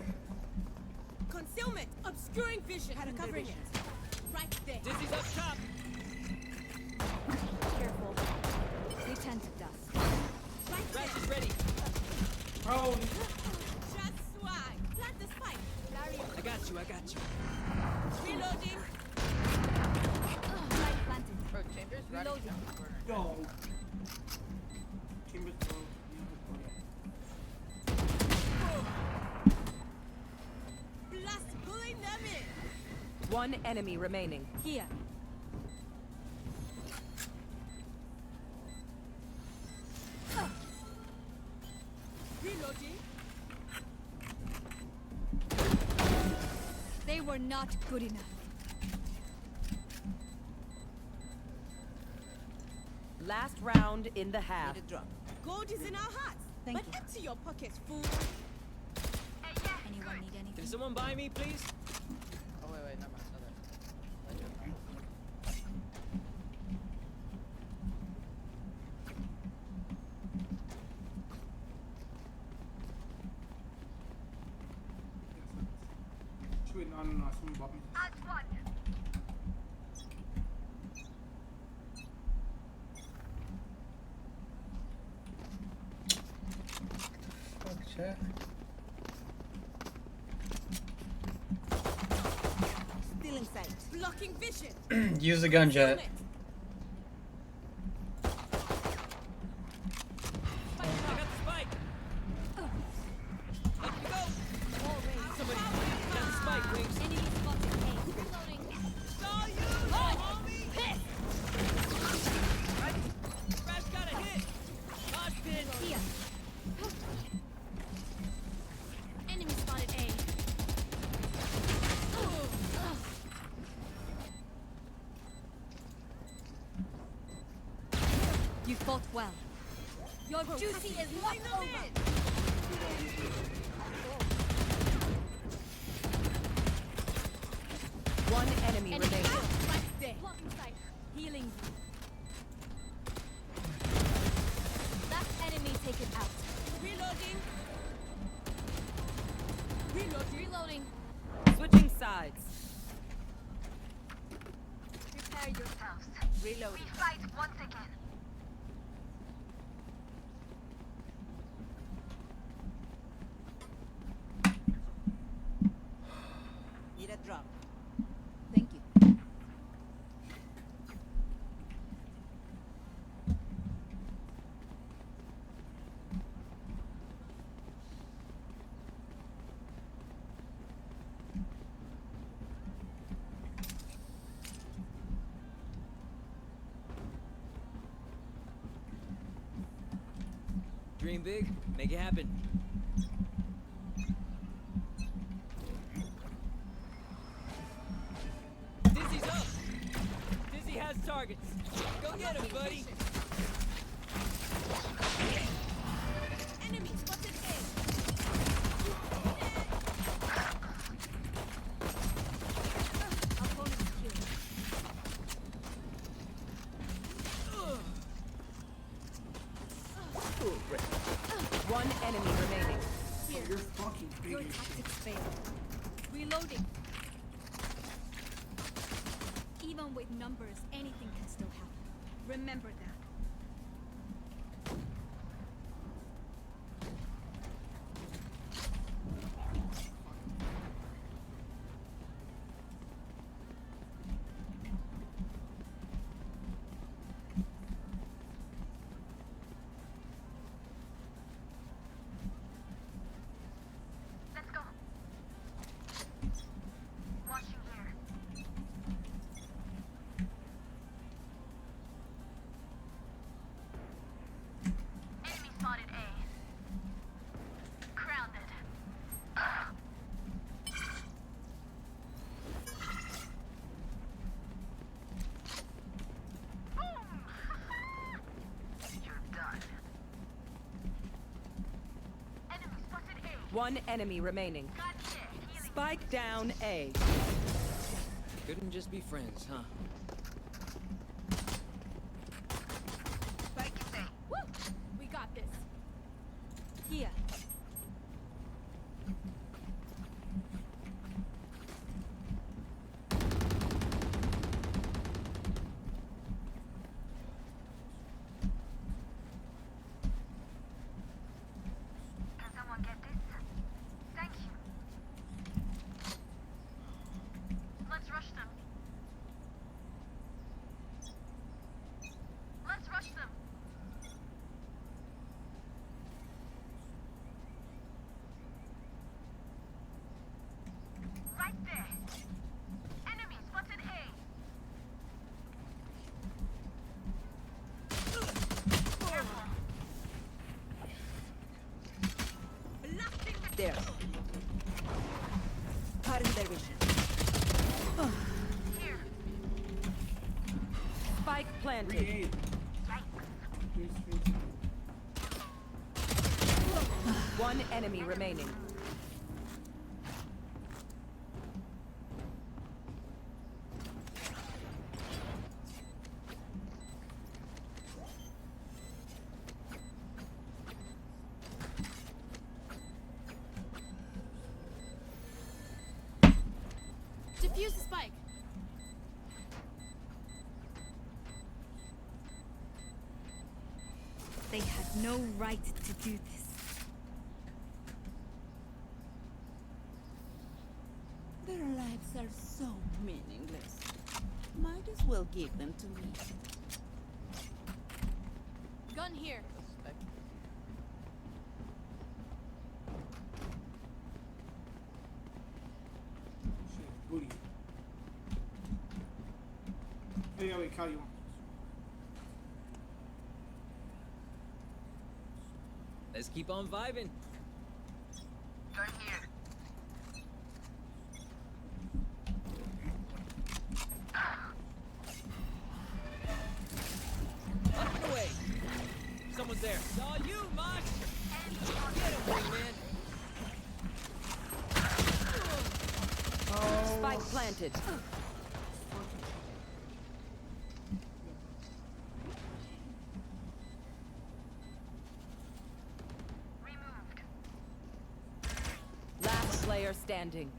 Concealment, obscuring vision. Covering it. Right there. Dizzy's up top. Careful. They tend to dust. Right there. Rash is ready. Oh, Just swag. Plant the spike. Barrier. I got you, I got you. Reloading. Light planted. Bro, Chambers running Reloading. down the corner. no. Chambers low. Blast pulling them in. One enemy remaining. Here. Reloading. They were not good enough. Last round in the half. Need a drop. Gold is in our hearts. Thank but you. empty your pockets, fool. Anyone need anything? Can someone buy me, please? Oh, wait, never mind. Wait, no, someone bought me. As one. Fuck, chat. Still in sight. Blocking vision. Use the gun, Jet. I got the spike. Up you go. Somebody got the spike, Wings. Enemy spotted A. Reloading. Saw you, homie. Rash got a hit. Mosh pit. Here. Enemy spotted A. You fought well. Your duty is not over. One enemy remaining. Right there. Blocking sight. Healing you. Last enemy taken out. Reloading. Reloading. Switching sides. Prepare yourselves. Reloading. We fight once again. Need a drop. Thank you. Dream big, make it happen. Dizzy's up! Dizzy has targets. Go get him, buddy! Enemy spotted A. Opponent killed. One enemy remaining. Here. You're fucking Your big as shit. tactics failed. Reloading. Even with numbers, anything can still happen. Remember that. Let's go. Watching here. Enemy spotted A. Grounded. Boom! You're done. Enemy spotted A. One enemy remaining. Gotcha. Healing. Spike down A. Couldn't just be friends, huh? Spike is A. Woo! We got this. Here. Can someone get this? Thank you. Let's rush them. Let's rush them. Right there. Enemy spotted A. Careful. Blasting the There. Cutting their vision. here. Spike planted. Create. Here's face. One enemy remaining. Defuse the spike. They had no right to do this. Their lives are so meaningless. Might as well give them to me. Gun here. Shit, booty. Hey, yeah, wait, Kyle, you want? Let's keep on vibing. Gun here. Up and away. Someone's there. It's all you, Mosh. Get him, wingman. Spike planted. standing.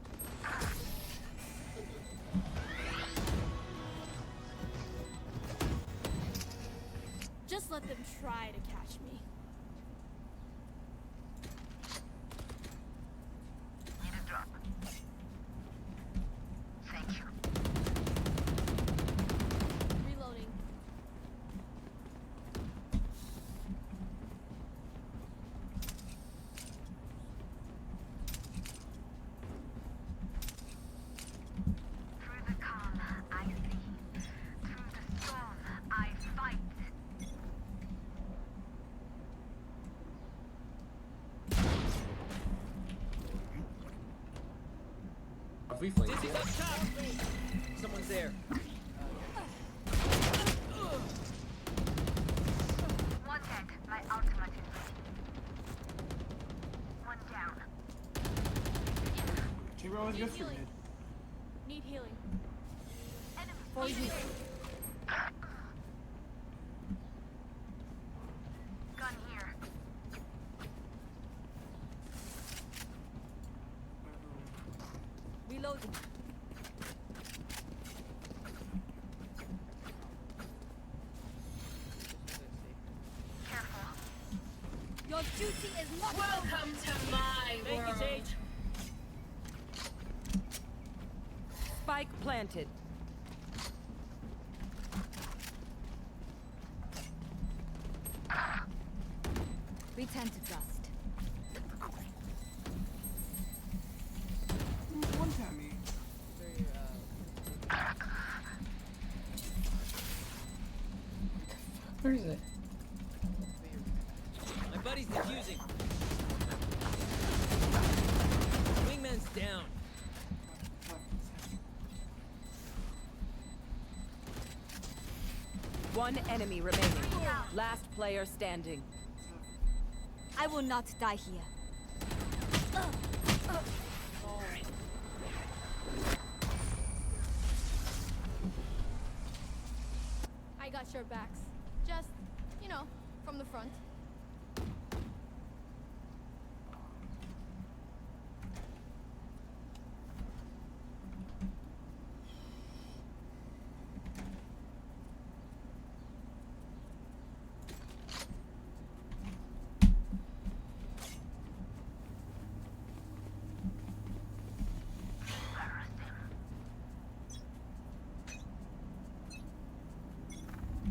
Just let them try to catch me. Need a drop. Thank you. Reloading. Through the calm, I see. Through the storm, I fight. Have we flanked yet? Someone's there. One dead. My ultimate is ready. One down. Chamber always goes for mid. Need healing. Enemy For you. gun here. Reloading. Careful. Your duty is not Welcome to my Thank you, world. Sage. Spike planted. Return to dust. One tap me. Where is it? My buddy's defusing. Wingman's down. One enemy remaining. Last player standing. I will not die here. I got your backs. Just, you know, from the front.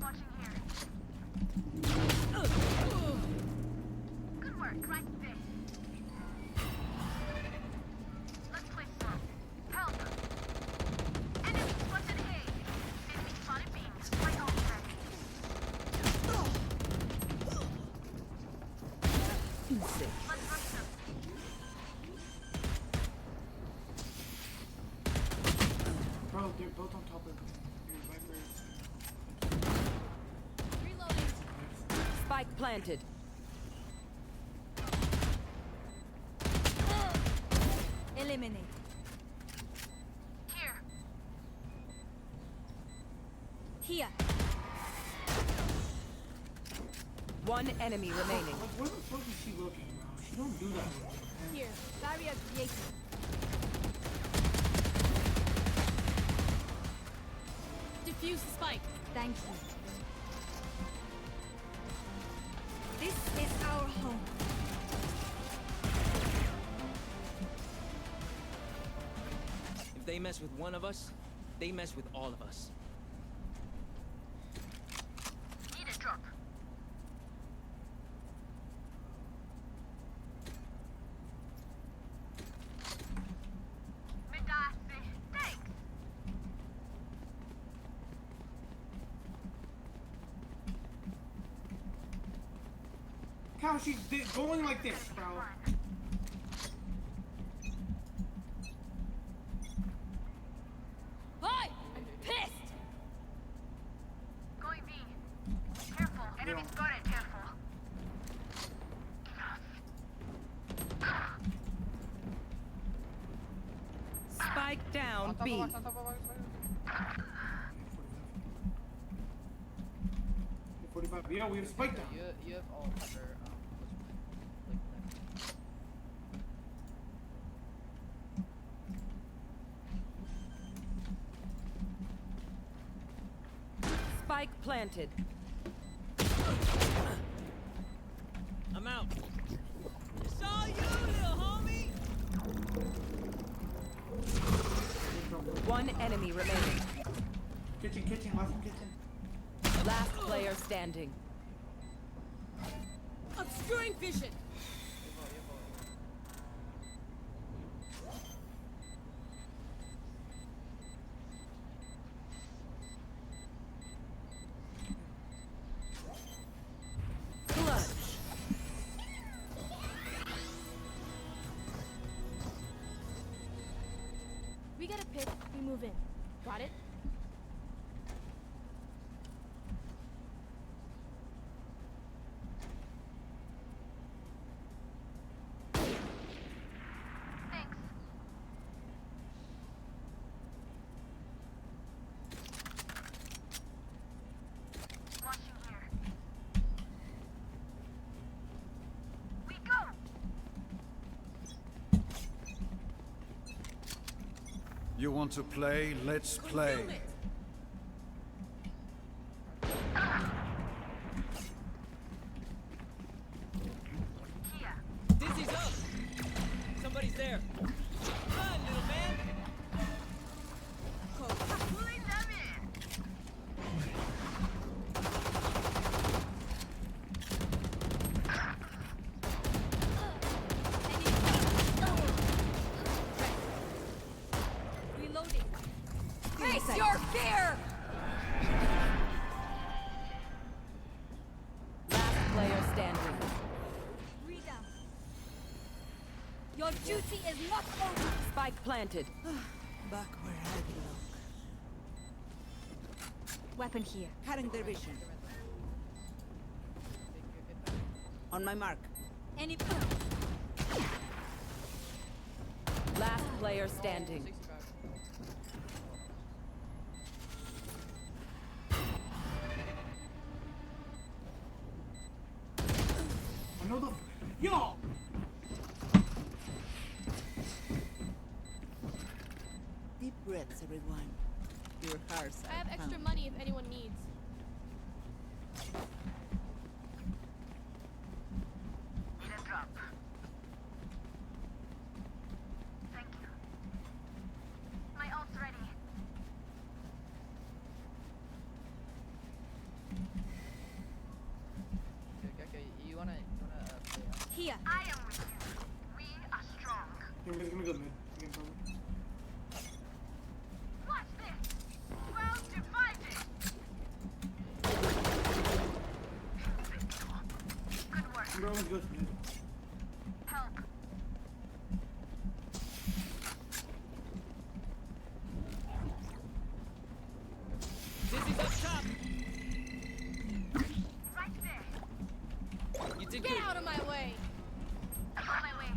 Watching here. Good work, right there. Let's play slow. Help! Enemy spotted A. Enemy spotted B. My ult ready. Let's rush them. Bro, they're both on top of your Viper. Reloading. Spike planted. Eliminate. Here. Here. One enemy remaining. Like, where the fuck is she looking, bro? She don't do that. Here. Barrier created. Defuse the spike. Thank you. This is our home. If they mess with one of us, they mess with all of us. Need a drop. Medasi. Thanks. How she's going like this, bro? Hi! I'm pissed! Going B. Careful. Enemy spotted. Careful. Spike down B. On top of us. 45. Yeah, we have spike down. You have all for like Spike planted. I'm out. It's all you, little homie. One enemy remaining. Kitchen, last one, kitchen. Last player standing. Obscuring vision. Clutch. We get a pick, we move in. Got it? Thanks. Watching here. We go. You want to play? Let's play. Dizzy's up. Somebody's there. Run, little man. Pulling them in. Reloading. Face your fear! Last player standing. Rita. Your duty is not over. Spike planted. Back where I belong. Weapon here. Cutting their vision. On my mark. Any Last player standing. Another. Yo! Deep breaths, everyone. Your hearts I have are extra pounding. money if anyone needs. Need a drop. Thank you. My ult's ready. Okay, you wanna play out? Here. I am with you. We are strong. Give me go mid. Give me Watch this. Well divided. Good work. Bro, let's go to mid. Help. Dizzy's up top. Right there. You did Get good. out of my way. On my way.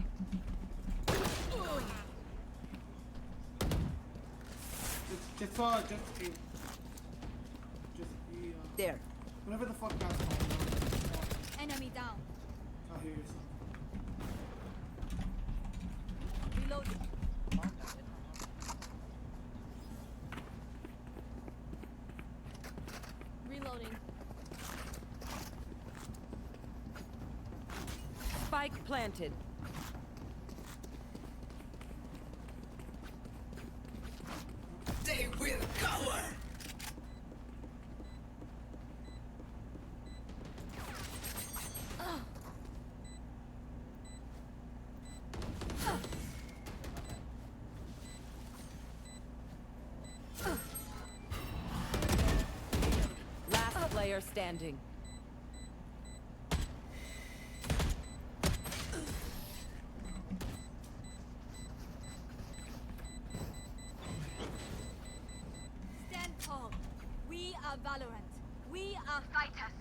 Just be, There. whatever the fuck that's called. Enemy down. I'll hear yourself. Reloading. Reloading. Spike planted. They will cower! Last player standing. Stand tall. We are Valorant. We are Fighters.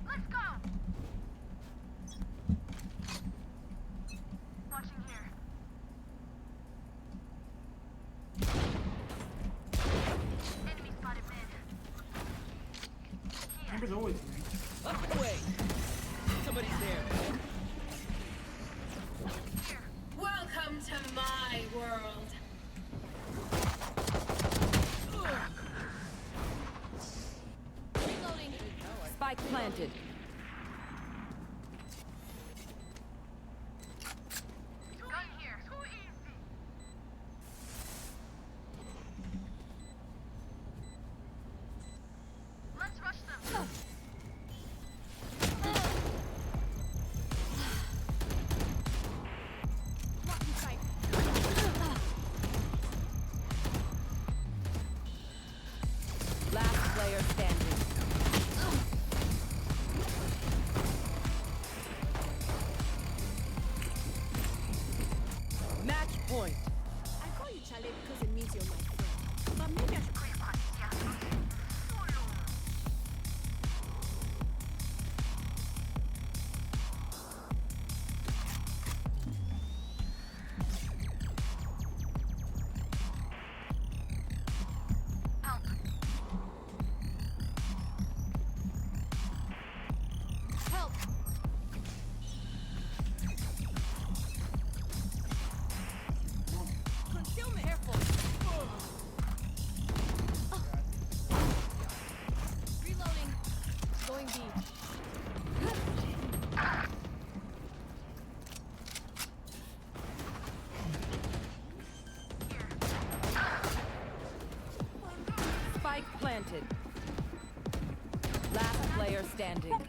Let's go. Watching here. There's always me. Up and away. Somebody's there. Welcome to my world. Reloading. Spike planted. Gun here. Too easy. Let's rush them. Blocking sight. Last player standing. Match point. I call you Chale because it means you're my friend. But maybe I should call you Patia. Help. Help. Concealment. Careful. Reloading. Going B. Spike planted. Last player standing.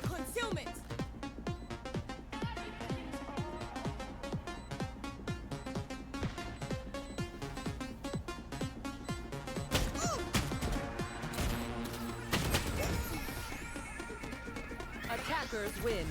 Concealment. Attackers win.